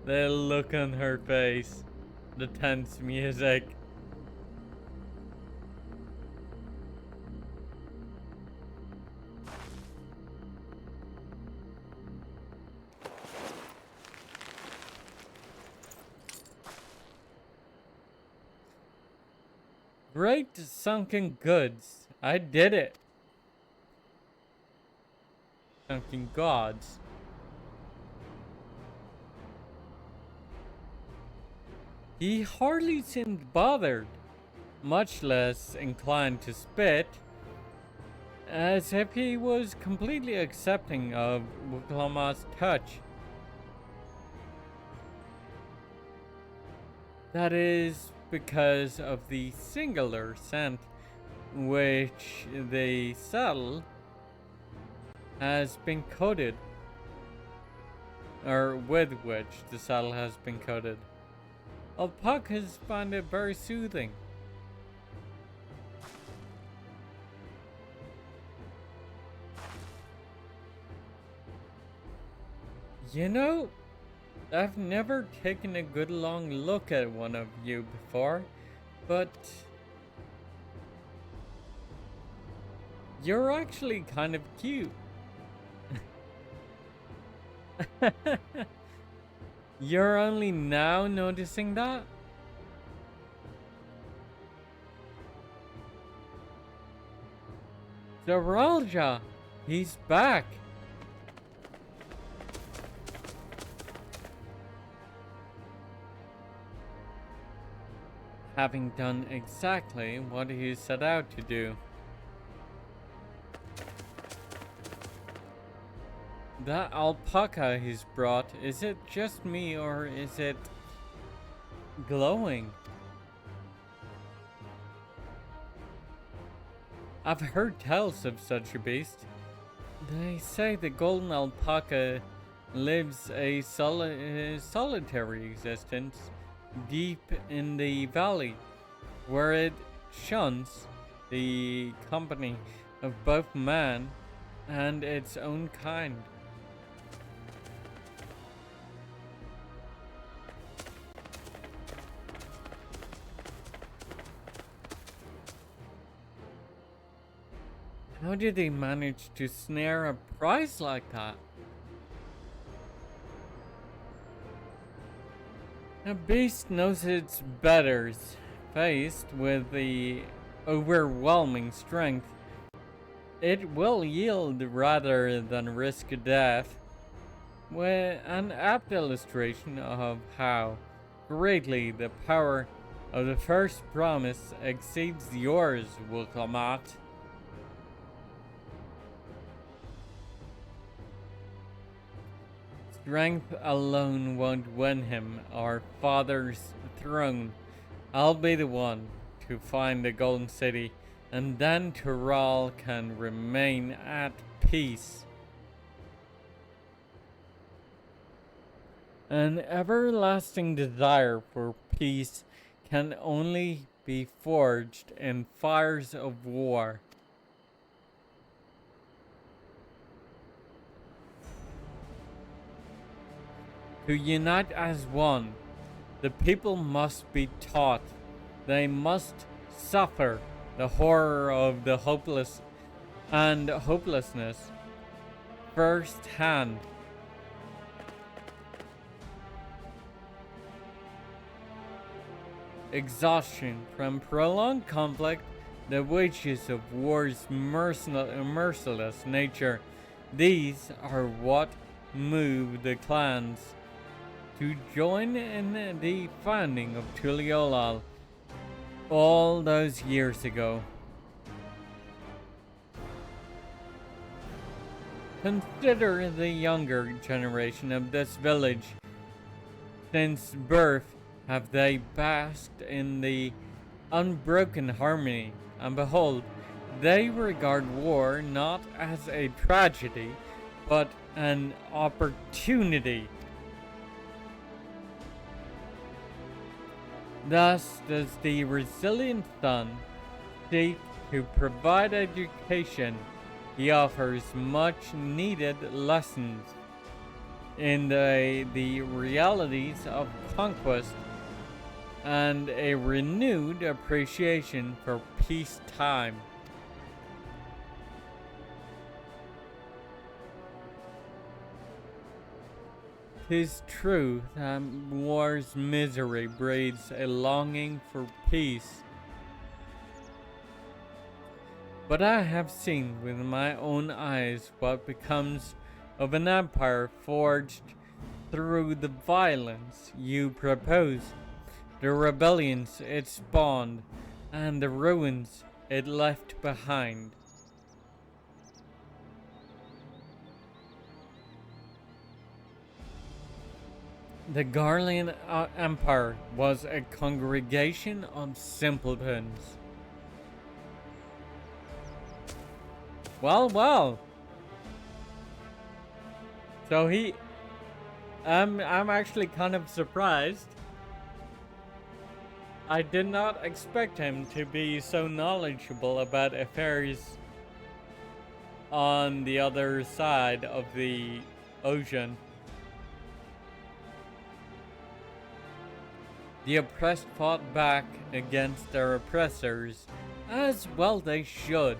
The look on her face, the tense music. Great sunken goods. I did it. Sunken gods. He hardly seemed bothered, much less inclined to spit, as if he was completely accepting of Urqopacha's touch. That is because of the singular scent which the saddle has been coated, or with which the saddle has been coated. Alpacas find it very soothing. You know, I've never taken a good long look at one of you before, but you're actually kind of cute. You're only now noticing that? Zaralja, he's back. Having done exactly what he set out to do. That alpaca he's brought, is it just me or is it glowing? I've heard tales of such a beast. They say the golden alpaca lives a solitary existence deep in the valley, where it shuns the company of both man and its own kind. How did they manage to snare a prize like that? A beast knows its betters. Faced with the overwhelming strength, it will yield rather than risk death. With an apt illustration of how greatly the power of the first promise exceeds yours, Urqopacha. Strength alone won't win him our father's throne. I'll be the one to find the Golden City, and then Tural can remain at peace. An everlasting desire for peace can only be forged in fires of war. To unite as one, the people must be taught. They must suffer the horror of the hopelessness firsthand. Exhaustion from prolonged conflict, the wages of war's merciless nature, these are what move the clans to join in the founding of Tuliolal all those years ago. Consider the younger generation of this village. Since birth have they basked in the unbroken harmony, and behold, they regard war not as a tragedy, but an opportunity. Thus does the resilient son seek to provide education. He offers much needed lessons in the realities of conquest and a renewed appreciation for peacetime. 'Tis true that war's misery breeds a longing for peace. But I have seen with my own eyes what becomes of an empire forged through the violence you propose, the rebellions it spawned, and the ruins it left behind. The Garlean Empire was a congregation of simpletons. Well. So I'm actually kind of surprised. I did not expect him to be so knowledgeable about affairs on the other side of the ocean. The oppressed fought back against their oppressors, as well they should.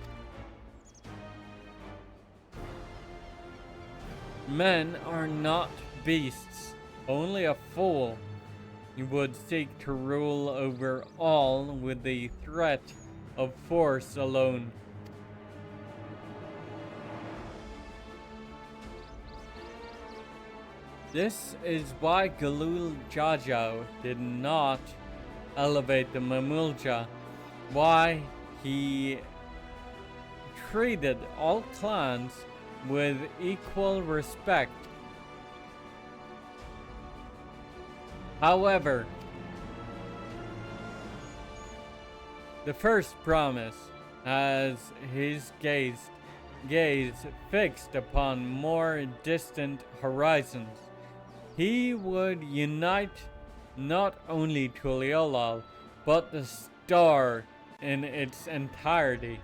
Men are not beasts. Only a fool would seek to rule over all with the threat of force alone. This is why Galul Jajao did not elevate the Mamulja, why he treated all clans with equal respect. However, the first promise has his gaze fixed upon more distant horizons. He would unite not only Tuliolal, but the star in its entirety.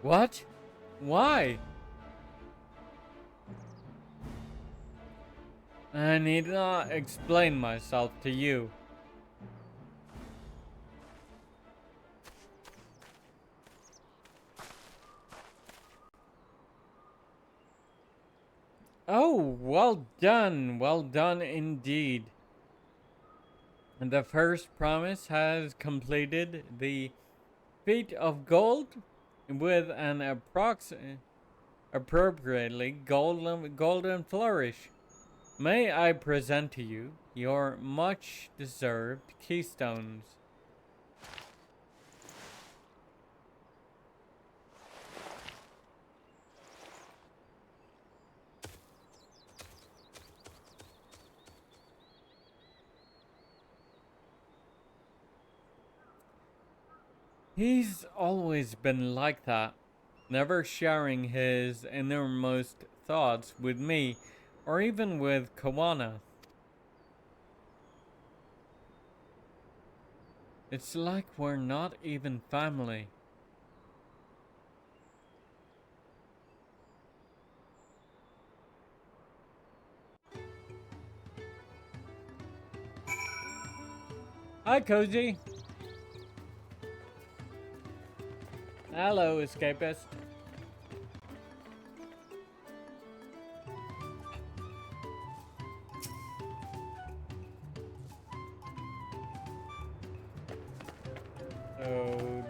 What? Why? I need not explain myself to you. Oh, well done indeed. And the first promise has completed the feat of gold with an appropriately golden flourish. May I present to you your much deserved keystones. He's always been like that, never sharing his innermost thoughts with me or even with Kawana. It's like we're not even family. Hi, Cozy. Hello, escapist. So,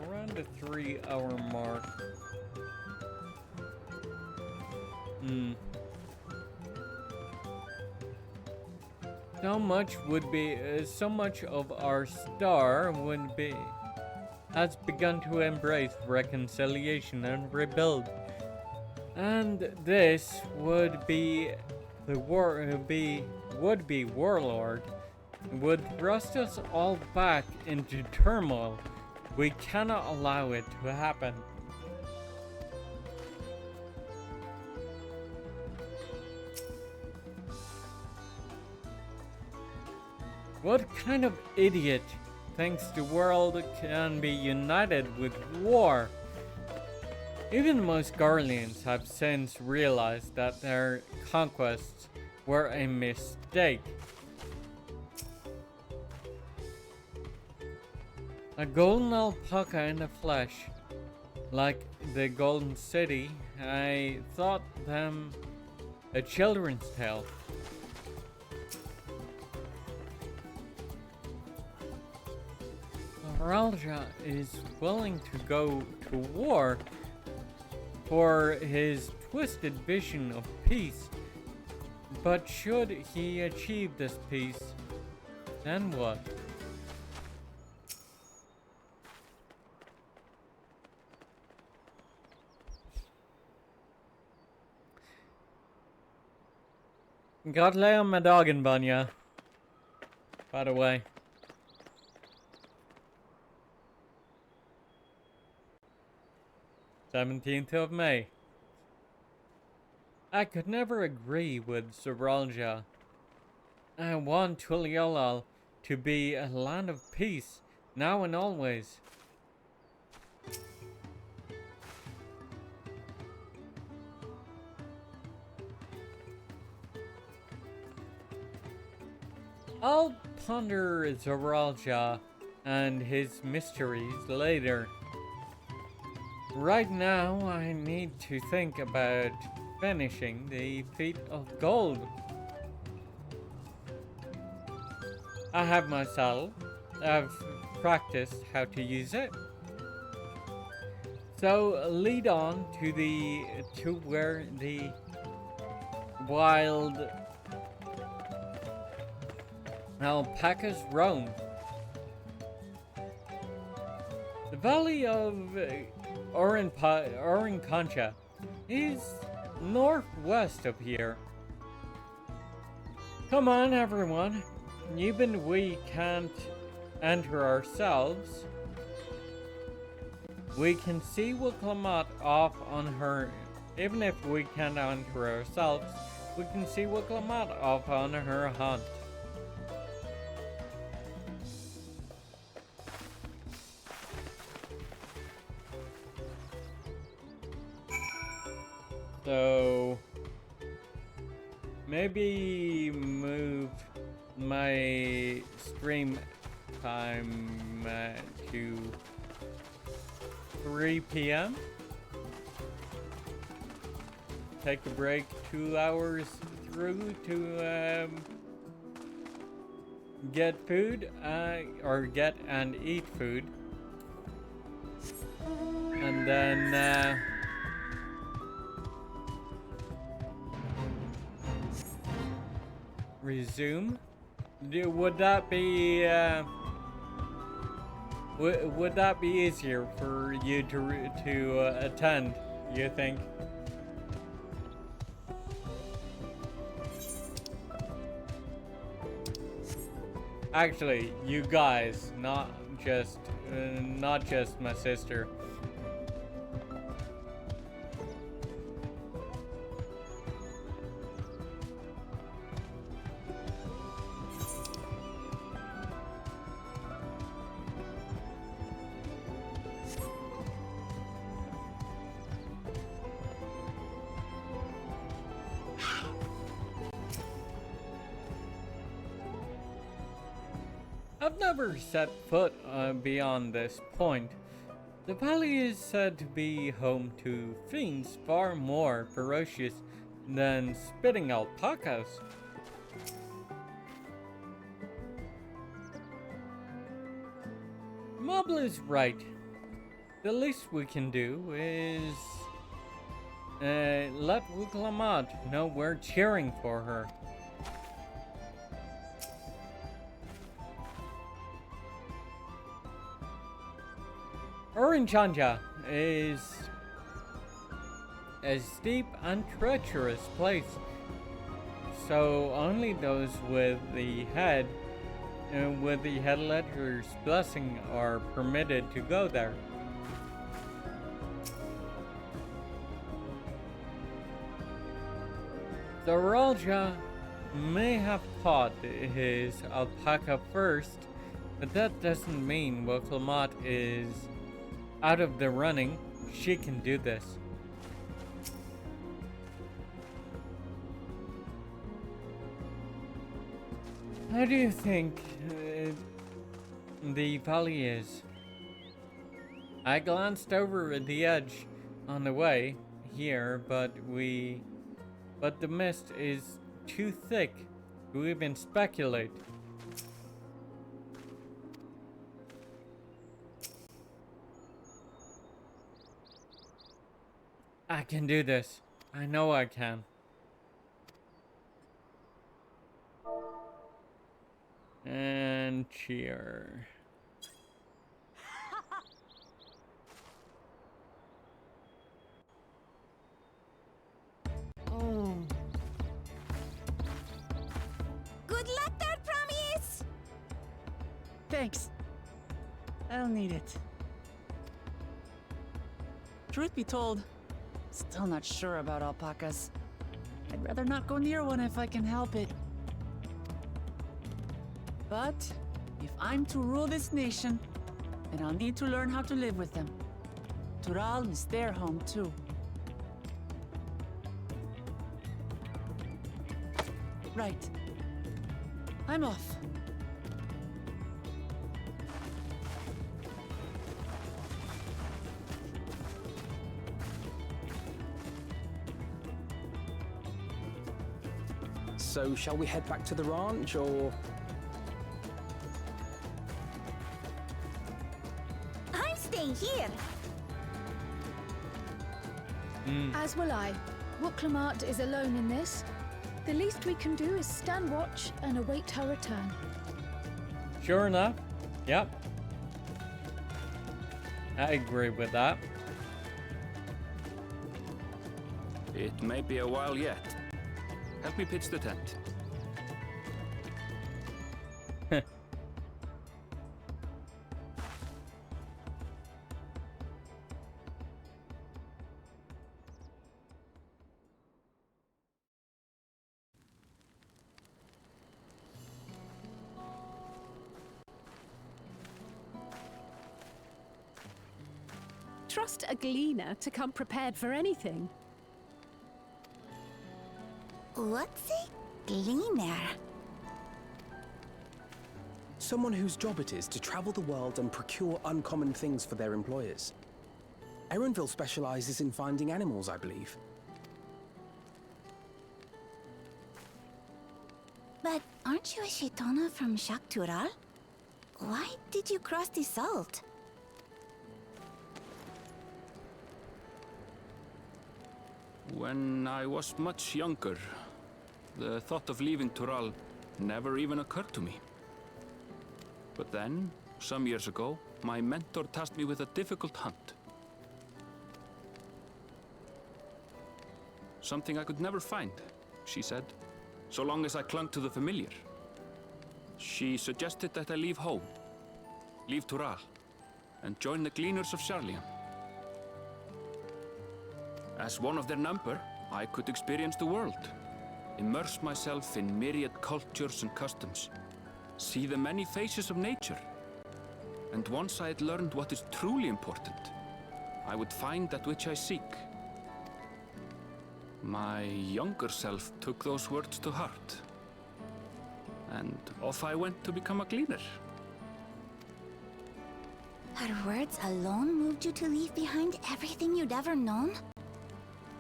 around the 3-hour mark. So much of our star would be has begun to embrace reconciliation and rebuild, and this would be the would-be warlord would thrust us all back into turmoil. We cannot allow it to happen. What kind of idiot thinks the world can be united with war? Even the most Garleans have since realized that their conquests were a mistake. A golden alpaca in the flesh, like the Golden City, I thought them a children's tale. Zoralja is willing to go to war for his twisted vision of peace, but should he achieve this peace, then what? God lay on my dog in Banya, by the way. 17th of May. I could never agree with Zoralja. I want Tuliolal to be a land of peace, now and always. I'll ponder Zoralja and his mysteries later. Right now, I need to think about finishing the feat of gold. I have my saddle. I've practiced how to use it. So lead on to where the wild alpacas roam. The valley of Urqopacha is northwest of here. Come on, everyone. Even we can't enter ourselves. We can see Urqopacha off on her. Even if we can't enter ourselves, we can see Urqopacha off on her hunt. So maybe move my stream time to 3 p.m. Take a break 2 hours through to get food or get and eat food, and then resume. Would that be would that be easier for you to attend, you think? Actually, you guys, not not just my sister. I've never set foot beyond this point. The valley is said to be home to fiends far more ferocious than spitting alpacas. Mobble is right. The least we can do is let Urqopacha know we're cheering for her. Urqopacha is a steep and treacherous place, so only those with the head ledger's blessing are permitted to go there. The Raja may have caught his alpaca first, but that doesn't mean Urqopacha is out of the running. She can do this. How do you think the valley is? I glanced over at the edge on the way here, but the mist is too thick to even speculate. I can do this. I know I can. And cheer. Good luck there, Promise! Thanks. I'll need it. Truth be told, still not sure about alpacas. I'd rather not go near one if I can help it. But if I'm to rule this nation, then I'll need to learn how to live with them. Tural is their home too. Right. I'm off. So, shall we head back to the ranch, or...? I'm staying here. As will I. Urqopacha is alone in this. The least we can do is stand watch and await her return. Sure enough. Yep. I agree with that. It may be a while yet. Help me pitch the tent. Trust a gleaner to come prepared for anything. What's a gleaner? Someone whose job it is to travel the world and procure uncommon things for their employers. Erenville specializes in finding animals, I believe. But aren't you a Shaitana from Shak Tural? Why did you cross the salt? When I was much younger, the thought of leaving Tural never even occurred to me. But then, some years ago, my mentor tasked me with a difficult hunt. Something I could never find, she said, so long as I clung to the familiar. She suggested that I leave home, leave Tural, and join the Gleaners of Sharlayan. As one of their number, I could experience the world, immerse myself in myriad cultures and customs, see the many faces of nature. And once I had learned what is truly important, I would find that which I seek. My younger self took those words to heart, and off I went to become a gleaner. Her words alone moved you to leave behind everything you'd ever known?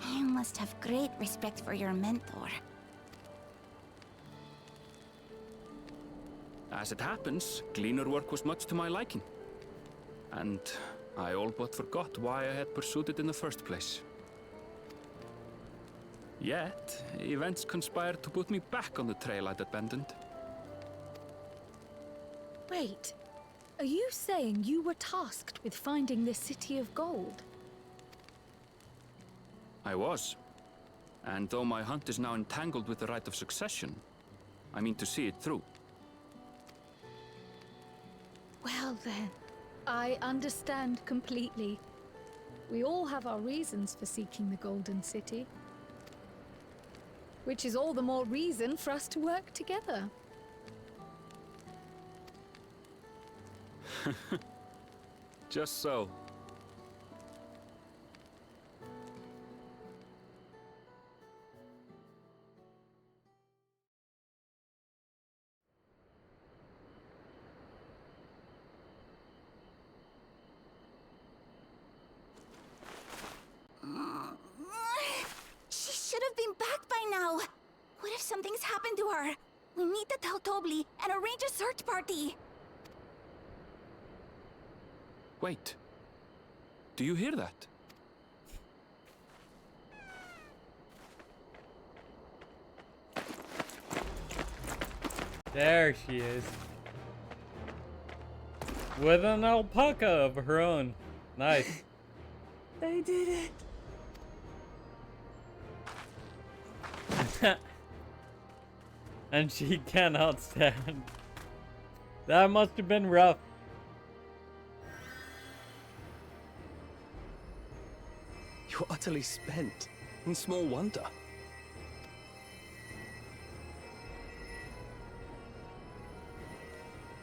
You must have great respect for your mentor. As it happens, gleaner work was much to my liking, and I all but forgot why I had pursued it in the first place. Yet, events conspired to put me back on the trail I'd abandoned. Wait, are you saying you were tasked with finding this city of gold? I was. And though my hunt is now entangled with the right of succession, I mean to see it through. Well then, I understand completely. We all have our reasons for seeking the Golden City. Which is all the more reason for us to work together. Just so. She should have been back by now. What if something's happened to her? We need to tell Tobli and arrange a search party. Wait. Do you hear that? There she is. With an alpaca of her own. Nice. I did it. And she cannot stand. That must have been rough. You're utterly spent, and small wonder.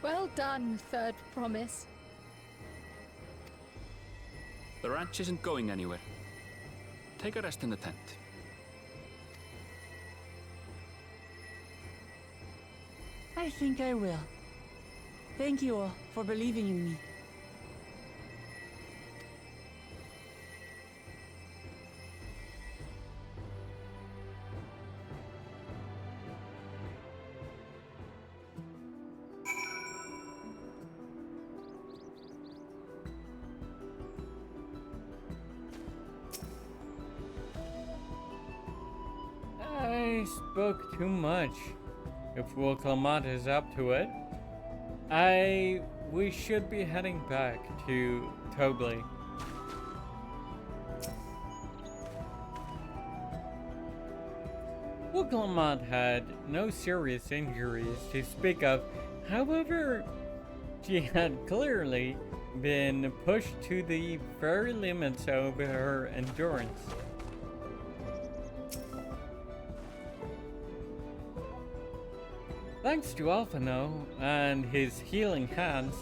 Well done, Third Promise. The ranch isn't going anywhere. Take a rest in the tent. I think I will. Thank you all for believing in me. I spoke too much. If Urqopacha is up to it, we should be heading back to Tobli. Urqopacha had no serious injuries to speak of. However, she had clearly been pushed to the very limits of her endurance. Thanks to Alphino and his healing hands,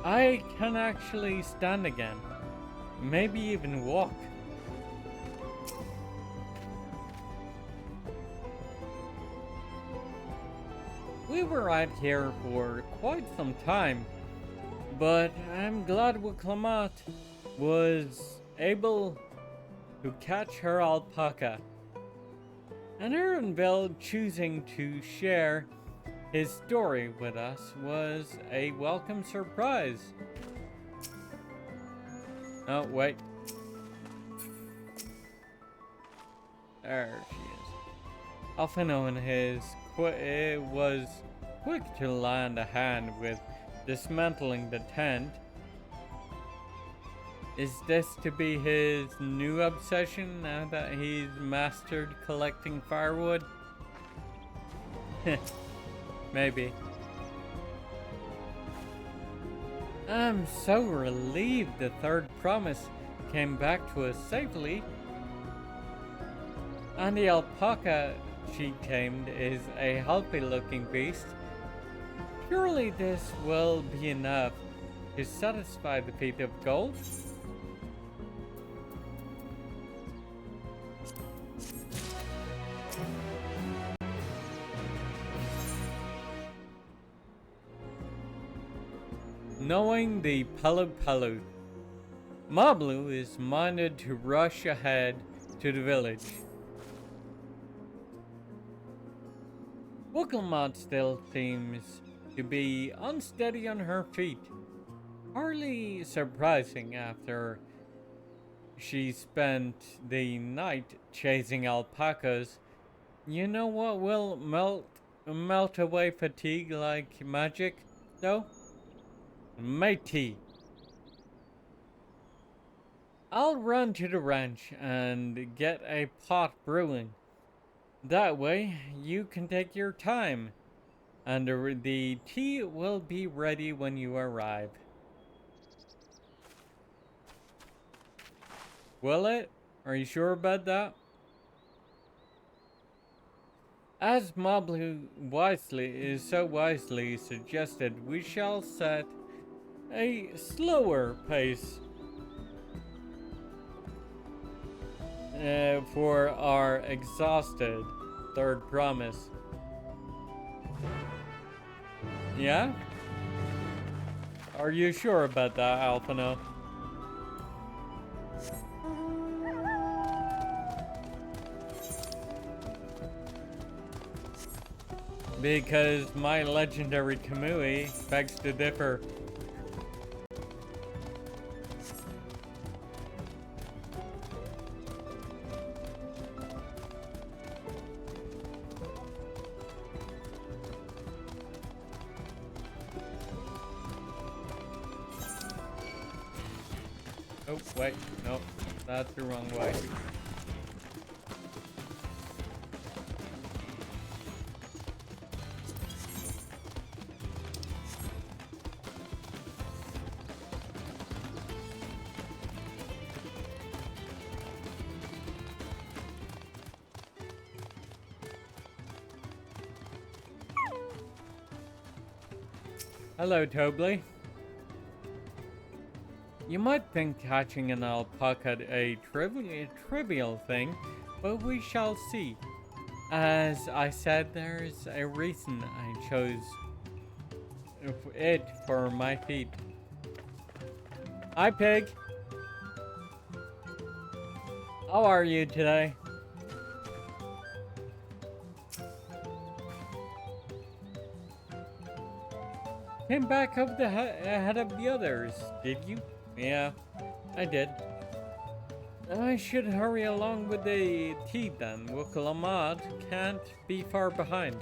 I can actually stand again. Maybe even walk. We were out here for quite some time, but I'm glad Urqopacha was able to catch her alpaca. And Urqopacha choosing to share his story with us was a welcome surprise. Oh, wait. There she is. Alphino and his was quick to lend a hand with dismantling the tent. Is this to be his new obsession now that he's mastered collecting firewood? Maybe. I'm so relieved the third promise came back to us safely. And the alpaca she tamed is a healthy looking beast. Surely this will be enough to satisfy the fate of gold. Knowing the Palu Palu, Mablu is minded to rush ahead to the village. Wokelmot still seems to be unsteady on her feet. Hardly surprising after she spent the night chasing alpacas. You know what will melt away fatigue like magic, though? Matey. I'll run to the ranch and get a pot brewing. That way you can take your time, and the tea will be ready when you arrive. Will it? Are you sure about that? As Mablu so wisely suggested, we shall set a slower pace for our exhausted third promise. Yeah? Are you sure about that, Alphino? Because my legendary Kamui begs to differ. Oh, wait, no, that's the wrong way. Hello, Tobley. You might think catching an alpaca a trivial thing, but we shall see. As I said, there's a reason I chose it for my feet. Hi, Pig. How are you today? Came back up ahead of the others, did you? Yeah, I did. I should hurry along with the tea then. Wokelamad can't be far behind.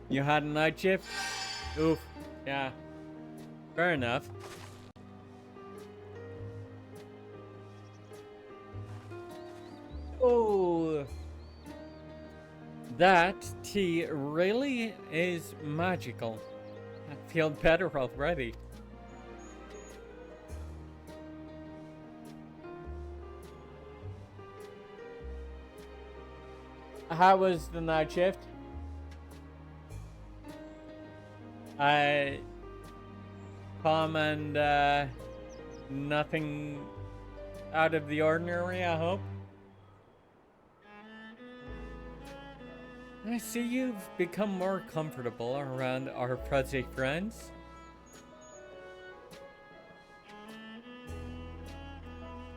You had a night shift? Oof, yeah. Fair enough. Oh, that tea really is magical. I feel better already. How was the night shift? Calm and nothing out of the ordinary, I hope. I see you've become more comfortable around our fuzzy friends.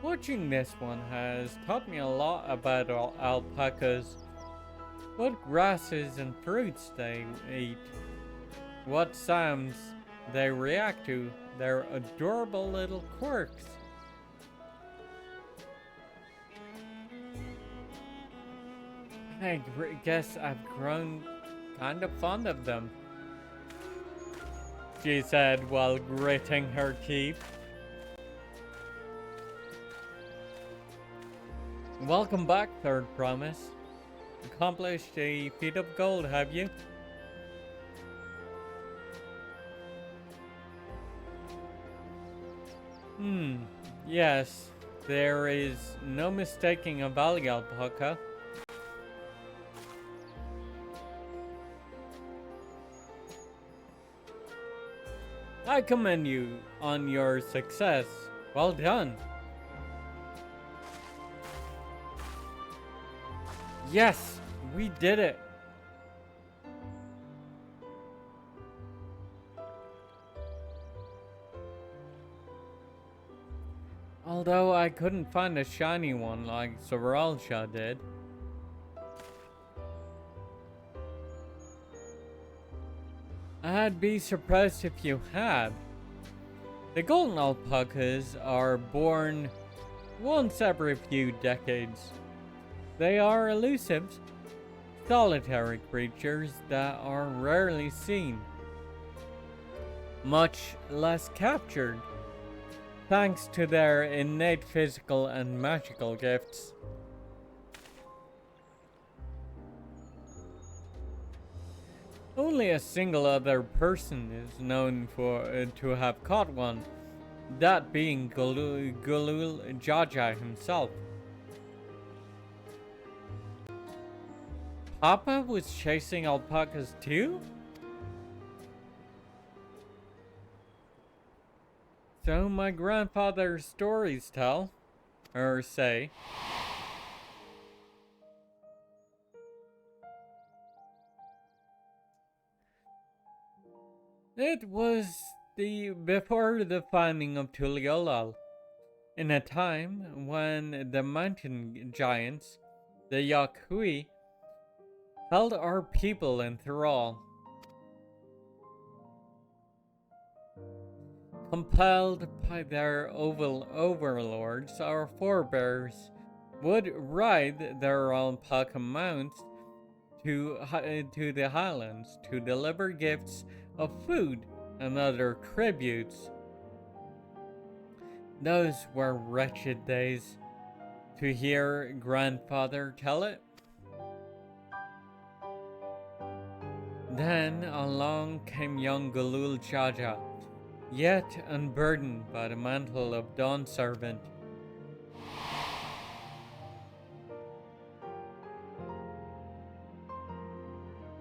Watching this one has taught me a lot about alpacas. What grasses and fruits they eat. What sounds they react to. Their adorable little quirks. I guess I've grown kind of fond of them, she said while gritting her teeth. Welcome back, Third Promise. accomplished a feat of gold, have you? Yes. There is no mistaking a valley alpaca. I commend you on your success. Well done. Yes, we did it. Although I couldn't find a shiny one like Soralsha did. I'd be surprised if you had. The golden alpacas are born once every few decades. They are elusive, solitary creatures that are rarely seen, much less captured, thanks to their innate physical and magical gifts. Only a single other person is known to have caught one, that being Gulul Jaja himself. Papa was chasing alpacas too? So my grandfather's stories tell, or say. It was before the finding of Tuliolal, in a time when the mountain giants, the Yakui, held our people in thrall. Compelled by their overlords, our forebears would ride their alpaca mounts to the highlands to deliver gifts of food and other tributes. Those were wretched days, to hear grandfather tell it. Then along came young Gulul Jaja, yet unburdened by the mantle of Dawn Servant.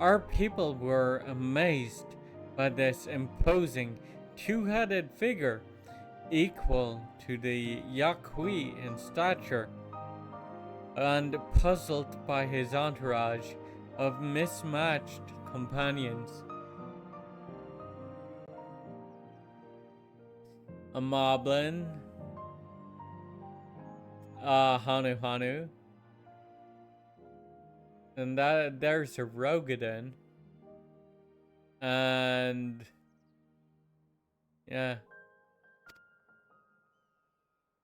Our people were amazed by this imposing two-headed figure, equal to the Yakui in stature, and puzzled by his entourage of mismatched companions. A Moblin, a Hanu, and there's a Rogadin, and yeah,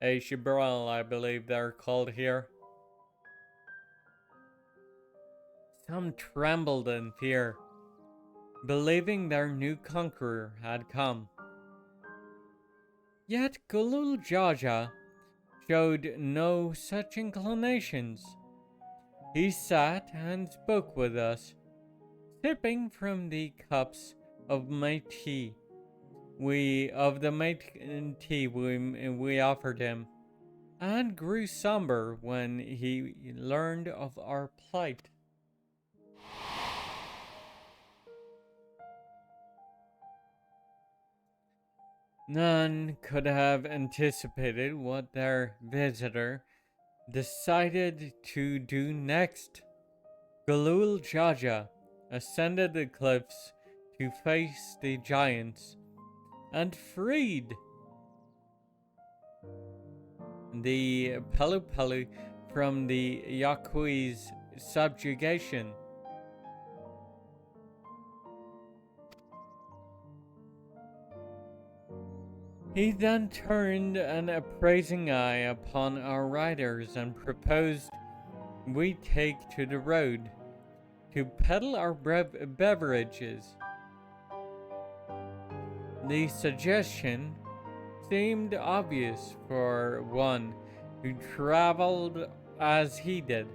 a Shibral, I believe they're called here. Some trembled in fear, believing their new conqueror had come. Yet Gulul Jaja showed no such inclinations. He sat and spoke with us, sipping from the cups of tea we offered him, and grew somber when he learned of our plight. None could have anticipated what their visitor decided to do next. Gulul Jaja ascended the cliffs to face the giants and freed the Pelu from the Yakui's subjugation. He then turned an appraising eye upon our riders and proposed we take to the road to peddle our beverages. The suggestion seemed obvious for one who traveled as he did.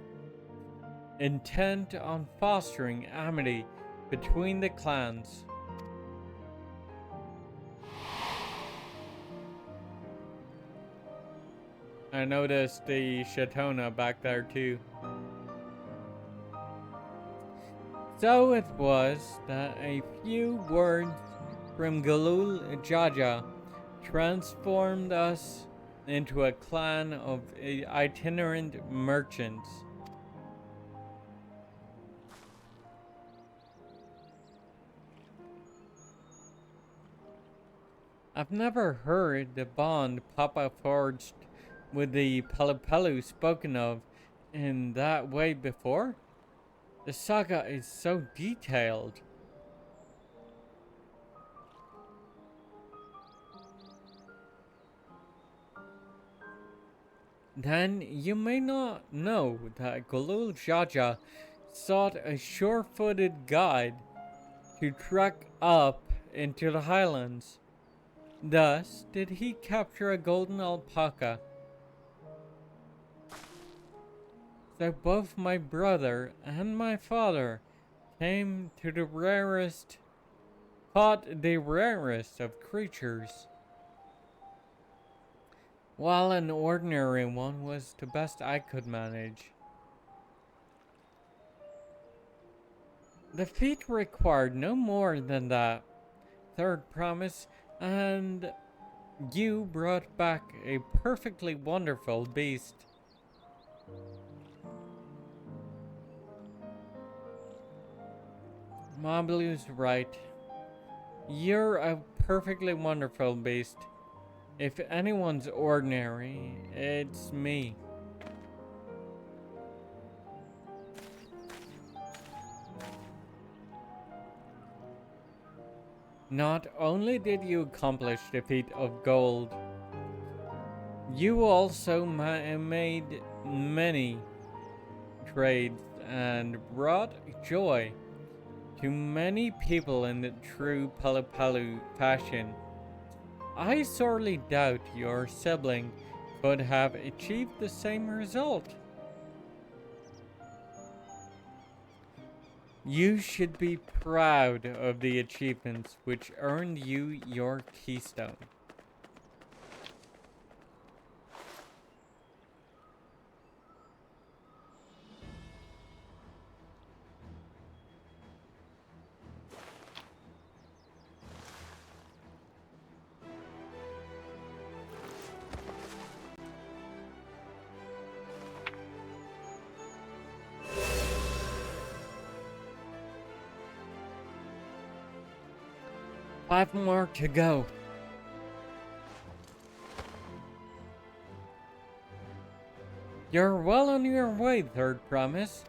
intent on fostering amity between the clans. I noticed the Shatona back there too. So it was that a few words from Galul Jaja transformed us into a clan of itinerant merchants. I've never heard the bond Papa forged with the Pelupelu spoken of in that way before. The saga is so detailed. Then you may not know that Galul Jaja sought a sure-footed guide to trek up into the highlands. Thus did he capture a golden alpaca. So both my brother and my father came to the rarest, caught the rarest of creatures, while an ordinary one was the best I could manage. The feat required no more than that third promise, and you brought back a perfectly wonderful beast. Mablu's right. You're a perfectly wonderful beast. If anyone's ordinary, it's me. Not only did you accomplish the feat of gold, you also made many trades and brought joy to many people in the true Pelupelu fashion. I sorely doubt your sibling could have achieved the same result. You should be proud of the achievements which earned you your keystone. Five more to go. You're well on your way, third promise.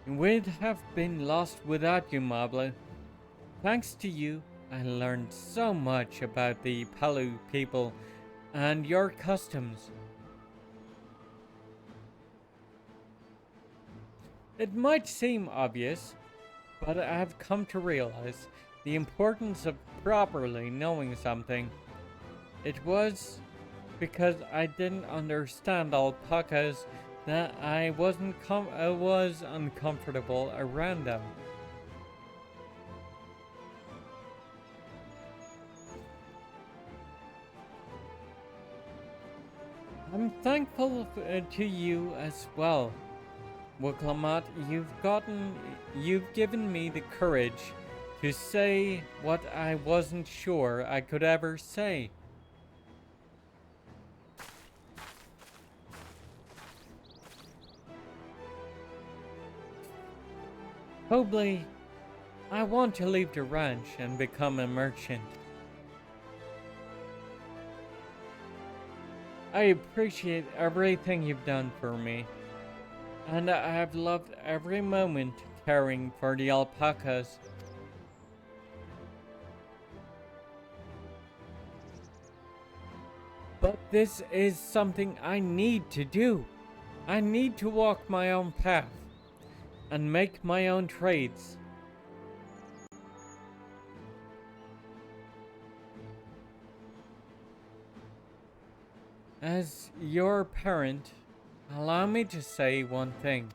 We'd have been lost without you, Mabla. Thanks to you, I learned so much about the Pelu people and your customs. It might seem obvious, but I have come to realize the importance of properly knowing something. It was because I didn't understand alpacas that I was uncomfortable around them. I'm thankful to you as well. Urqopacha, you've given me the courage to say what I wasn't sure I could ever say. Probably, I want to leave the ranch and become a merchant. I appreciate everything you've done for me, and I have loved every moment caring for the alpacas. But this is something I need to do. I need to walk my own path and make my own trades. As your parent, allow me to say one thing.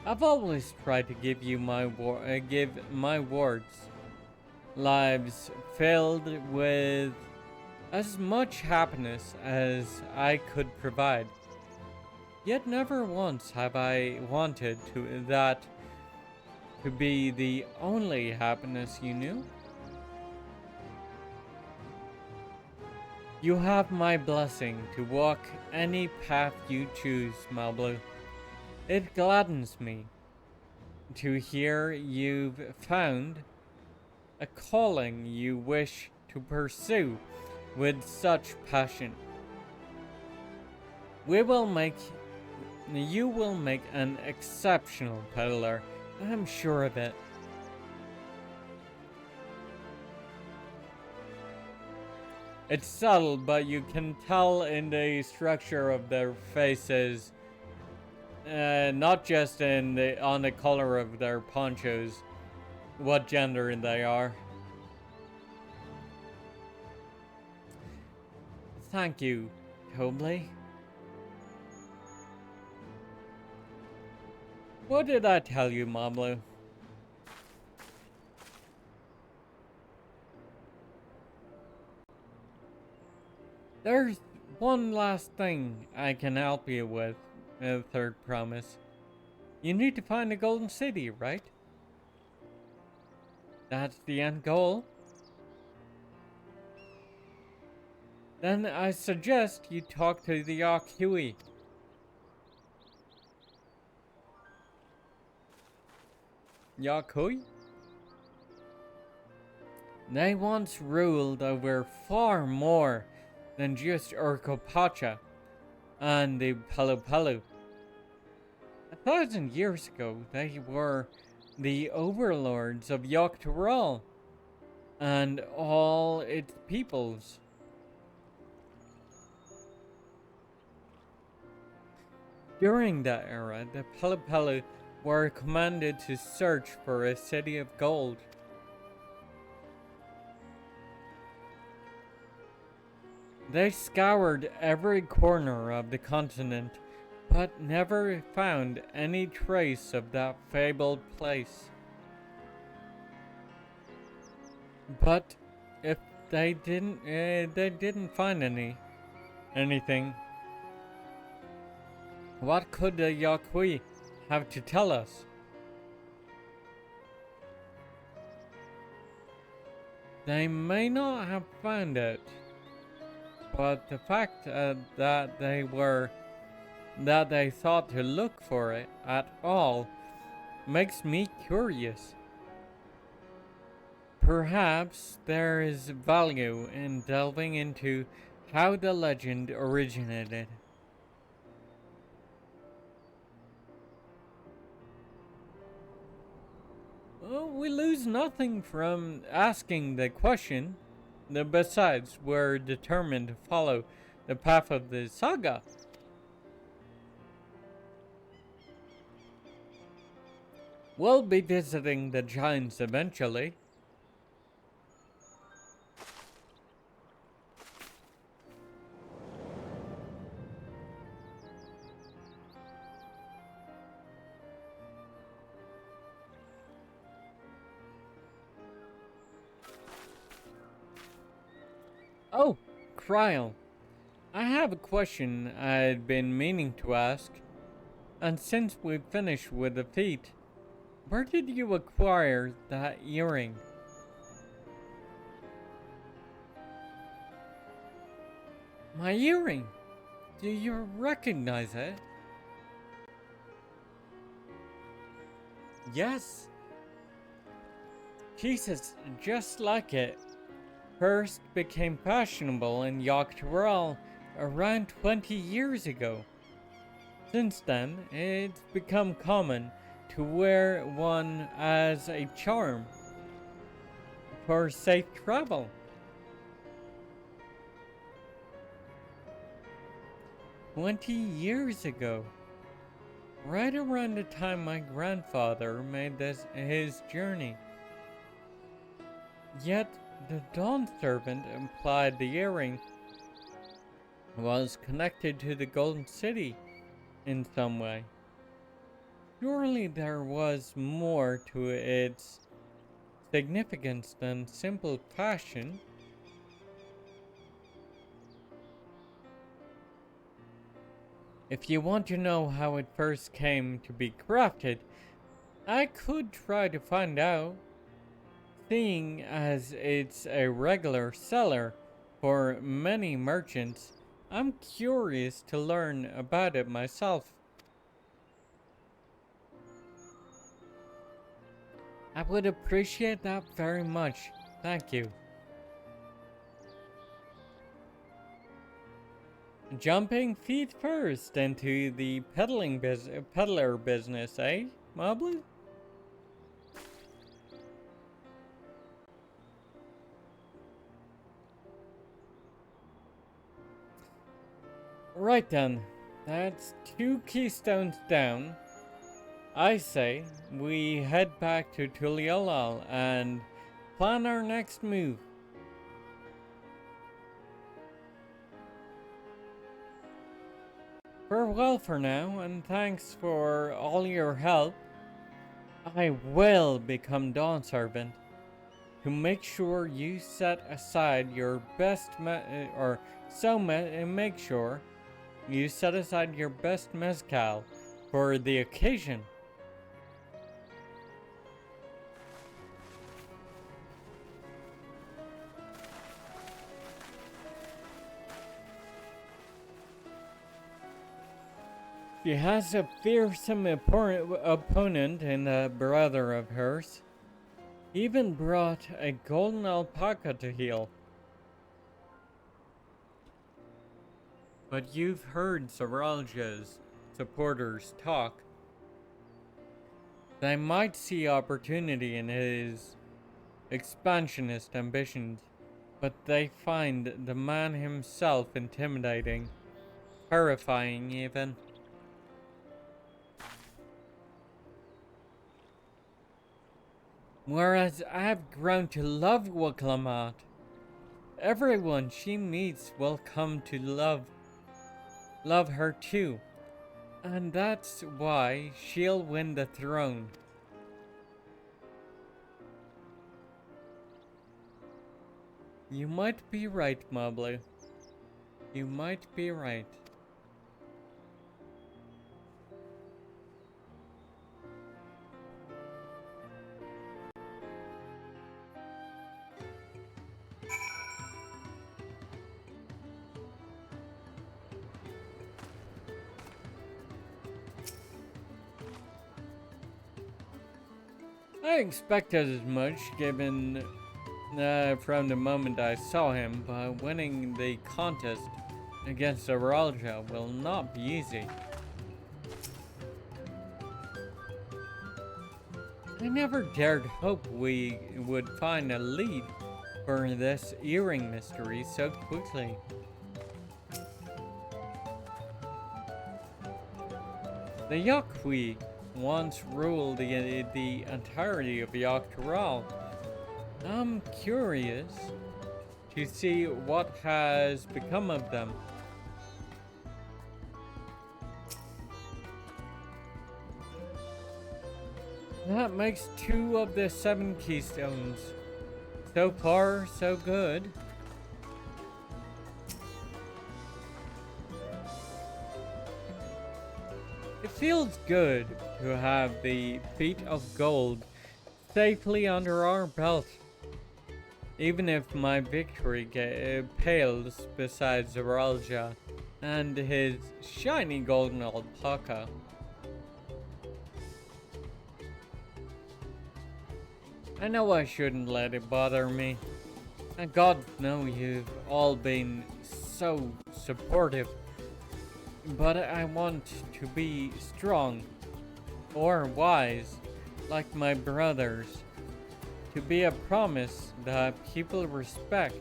I've always tried to give you my words, lives filled with as much happiness as I could provide. Yet never once have I wanted that to be the only happiness you knew. You have my blessing to walk any path you choose, Malblue. It gladdens me to hear you've found a calling you wish to pursue with such passion. You will make an exceptional peddler, I'm sure of it. It's subtle, but you can tell in the structure of their faces, not just on the color of their ponchos, what gender they are. Thank you, Tobley. What did I tell you, Malblue? There's one last thing I can help you with, a third promise. You need to find the Golden City, right? That's the end goal. Then I suggest you talk to the Yarkhui. Yarkhui? They once ruled over far more than just Urqopacha and the Pelu. 1,000 years ago, they were the overlords of Yogg-Tyrol and all its peoples. During that era, the Pelu were commanded to search for a city of gold. They scoured every corner of the continent, but never found any trace of that fabled place. But if they didn't find anything, what could the Yarkhui have to tell us? They may not have found it, but the fact that they thought to look for it at all makes me curious. Perhaps there is value in delving into how the legend originated. Well, we lose nothing from asking the question. Besides, we're determined to follow the path of the saga. We'll be visiting the giants eventually. Oh, Kryl. I have a question I'd been meaning to ask. And since we've finished with the feat, where did you acquire that earring? My earring? Do you recognize it? Yes. Jesus, just like it. First became fashionable in Yogg-Tyrol around 20 years ago. Since then, it's become common to wear one as a charm for safe travel. "20 years ago, right around the time my grandfather made his journey. Yet, The Dawn Servant implied the earring was connected to the Golden City in some way. Surely there was more to its significance than simple fashion. If you want to know how it first came to be crafted, I could try to find out. Seeing as it's a regular seller for many merchants, I'm curious to learn about it myself. I would appreciate that very much. Thank you. Jumping feet first into the peddler business, eh, Mobley? Right then, that's 2 keystones down. I say we head back to Tuliolal and plan our next move. Farewell for now, and thanks for all your help. I will become Dawn Servant to make sure you set aside your best make sure you set aside your best mezcal for the occasion. She has a fearsome opponent in a brother of hers. Even brought a golden alpaca to heal. But you've heard Saralja's supporters talk. They might see opportunity in his expansionist ambitions, but they find the man himself intimidating, terrifying even. Whereas I've grown to love Urqopacha. Everyone she meets will come to love her too. And that's why she'll win the throne. You might be right, Mobley. You might be right. I expected as much, given from the moment I saw him, but winning the contest against Aralja will not be easy. I never dared hope we would find a lead for this earring mystery so quickly. The Yaqui once ruled the entirety of Yogg-Toral. I'm curious to see what has become of them. That makes 2 of the 7 keystones. So far, so good. It feels good to have the feet of gold safely under our belt. Even if my victory pales beside Zaralja and his shiny golden alpaca. I know I shouldn't let it bother me. And God knows you've all been so supportive. But I want to be strong or wise like my brothers. To be a promise that people respect.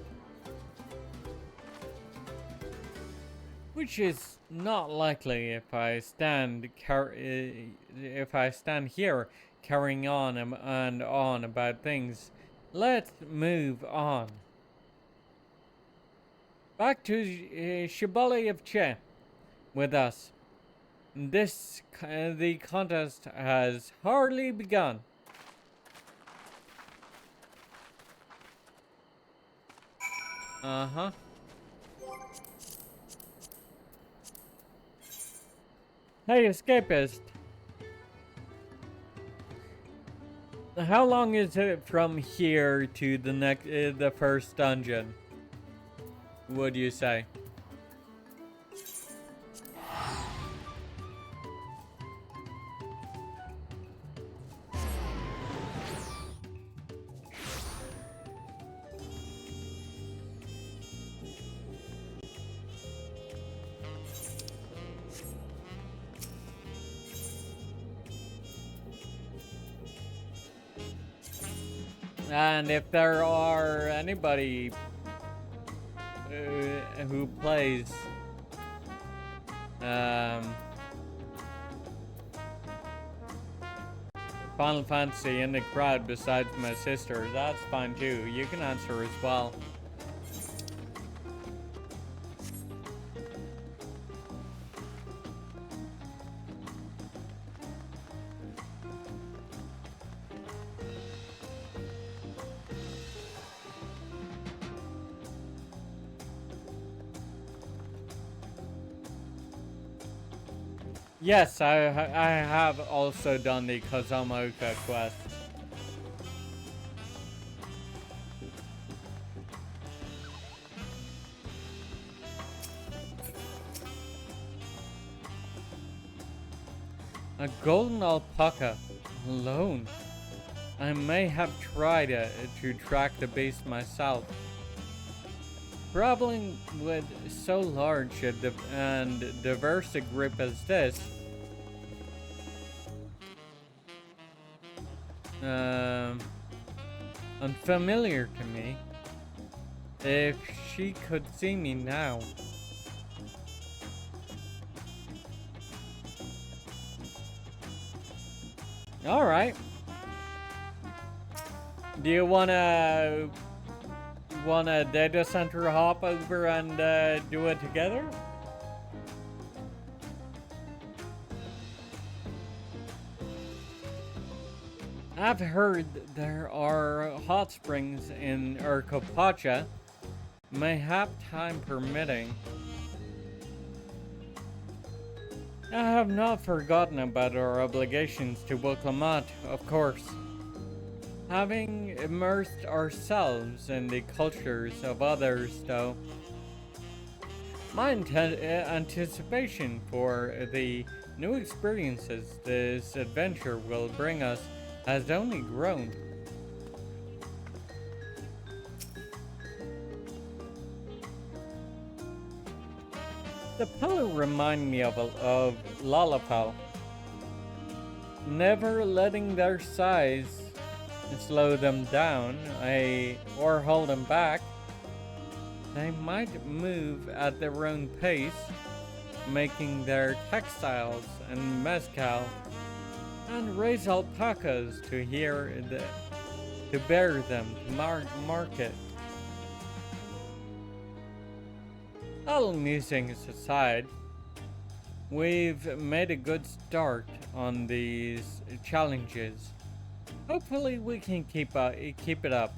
Which is not likely if I stand here carrying on and on about things let's move on. Back to Shibboleth of Che with us. The contest has hardly begun. Uh-huh. Hey, escapist. How long is it from here to the first dungeon? Would you say? And if there are anybody who plays Final Fantasy in the crowd besides my sister, that's fine too. You can answer as well. Yes, I have also done the Kazumaoka quest. A golden alpaca alone. I may have tried to track the beast myself. Traveling with so large and diverse a group as this, unfamiliar to me. If she could see me now. All right. Do you wanna data center hop over and do it together? I've heard there are hot springs in Urqopacha, mayhap time permitting. I have not forgotten about our obligations to Urqopacha, of course. Having immersed ourselves in the cultures of others, though, my anticipation for the new experiences this adventure will bring us has only grown. The pillow remind me of Lollapal, never letting their size slow them down or hold them back. They might move at their own pace, making their textiles and mezcal and raise alpacas to bear them to market. All musings aside, we've made a good start on these challenges. Hopefully we can keep it up.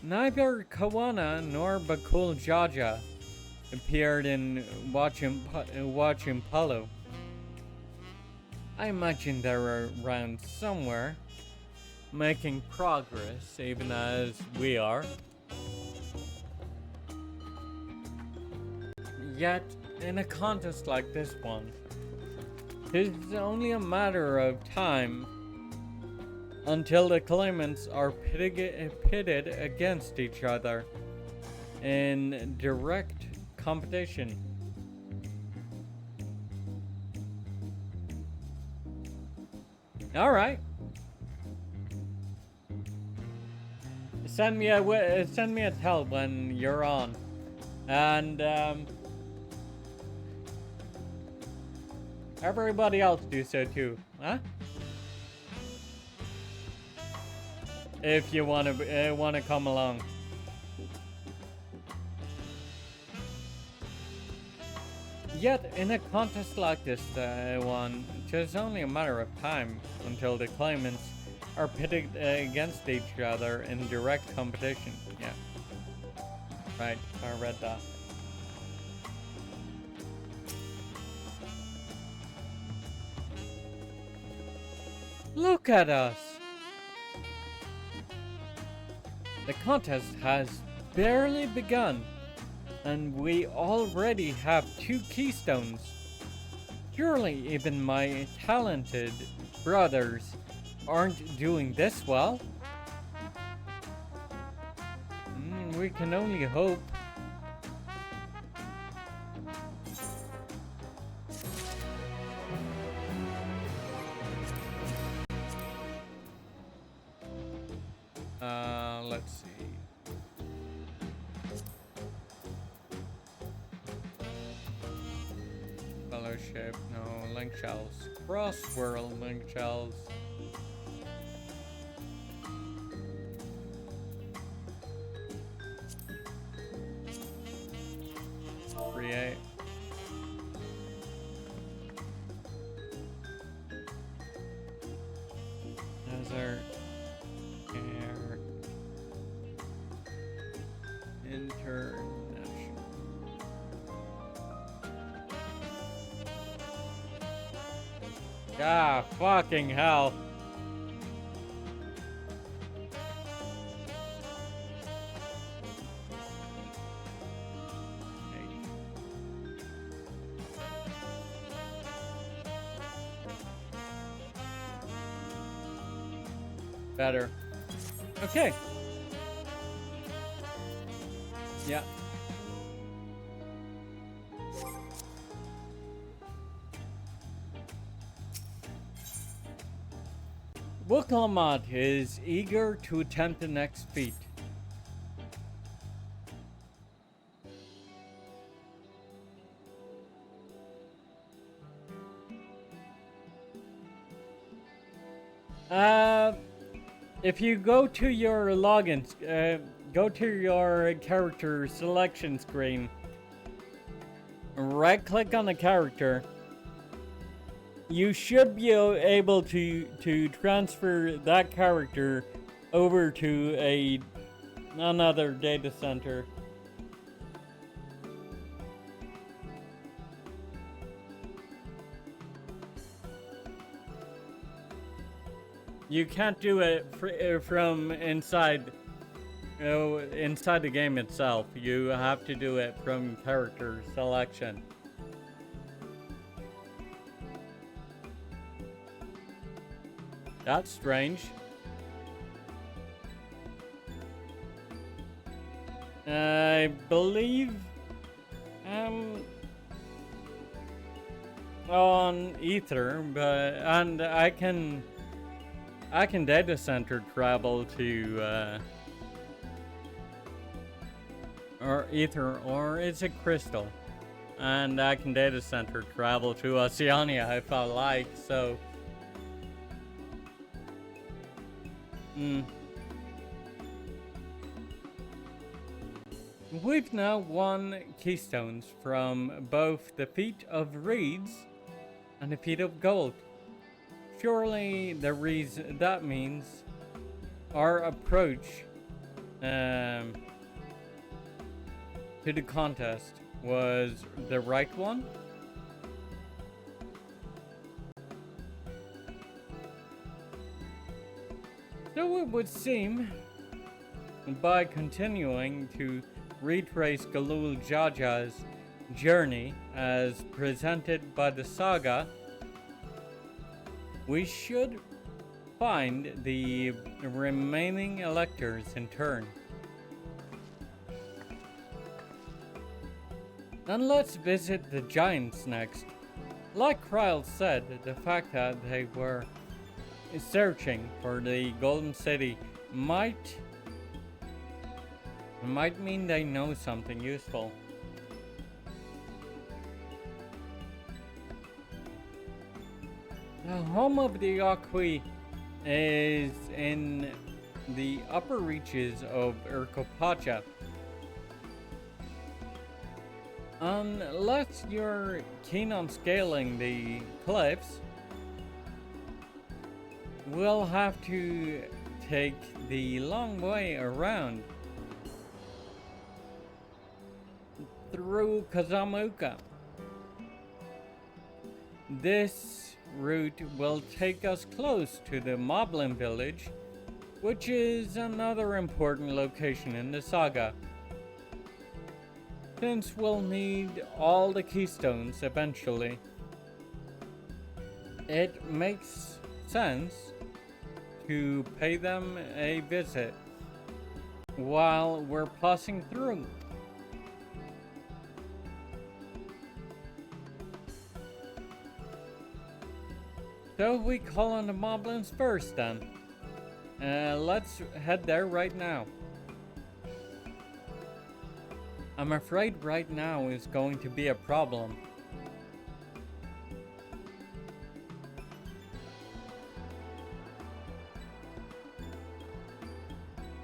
Neither Kawana nor Bakul Jaja appeared in Wachimpalo. I imagine they're around somewhere, making progress even as we are. Yet, in a contest like this one, it's only a matter of time until the claimants are pitted against each other in direct competition. All right. Send me a tell when you're on, and everybody else do so too, huh? if you wanna come along. Yet, in a contest like this one, it's only a matter of time until the claimants are pitted against each other in direct competition. Yeah. Right, I read that. Look at us! The contest has barely begun, and we already have 2 keystones. Surely even my talented brothers aren't doing this well. We can only hope. Let's see. Fellowship, no, link shells. Cross-world link shells. Create. Desert. Air. International. Ah, fucking hell. Better. Okay. Yeah. Urqopacha is eager to attempt the next feat. If you go to your login, go to your character selection screen, right click on the character, you should be able to transfer that character over to another data center. You can't do it from inside, inside the game itself. You have to do it from character selection. That's strange. I believe on Ether, and I can data center travel to or Ether, or is it Crystal? And I can data center travel to Oceania if I like, so We've now won keystones from both the feat of reeds and the feat of gold. Surely the reason that means our approach to the contest was the right one. So it would seem, by continuing to retrace Galul Jaja's journey as presented by the saga, we should find the remaining electors in turn. Then let's visit the giants next. Like Kryl said, the fact that they were searching for the Golden City might mean they know something useful. The home of the Urqui is in the upper reaches of Urqopacha. Unless you're keen on scaling the cliffs, we'll have to take the long way around through Kazamuka. This route will take us close to the Moblin village, which is another important location in the saga, since we'll need all the keystones eventually. It makes sense to pay them a visit while we're passing through. So we call on the Moblins first then. Let's head there right now. I'm afraid right now is going to be a problem.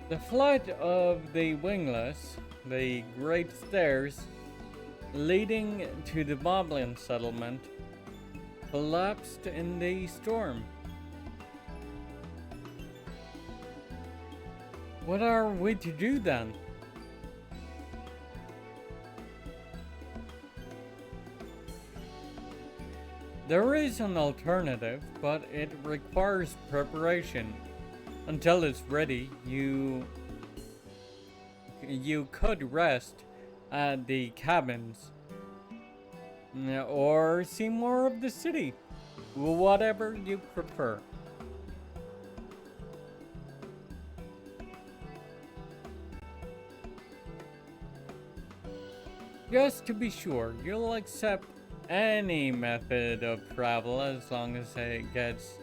The flight of the wingless, the great stairs leading to the Moblin settlement, collapsed in the storm. What are we to do then? There is an alternative, but it requires preparation. Until it's ready, you could rest at the cabins or see more of the city, whatever you prefer. Just to be sure, you'll accept any method of travel as long as it gets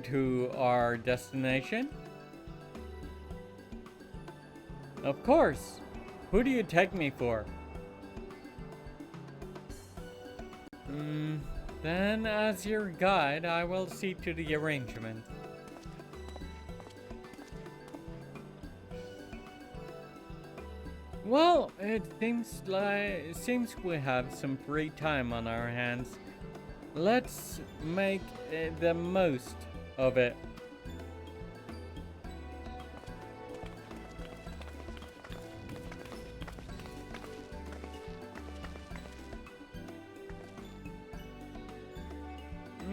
to our destination? Of course. Who do you take me for? Then as your guide, I will see to the arrangement. Well, it seems we have some free time on our hands. Let's make the most of it.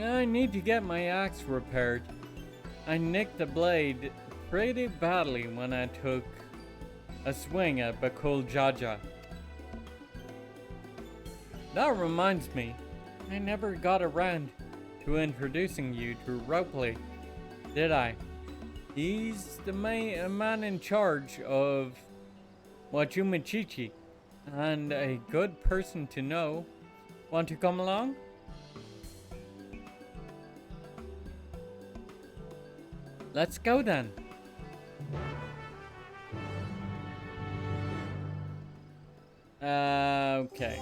I need to get my axe repaired. I nicked the blade pretty badly when I took a swing at Bakul Jaja. That reminds me, I never got around to introducing you to Ropley, did I? He's the man in charge of Wachumachichi, and a good person to know. Want to come along? Let's go then. Okay.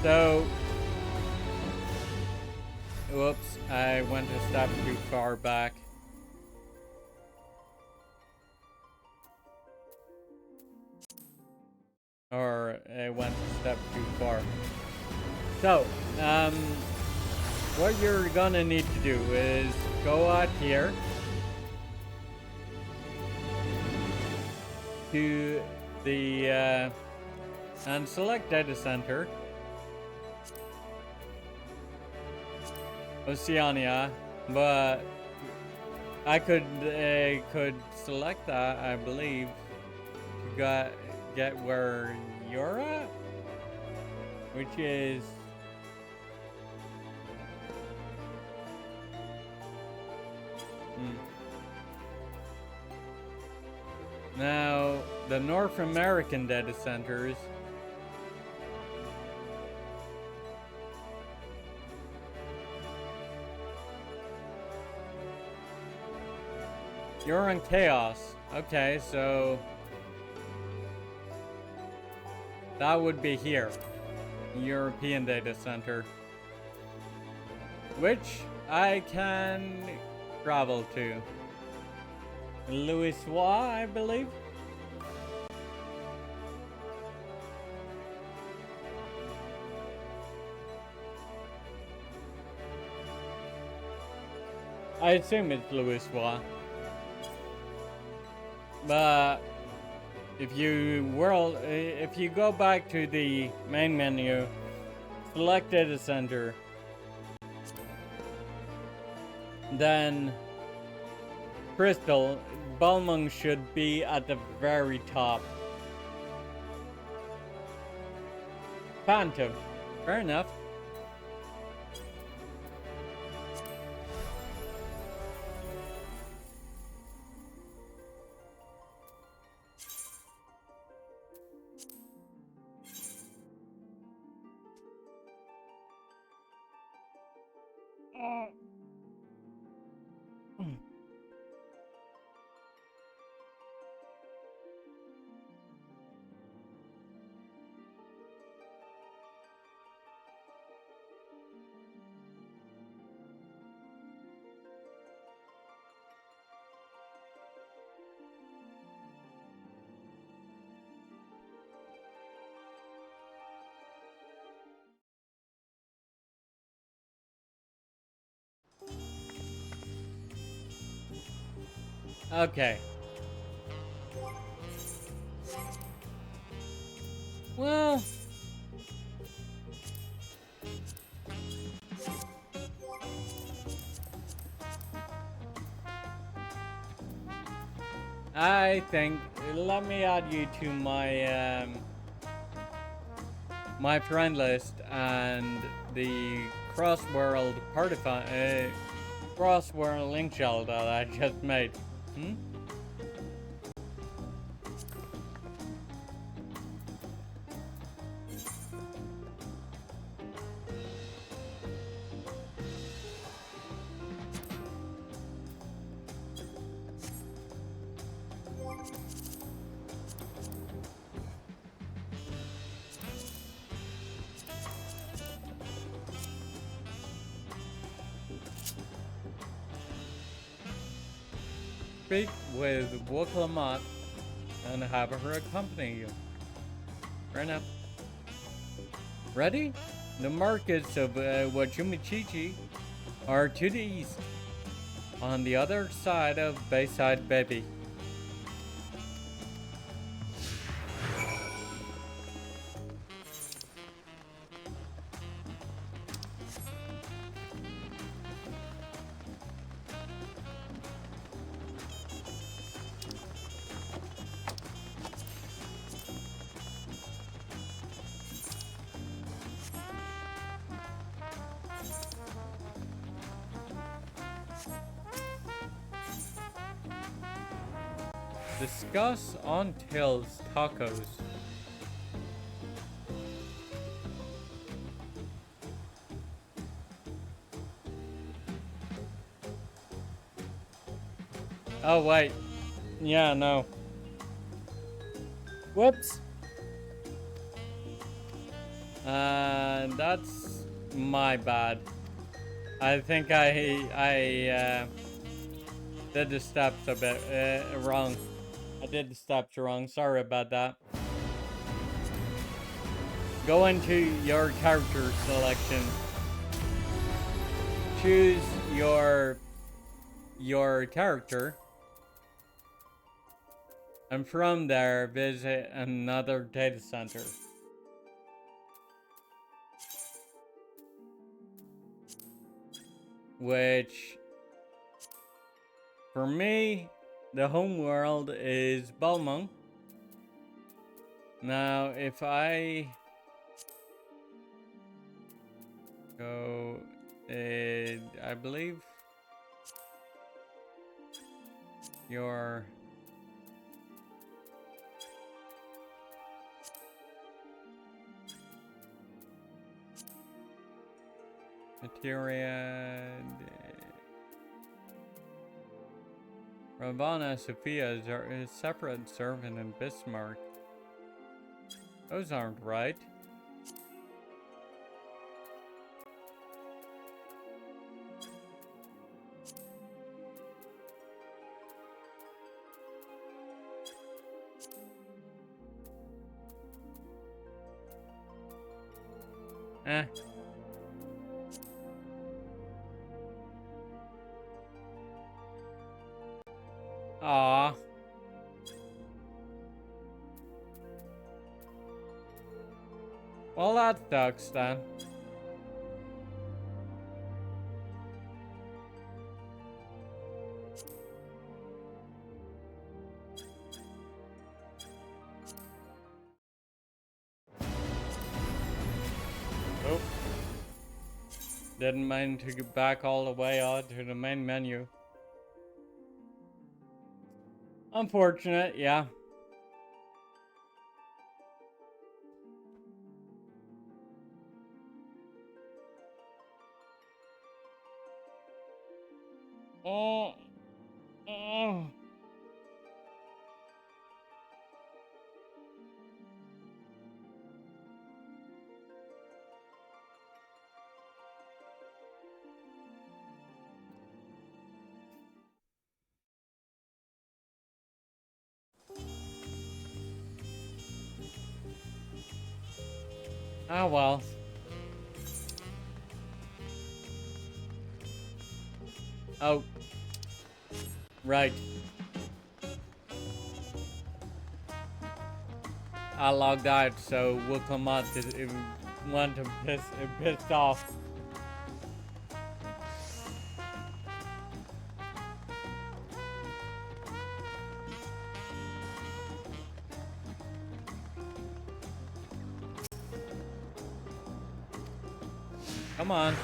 So, whoops, I went a step too far back. Or I went a step too far. So, what you're gonna need to do is go out here to the and select data center, Oceania, but I could select that, I believe, to get where you're at, which is now the North American data centers. You're in Chaos. Okay, so That would be here. European Data Center. Which I can travel to. Louis, I believe. I assume it's Louis. But if you go back to the main menu, select data center, then Crystal, Balmung should be at the very top. Phantom, fair enough. Okay. Well, I think let me add you to my my friend list and the cross-world cross-world link shell that I just made. Speak with Urqopacha and have her accompany you. Fair enough. Ready? The markets of Wachumichichi are to the east, on the other side of Bayside Baby. Discuss on Tails Tacos. Oh wait. Yeah, no. Whoops. That's my bad. I think I did the steps a bit wrong. I did the steps wrong. Sorry about that. Go into your character selection. Choose your character. And from there, visit another data center. Which, for me, the home world is Balmung. Now, if I go, I believe your materia. Ravana Sophia is a separate servant in Bismarck. Those aren't right. Eh. Aw. Well, that sucks then. Oh. Didn't mean to get back all the way out to the main menu. Unfortunate, yeah. Oh. Oh. Ah, well. Oh. Right. I logged out, so Urqopacha is want to pissed off. Come on.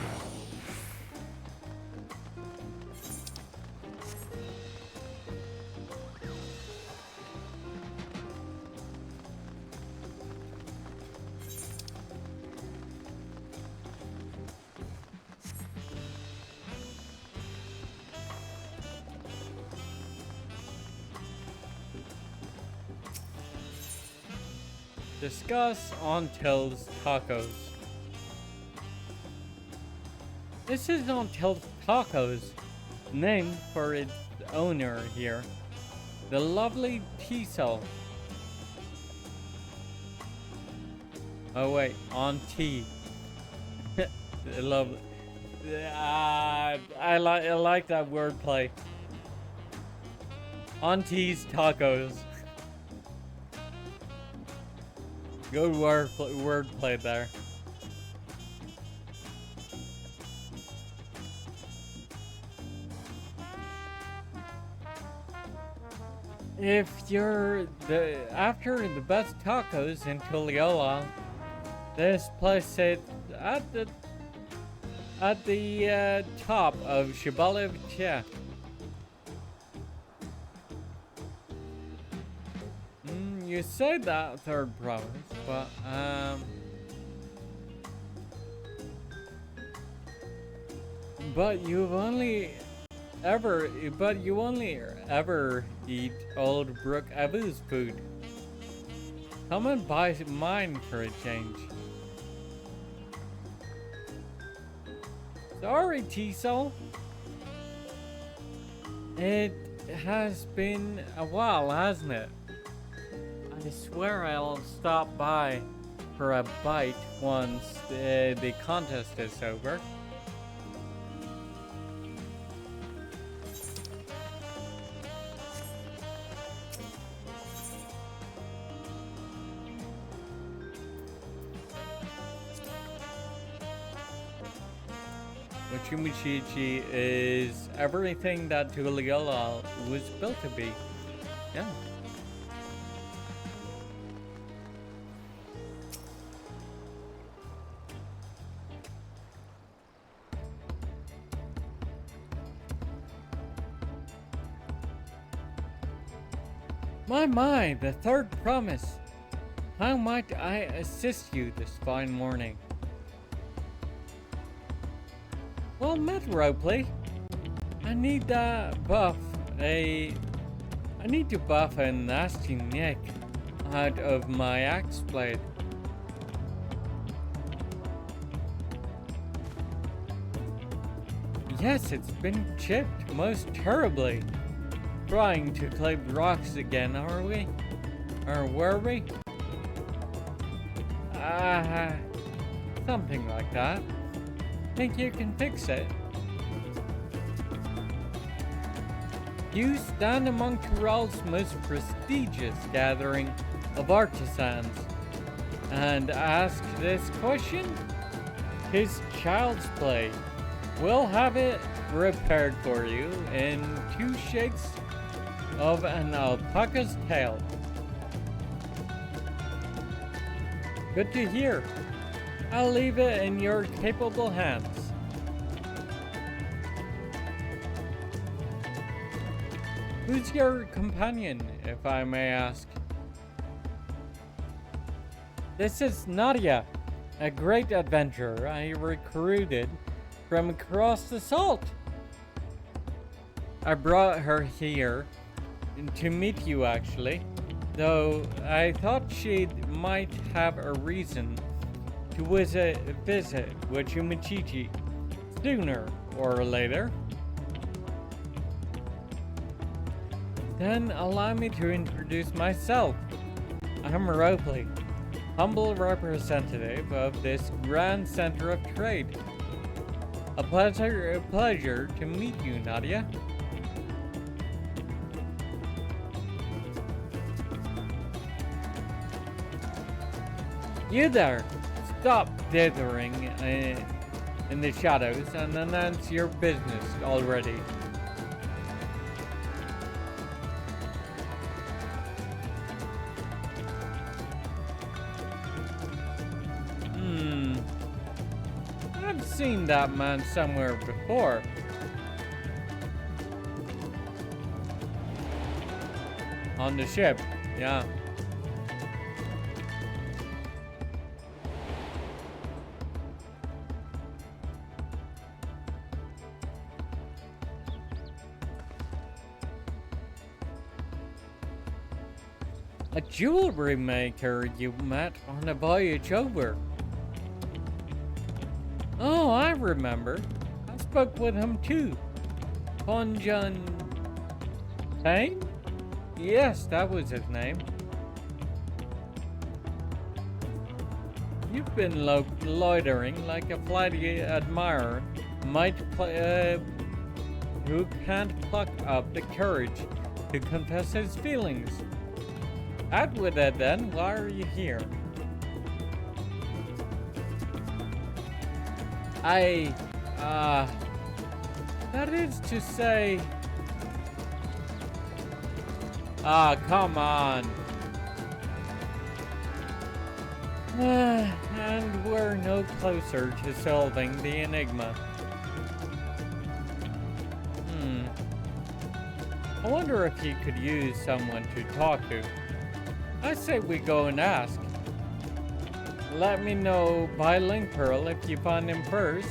Discuss Ontil's Tacos. This is Ontil's Tacos, named for its owner here, the lovely Tiso. Oh wait, Auntie. Lovely. I like that wordplay. Auntie's Tacos. Good wordplay there. If you're after the best tacos in Tuliola, this place is at the top of Urqopacha. You say that third province, but you only ever eat old Brook Abu's food. Come and buy mine for a change. Sorry, Tiso. It has been a while, hasn't it? I swear I'll stop by for a bite once the contest is over. Uchimichichi is everything that Tuliola was built to be. Yeah. My, the third promise. How might I assist you this fine morning? Well met, Ropley. I need to buff a nasty nick out of my axe blade. Yes, it's been chipped most terribly. Trying to claim rocks again, are we? Or were we? Something like that. Think you can fix it? You stand among Tyrell's most prestigious gathering of artisans and ask this question? 'Tis child's play. We'll have it repaired for you in 2 shakes of an alpaca's tail. Good to hear. I'll leave it in your capable hands. Who's your companion, if I may ask? This is Nadia, a great adventurer I recruited from across the salt. I brought her here to meet you, actually, though I thought she might have a reason to visit Wachumachichi sooner or later. Then allow me to introduce myself. I'm Ropley, humble representative of this grand center of trade. A pleasure to meet you, Nadia. You there! Stop dithering in the shadows and announce your business already. I've seen that man somewhere before. On the ship, yeah. A jewelry maker you met on a voyage over. Oh, I remember. I spoke with him too. Ponjan Payne? Yes, that was his name. You've been loitering like a flighty admirer who can't pluck up the courage to confess his feelings. Out with it then, why are you here? That is to say... come on. And we're no closer to solving the enigma. I wonder if you could use someone to talk to. I say we go and ask. Let me know by link pearl if you find him first.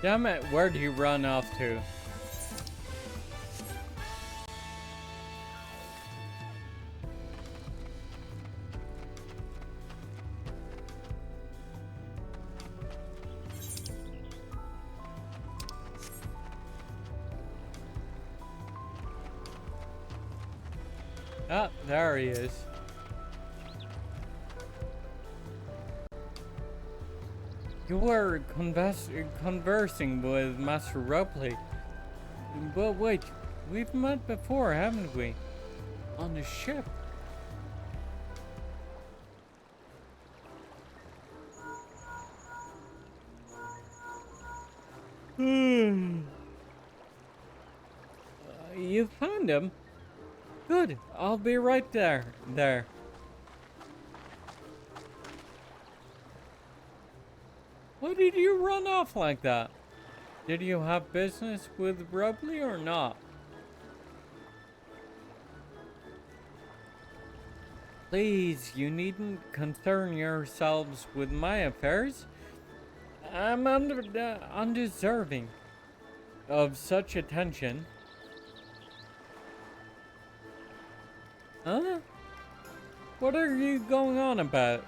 Damn it, where do you run off to? Ah, there he is. You were conversing with Master Ropley. But wait, we've met before, haven't we? On the ship. You found him? Good, I'll be right there. Why did you run off like that? Did you have business with Robley or not? Please, you needn't concern yourselves with my affairs. I'm undeserving of such attention. Huh? What are you going on about?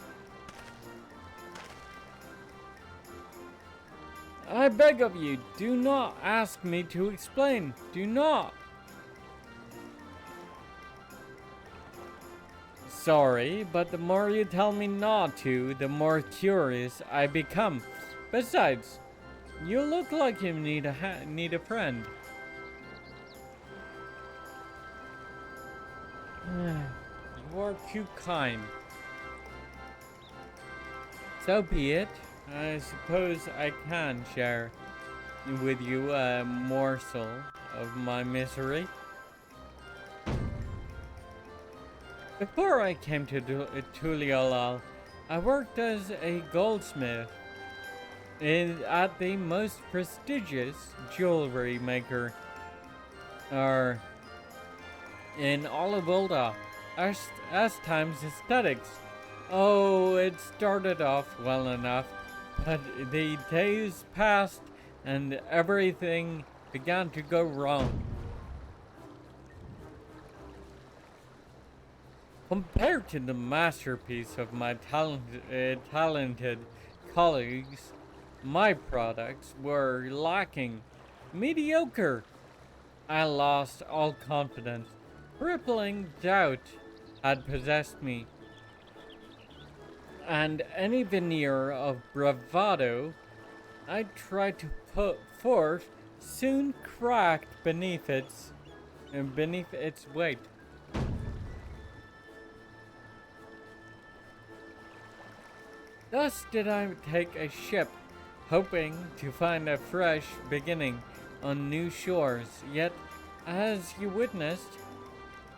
I beg of you, do not ask me to explain. Do not. Sorry, but the more you tell me not to, the more curious I become. Besides, you look like you need a friend. You are too kind. So be it. I suppose I can share with you a morsel of my misery. Before I came to Tuliolal, I worked as a goldsmith at the most prestigious jewelry maker in all of Ulda, as times aesthetics. Oh, it started off well enough, but the days passed and everything began to go wrong. Compared to the masterpiece of my talented colleagues, my products were lacking, mediocre. I lost all confidence. Crippling doubt had possessed me, and any veneer of bravado I tried to put forth soon cracked beneath its weight. Thus did I take a ship, hoping to find a fresh beginning on new shores, yet, as you witnessed,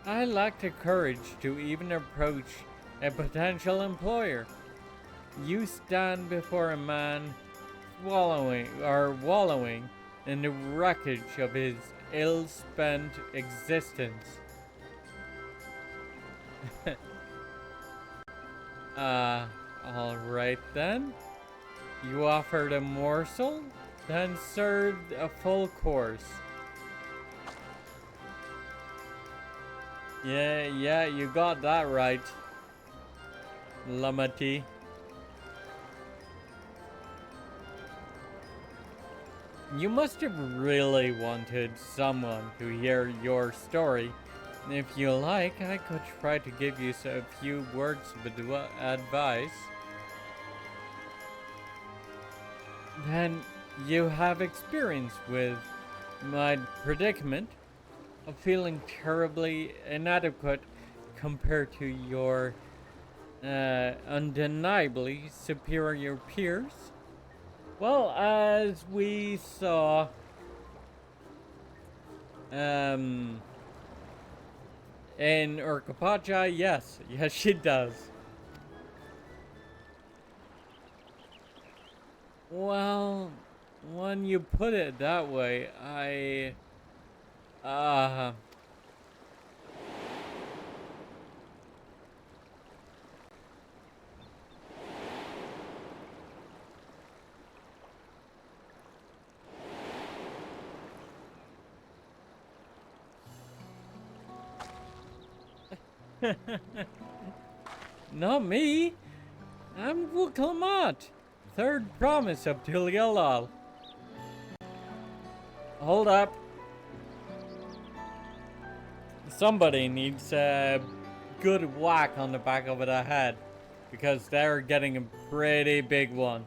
I lacked the courage to even approach a potential employer. You stand before a man wallowing in the wreckage of his ill-spent existence. Alright then. You offered a morsel, then served a full course. Yeah, you got that right, Lamati. You must have really wanted someone to hear your story. If you like, I could try to give you a few words of advice. Then you have experience with my predicament of feeling terribly inadequate compared to your undeniably superior peers. Well, as we saw, in Urqopacha, yes, she does. Well, when you put it that way, Not me. I'm Urqopacha, third promise of Tulialal. Hold up. Somebody needs a good whack on the back of the head, because they're getting a pretty big one.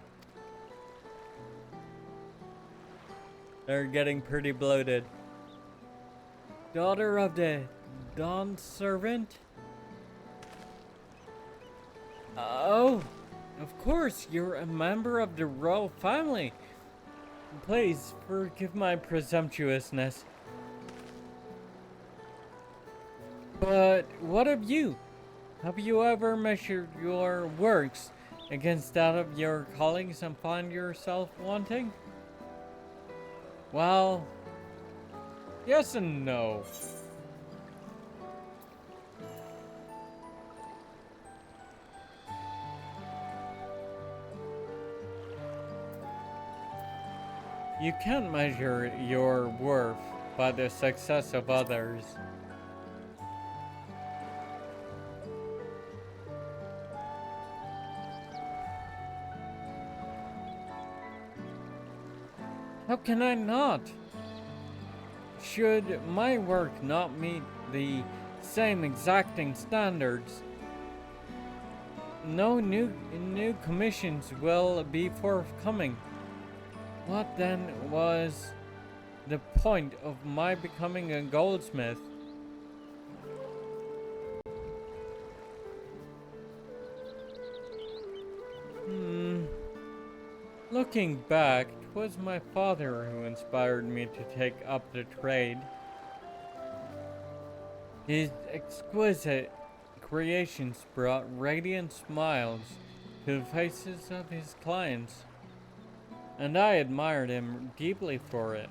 They're getting pretty bloated. Daughter of the Dawn Servant? Oh, of course, you're a member of the royal family. Please forgive my presumptuousness. But what of you? Have you ever measured your works against that of your colleagues and find yourself wanting? Well, yes and no. You can't measure your worth by the success of others. How can I not? Should my work not meet the same exacting standards, no new commissions will be forthcoming. What then was the point of my becoming a goldsmith? Looking back, 'twas my father who inspired me to take up the trade. His exquisite creations brought radiant smiles to the faces of his clients, and I admired him deeply for it.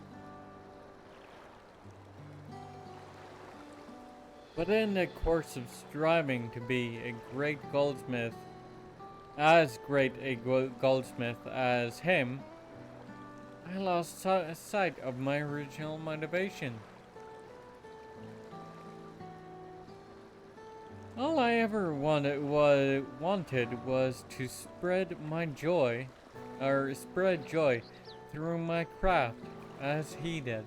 But in the course of striving to be a great goldsmith, as great a goldsmith as him, I lost sight of my original motivation. All I ever wanted was to spread joy through my craft, as he did.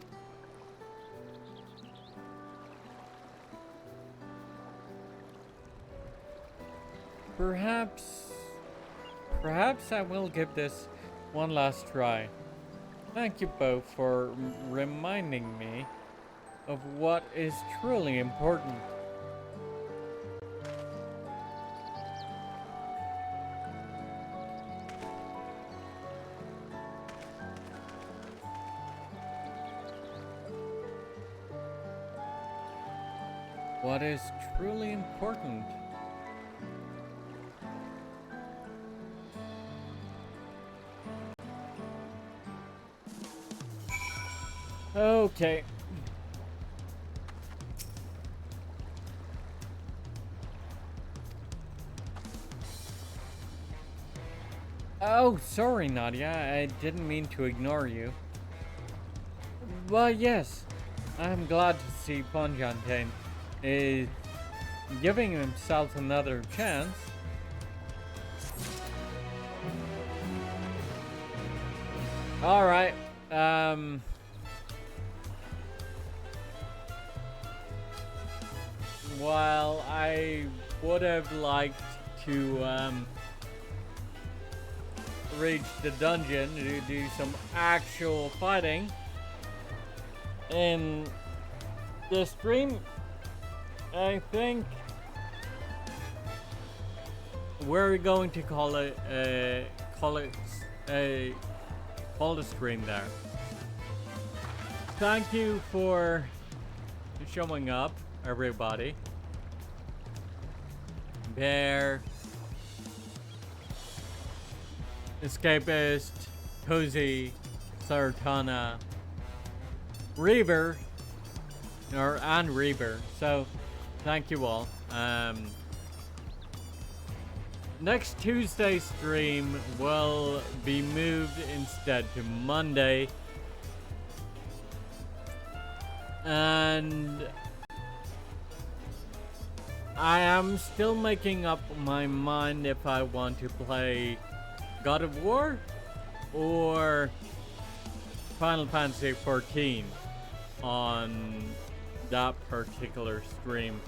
Perhaps I will give this one last try. Thank you both for reminding me of what is truly important. What is truly important? Okay. Oh, sorry, Nadia. I didn't mean to ignore you. Well, yes. I'm glad to see Ponjantane is giving himself another chance. Alright. While I would have liked to reach the dungeon to do some actual fighting in the stream, I think we're going to call the stream there. Thank you for showing up, everybody. Bear, Escapist, Cozy, Sartana, Reaver, and Reaver. So, thank you all. Next Tuesday's stream will be moved instead to Monday. And I am still making up my mind if I want to play God of War or Final Fantasy XIV on that particular stream.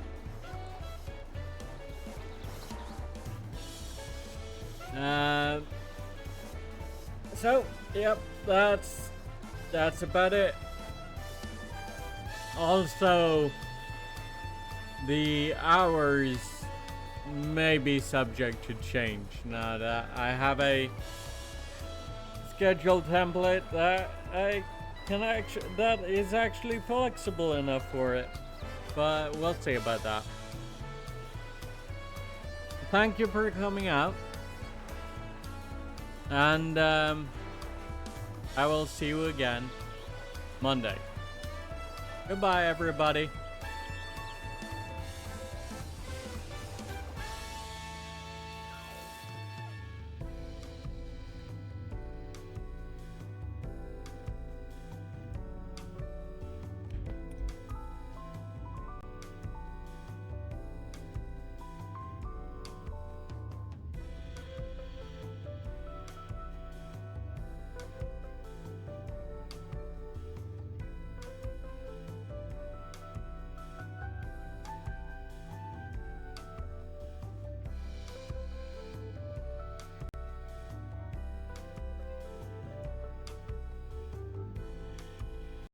So, yep, that's about it. Also, the hours may be subject to change now that I have a schedule template that that is actually flexible enough for it, but we'll see about that. Thank you for coming out, and I will see you again Monday. Goodbye, everybody.